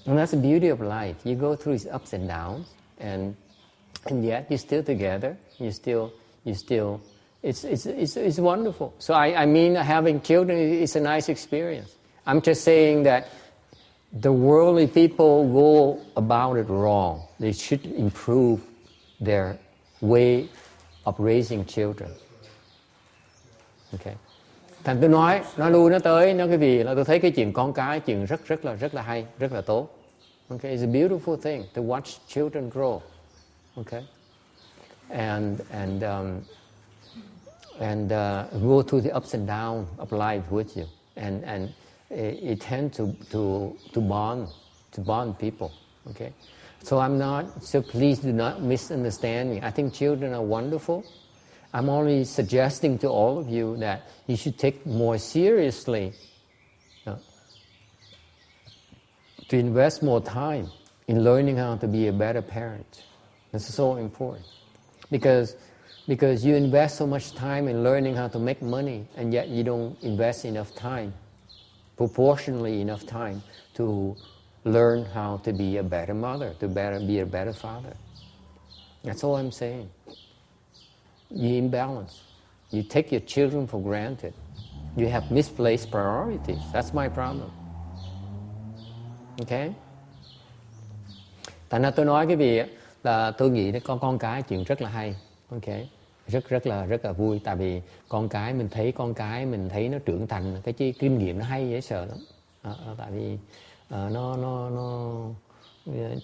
And that's the beauty of life. You go through its ups and downs, and yet you're still together. It's wonderful. So I mean, having children is a nice experience. I'm just saying that the worldly people go about it wrong. They should improve their way of raising children. Okay. Thành tôi nói lui nó tới nó cái gì là tôi thấy cái chuyện con cái chuyện rất là hay, rất là tốt. Okay, it's a beautiful thing to watch children grow. Okay, and go through the ups and downs of life with you, and it tends to bond people. Okay, so please do not misunderstand me. I think children are wonderful. I'm only suggesting to all of you that you should take more seriously, to invest more time in learning how to be a better parent. This is so important, because you invest so much time in learning how to make money, and yet you don't invest enough time, proportionally enough time, to learn how to be a better mother, to be a better father. That's all I'm saying. You imbalance. You take your children for granted. You have misplaced priorities. That's my problem. Okay? Tại nên tôi nói cái gì là tôi nghĩ con cái chuyện rất là hay. Okay? Rất là vui. Tại vì con cái mình thấy nó trưởng thành, cái kinh nghiệm nó hay dễ sợ lắm. Tại vì nó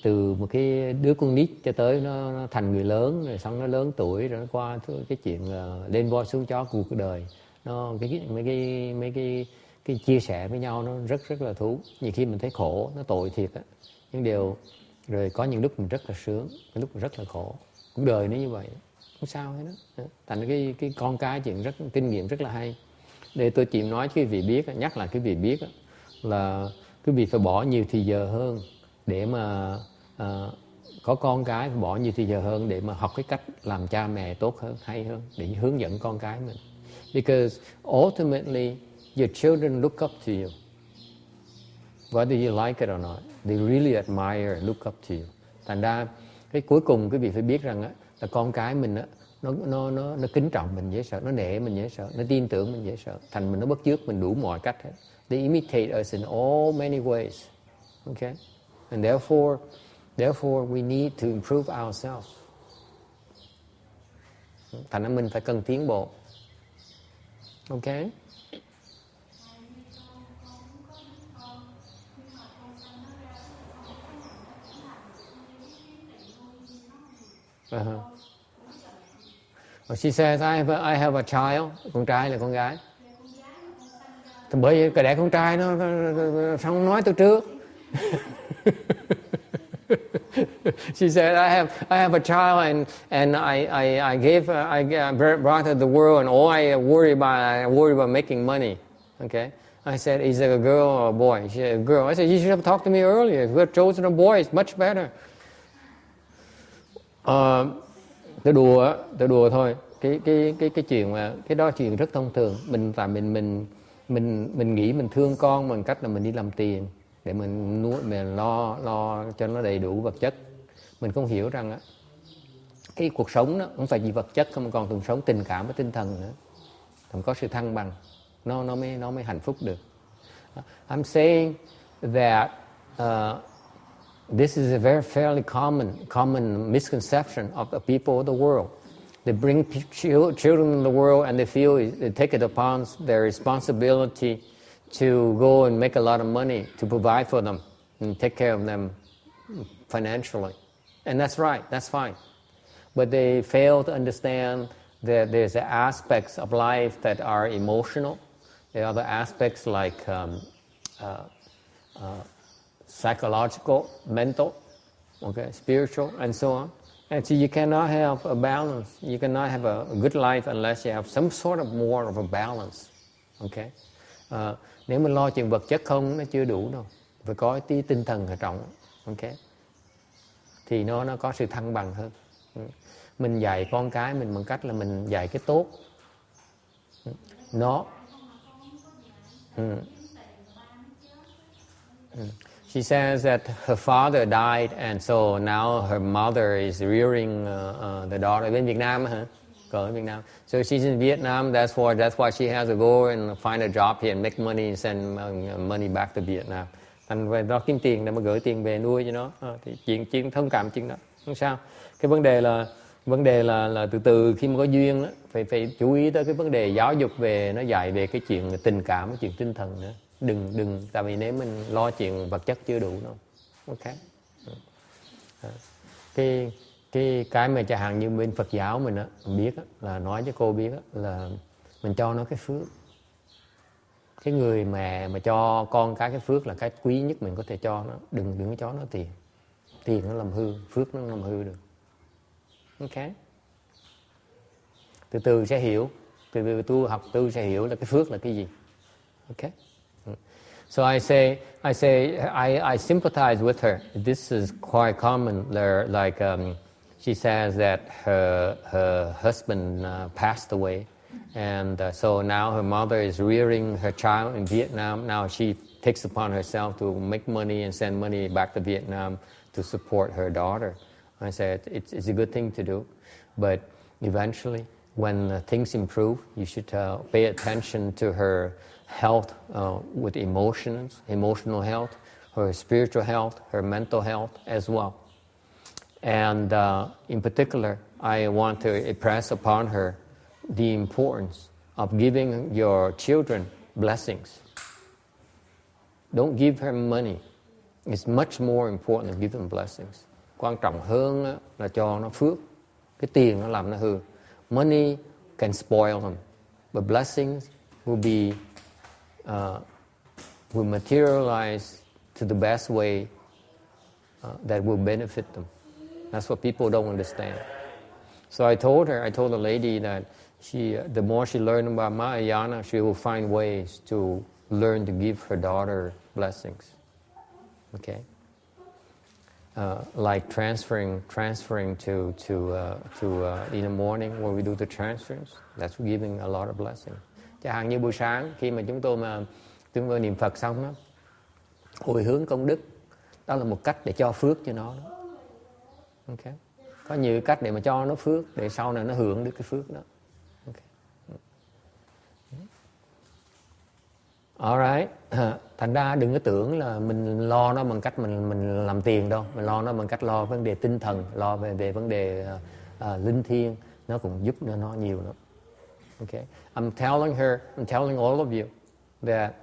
từ một cái đứa con nít cho tới nó thành người lớn, rồi xong nó lớn tuổi, rồi nó qua cái chuyện lên voi xuống chó cuộc đời. Nó mấy cái chia sẻ với nhau nó rất là thú. Nhiều khi mình thấy khổ, nó tội thiệt á, nhưng điều rồi có những lúc mình rất là sướng, những lúc mình rất là khổ. Cuộc đời nó như vậy, không sao hết đó. Thành cái con cái chuyện kinh nghiệm rất là hay. Để tôi chịu nói quý vị biết, nhắc lại quý vị biết là quý vị phải bỏ nhiều thời giờ hơn để mà có con cái, phải bỏ nhiều thời giờ hơn để mà học cái cách làm cha mẹ tốt hơn, hay hơn, để hướng dẫn con cái mình. Because ultimately your children look up to you. Whether you like it or not, they really admire and look up to you. Thành ra cái cuối cùng quý vị phải biết rằng là con cái mình nó kính trọng mình dễ sợ, nó nể mình dễ sợ, nó tin tưởng mình dễ sợ. Thành mình nó bắt chước mình đủ mọi cách hết. They imitate us in all many ways. Okay? And therefore we need to improve ourselves. Thành ra mình phải cần tiến bộ. Okay? She says, I have a child. Con trai là con gái. Thì bởi vì cái đẻ con trai nó sao không nói tôi trước. She said, I have a child and I brought her the world, and all I worry about making money. Okay. I said, is it a girl or a boy? She said, a girl. I said, you should have talked to me earlier. If you had chosen a boy, it's much better. Tôi đùa thôi. Cái chuyện mà cái đó chuyện rất thông thường. Mình nghĩ mình thương con bằng cách là mình đi làm tiền để mình nuôi, mình lo cho nó đầy đủ vật chất. Mình không hiểu rằng cái cuộc sống đó không phải chỉ vật chất không, còn cuộc sống tình cảm và tinh thần nữa. Còn có sự thăng bằng, nó mới hạnh phúc được. I'm saying that this is a very fairly common misconception of the people of the world. They bring children in the world and they feel they take it upon their responsibility to go and make a lot of money to provide for them and take care of them financially. And that's right, that's fine. But they fail to understand that there's aspects of life that are emotional. There are other aspects like psychological, mental, okay, spiritual, and so on. And so you cannot have a balance. You cannot have a good life unless you have some sort of more of a balance. Okay? Nếu mình lo chuyện vật chất không, nó chưa đủ đâu. Phải có tí tinh thần ở trong. Okay? Thì nó có sự thăng bằng hơn. Mình dạy con cái mình bằng cách là mình dạy cái tốt. Nó. She says that her father died and so now her mother is rearing the daughter. Bên Việt Nam hả? Ở Việt Nam. So she's in Vietnam. That's why she has to go and find a job here and make money and send money back to Vietnam. Thành về đó kiếm tiền để mà gửi tiền về nuôi cho nó. Thì chuyện thông cảm chuyện đó. Không sao. Cái vấn đề là từ khi mà có duyên đó, phải chú ý tới cái vấn đề giáo dục về, nó dạy về cái chuyện tình cảm, cái chuyện tinh thần nữa. Đừng tại vì nếu mình lo chuyện vật chất chưa đủ đâu. Okay. Cái mà chẳng hạn như bên Phật giáo mình á, biết á, là nói cho cô biết á, là mình cho nó cái phước. Cái người mà cho con cái phước là cái quý nhất mình có thể cho nó. Đừng có cho nó tiền. Tiền nó làm hư, phước nó làm hư được. Ok. Từ từ sẽ hiểu. Từ từ tu học tu sẽ hiểu là cái phước là cái gì. Ok. So I sympathize with her. This is quite common. She says that her husband passed away, and so now her mother is rearing her child in Vietnam. Now she takes upon herself to make money and send money back to Vietnam to support her daughter. I said it's a good thing to do, but eventually, when things improve, you should pay attention to her health with emotional health, her spiritual health, her mental health as well. And in particular, I want to impress upon her the importance of giving your children blessings. Don't give her money. It's much more important to give them blessings. Quan trọng hơn là cho nó phước. Cái tiền nó làm nó hư. Money can spoil them, but blessings will materialize to the best way that will benefit them. That's what people don't understand. So I told the lady that the more she learned about Mahayana, she will find ways to learn to give her daughter blessings. Okay, like transferring to in the morning when we do the transference. That's giving a lot of blessings. Chẳng hạn như buổi sáng khi mà chúng tôi niệm Phật xong đó, hồi hướng công đức, đó là một cách để cho phước cho nó đó. Okay. Có nhiều cách để mà cho nó phước, để sau này nó hưởng được cái phước đó. Okay. Alright. Thành ra đừng có tưởng là mình lo nó bằng cách mình làm tiền đâu. Mình lo nó bằng cách lo vấn đề tinh thần, lo về vấn đề linh thiêng, nó cũng giúp nó nhiều lắm. Okay. I'm telling all of you that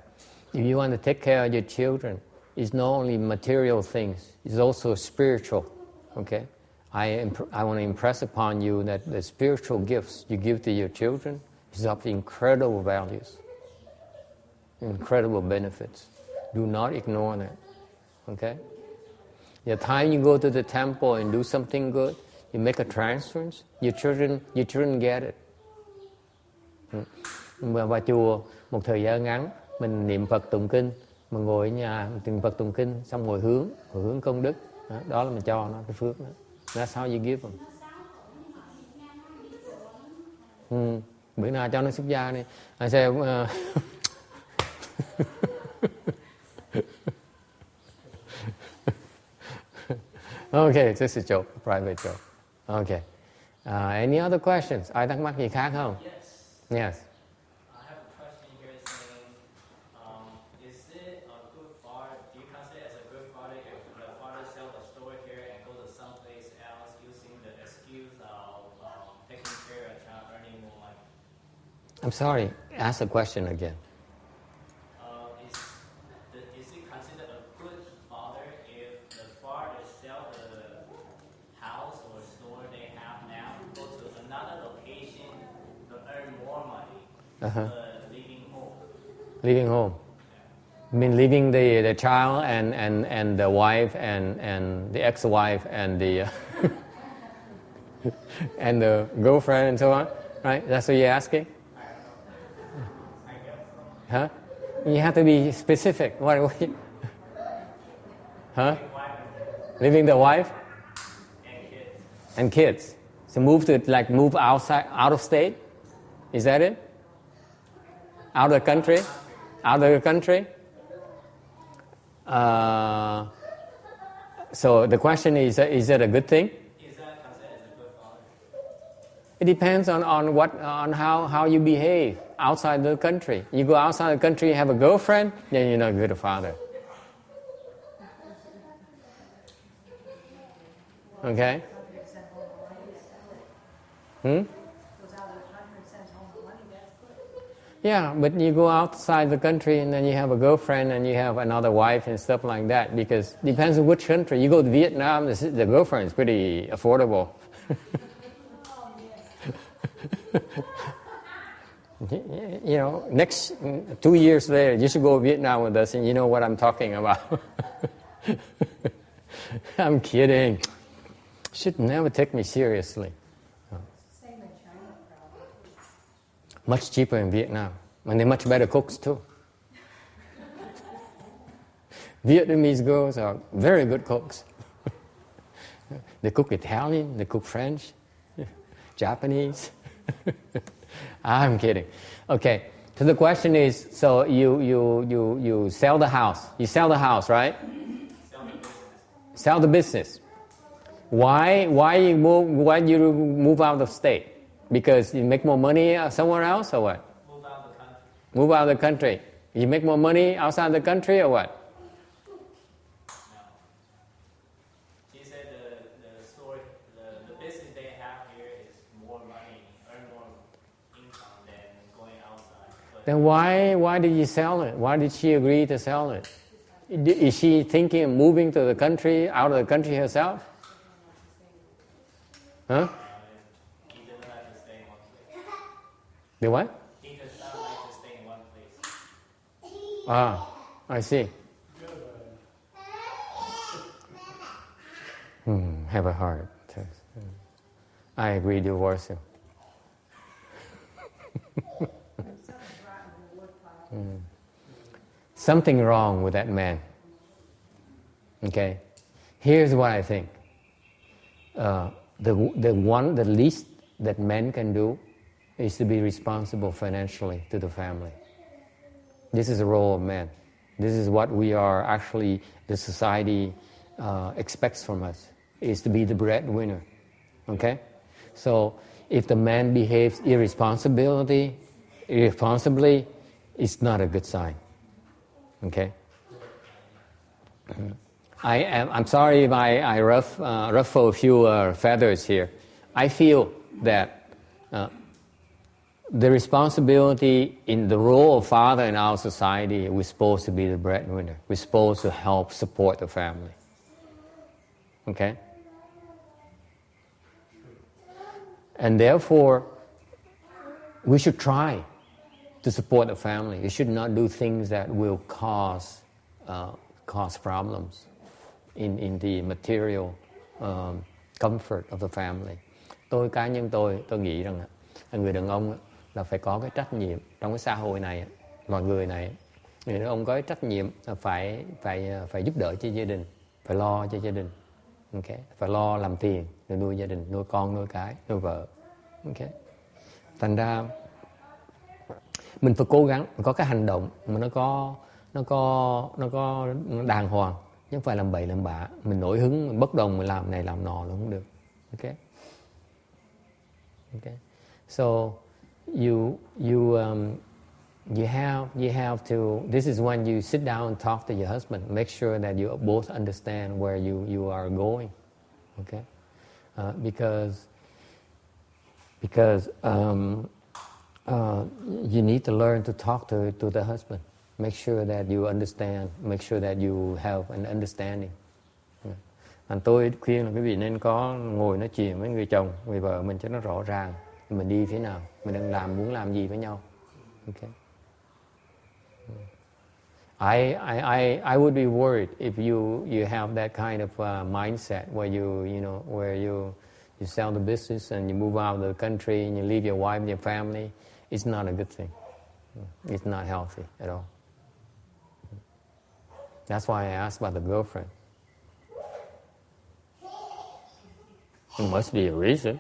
if you want to take care of your children, it's not only material things, it's also spiritual. Okay. I want to impress upon you that the spiritual gifts you give to your children is of incredible values, incredible benefits. Do not ignore that. Okay? The time you go to the temple and do something good, you make a transference, your children get it. Vào chùa một thời gian ngắn, mình niệm Phật tụng kinh, mình ngồi ở nhà niệm Phật tụng kinh, xong hồi hướng công đức, đó là mình cho nó cái phước đó. That's how you give them. Bữa nào cho nó xuất gia đi. I say, okay, just a joke, a private joke. Okay. Any other questions? Ai thắc mắc gì khác không? Yes. I'm sorry, ask the question again. Is it considered a good father if the father sell the house or store they have now, go to another location to earn more money, leaving home? Leaving home? I mean leaving the child and the wife and the ex-wife and the and the girlfriend and so on, right? That's what you're asking? Huh? You have to be specific. What? Huh? Leaving the wife and kids. So move out of state. Is that it? Out of the country? Out of the country? So the question is it a good thing? Is that considered as a good father? It depends on how you behave outside the country. You go outside the country, you have a girlfriend, then you're not a good father. Okay? Yeah, but you go outside the country and then you have a girlfriend and you have another wife and stuff like that, because depends on which country. You go to Vietnam, the girlfriend is pretty affordable. You know, next 2 years later, you should go to Vietnam with us and you know what I'm talking about. I'm kidding. Should never take me seriously. Same in China, probably. Much cheaper in Vietnam. And they're much better cooks too. Vietnamese girls are very good cooks. They cook Italian, they cook French, Japanese. I'm kidding. Okay, so the question is, so you sell the house. You sell the house, right? Sell the business. Why you move out of state? Because you make more money somewhere else, or what? Move out of the country. Move out of the country. You make more money outside the country, or what? No. She said the story, the business they have here is more money, earn more income than going outside. But Then why did you sell it? Why did she agree to sell it? Is she thinking of moving to the country, out of the country herself? Huh? he doesn't like to stay in one place. The what? He does not like to stay in one place. Ah, I see. Have a heart. I agree, divorce him. Something wrong with that man. Okay? Here's what I think. The least that men can do is to be responsible financially to the family. This is the role of men. This is what we are actually, the society expects from us, is to be the breadwinner. Okay? So if the man behaves irresponsibly, it's not a good sign. Okay? I'm sorry if I ruffle a few feathers here. I feel that the responsibility in the role of father in our society, we're supposed to be the breadwinner. We're supposed to help support the family. Okay? And therefore, we should try to support the family. You should not do things that will cause problems in the material comfort of the family. Cá nhân tôi nghĩ rằng là người đàn ông là phải có cái trách nhiệm trong cái xã hội này, mọi người này, người đàn ông có cái trách nhiệm là phải giúp đỡ cho gia đình, phải lo cho gia đình, okay? Phải lo làm tiền để nuôi gia đình, nuôi con, nuôi cái, nuôi vợ, okay? Thành ra mình phải cố gắng có cái hành động mà nó có đàng hoàng, chứ không phải làm bậy làm bạ. Mình nổi hứng, mình bất đồng, mình làm này làm nọ là không được. Okay? Okay. So you have to. This is when you sit down and talk to your husband. Make sure that you both understand where you are going. Okay. Because you need to learn to talk to the husband. Make sure that you understand. Make sure that you have an understanding. Tôi khuyên là quý vị nên có ngồi nói chuyện với người chồng, người vợ mình cho nó rõ ràng. Mình đi thế nào, mình đang muốn làm gì với nhau. Okay. I would be worried if you have that kind of mindset where you sell the business and you move out of the country and you leave your wife and your family. It's not a good thing. It's not healthy at all. That's why I asked about the girlfriend. There must be a reason.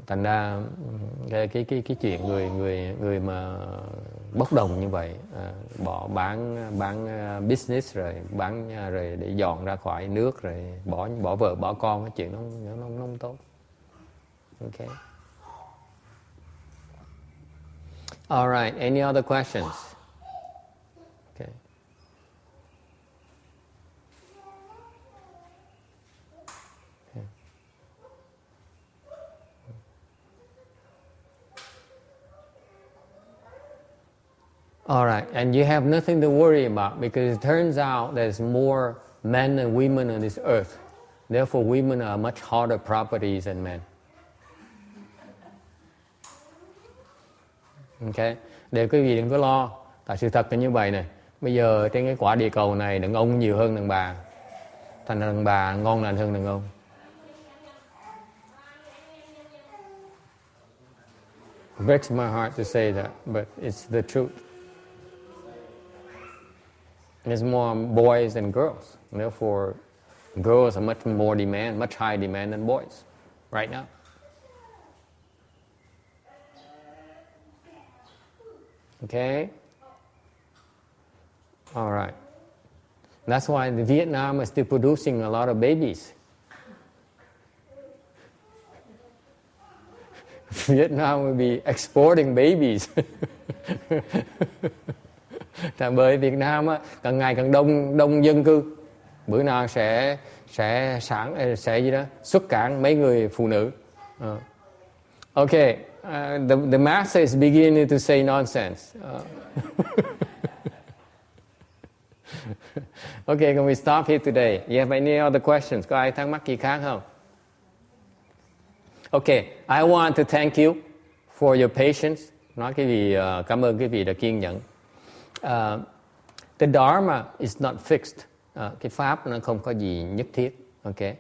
Thành ra cái chuyện người mà bốc đồng như vậy, bỏ bán business rồi rồi để dọn ra khỏi nước rồi bỏ vợ bỏ con, cái chuyện nó không tốt. Okay. All right. Any other questions? Okay. All right, and you have nothing to worry about because it turns out there's more men and women on this earth. Therefore, women are much harder properties than men. Okay, để quý vị đừng có lo. Tại sự thật là như vậy này. Bây giờ trên cái quả địa cầu này đàn ông nhiều hơn đàn bà. Thành ra đàn bà ngon lành hơn đàn ông. It breaks my heart to say that, but it's the truth. There's more boys than girls. Therefore, girls are much more demand, much higher demand than boys right now. Okay? All right. That's why Vietnam is still producing a lot of babies. Vietnam will be exporting babies. Bởi Việt Nam á, càng ngày càng đông dân cư, bữa nào sẽ gì đó xuất cảng mấy người phụ nữ. Okay, the master is beginning to say nonsense. Okay, can we stop here today? You have any other questions? Có ai thắc mắc gì khác không? Okay, I want to thank you for your patience. Nói cái gì, cảm ơn cái vị đã kiên nhẫn. The Dharma is not fixed. Cái pháp nó không có gì nhất thiết. Okay.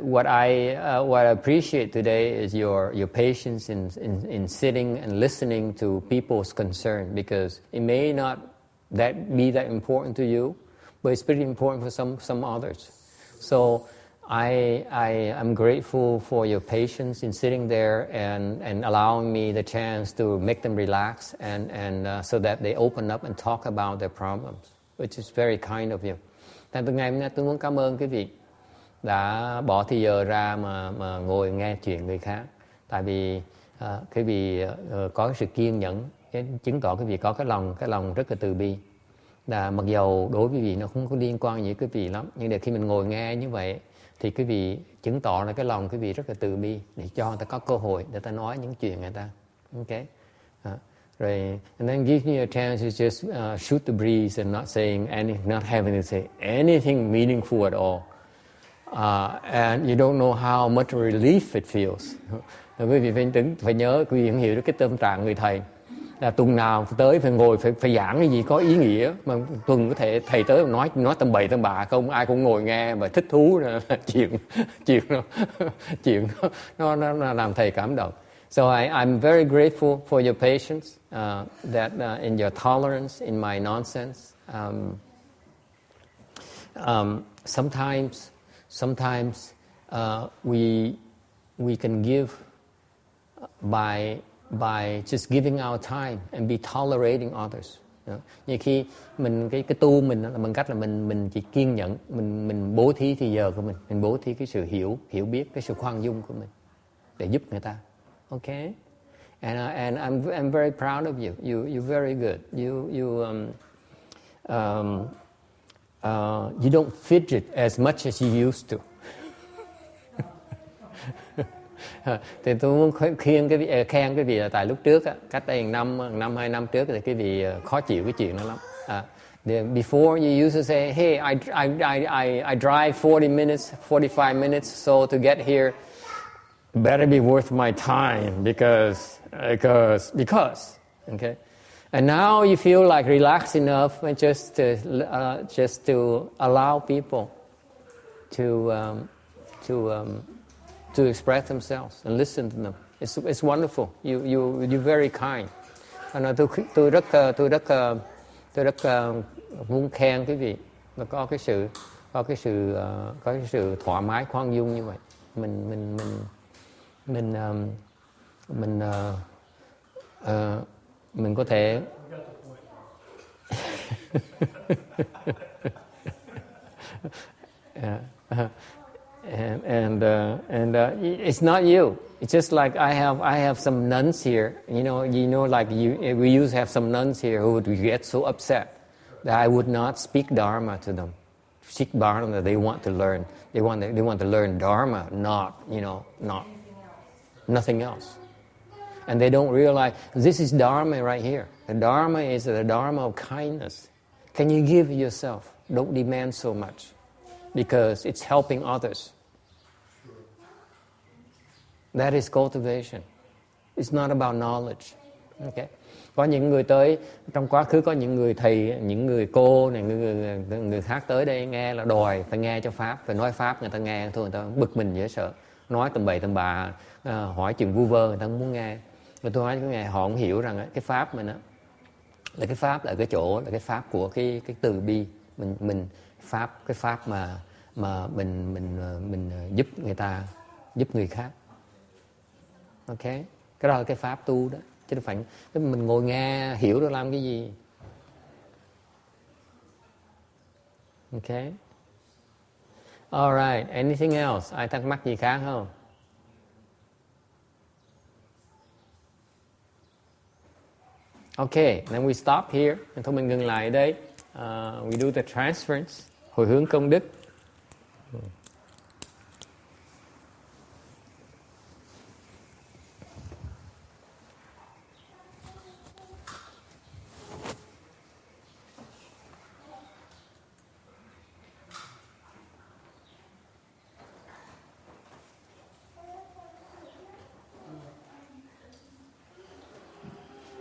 What I appreciate today is your patience in sitting and listening to people's concern, because it may not be that important to you, but it's pretty important for some others. So I'm grateful for your patience in sitting there and allowing me the chance to make them relax and so that they open up and talk about their problems, which is very kind of you. Từ ngày hôm nay tôi muốn cảm ơn quý vị đã bỏ thời giờ ra mà ngồi nghe chuyện người khác. Tại vì quý vị có cái sự kiên nhẫn, chứng tỏ quý vị có cái lòng rất là từ bi. Là mặc dầu đối với quý vị nó không có liên quan gì với quý vị lắm, nhưng để khi mình ngồi nghe như vậy thì quý vị chứng tỏ là cái lòng quý vị rất là từ bi để cho người ta có cơ hội để ta nói những chuyện người ta. Okay. Rồi, and then give me a chance to just shoot the breeze and not having to say anything meaningful at all. And you don't know how much relief it feels. Quý vị phải nhớ, quý vị hiểu được cái tâm trạng người thầy. Là tuần nào tới phải ngồi phải giảng cái gì có ý nghĩa, mà tuần có thể thầy tới nói tầm bậy tầm bạ không, ai cũng ngồi nghe và thích thú là chuyện nó làm thầy cảm động. So I'm very grateful for your patience, that in your tolerance in my nonsense. Sometimes we can give by just giving our time and be tolerating others. Như khi mình cái tu mình là bằng cách là mình chỉ kiên nhẫn, mình bố thí thời giờ của mình bố thí cái sự hiểu biết, cái sự khoan dung của mình để giúp người ta. Okay, and I'm very proud of you. You're very good. You don't fidget as much as you used to. Thì tôi muốn khen cái vị là tại lúc trước á, cách đây năm 2 năm trước thì cái vị khó chịu cái chuyện đó lắm. Before you used to say, hey, I drive 45 minutes so to get here better be worth my time because okay. And now you feel like relaxed enough and just to allow people to express themselves and listen to them. It's wonderful. You're very kind. Tôi rất muốn khen quý vị và có cái sự thoải mái khoan dung như vậy. Mình có thể and it's not you. It's just like I have some nuns here. You know, like we used to have some nuns here who would get so upset that I would not speak Dharma to them. Speak Dharma, they want to learn. They want to learn Dharma, not nothing else. And they don't realize this is Dharma right here. The Dharma is the Dharma of kindness. Can you give yourself? Don't demand so much, because it's helping others. That is cultivation. It's not about knowledge. Okay. Có những người tới, trong quá khứ có những người thầy, những người cô này, người khác tới đây nghe là đòi phải nghe cho Pháp, phải nói Pháp người ta nghe thôi, người ta bực mình dễ sợ. Nói tầm bậy tầm bạ, hỏi chuyện vu vơ người ta không muốn nghe. Rồi tôi nói cái ngày họ không hiểu rằng cái Pháp mình á, là cái Pháp là cái chỗ, là cái Pháp của cái từ bi. Mình Pháp, cái Pháp mà mình giúp người ta, giúp người khác. Ok, cái đó là cái Pháp tu đó, chứ không phải mình ngồi nghe hiểu được làm cái gì. Ok, alright, anything else? Ai thắc mắc gì khác không? Ok, then we stop here. Thôi mình ngừng lại ở đây. We do the transference, hồi hướng công đức.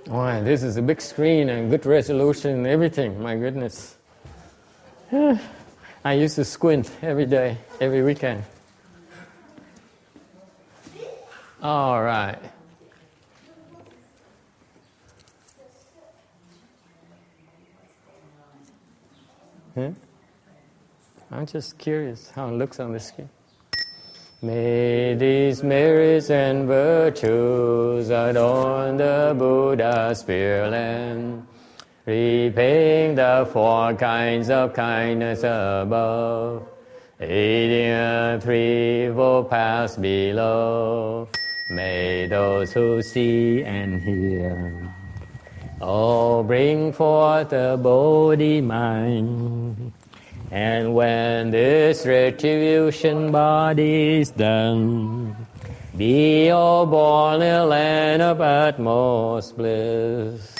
Wow, this is a big screen and good resolution and everything. My goodness. I used to squint every day, every weekend. All right. I'm just curious how it looks on the screen. May these merits and virtues adorn the Buddha's Pure Land, repaying the four kinds of kindness above, aiding the threefold paths below. May those who see and hear all bring forth the Bodhi mind. And when this retribution body is done, be all born in a land of utmost bliss.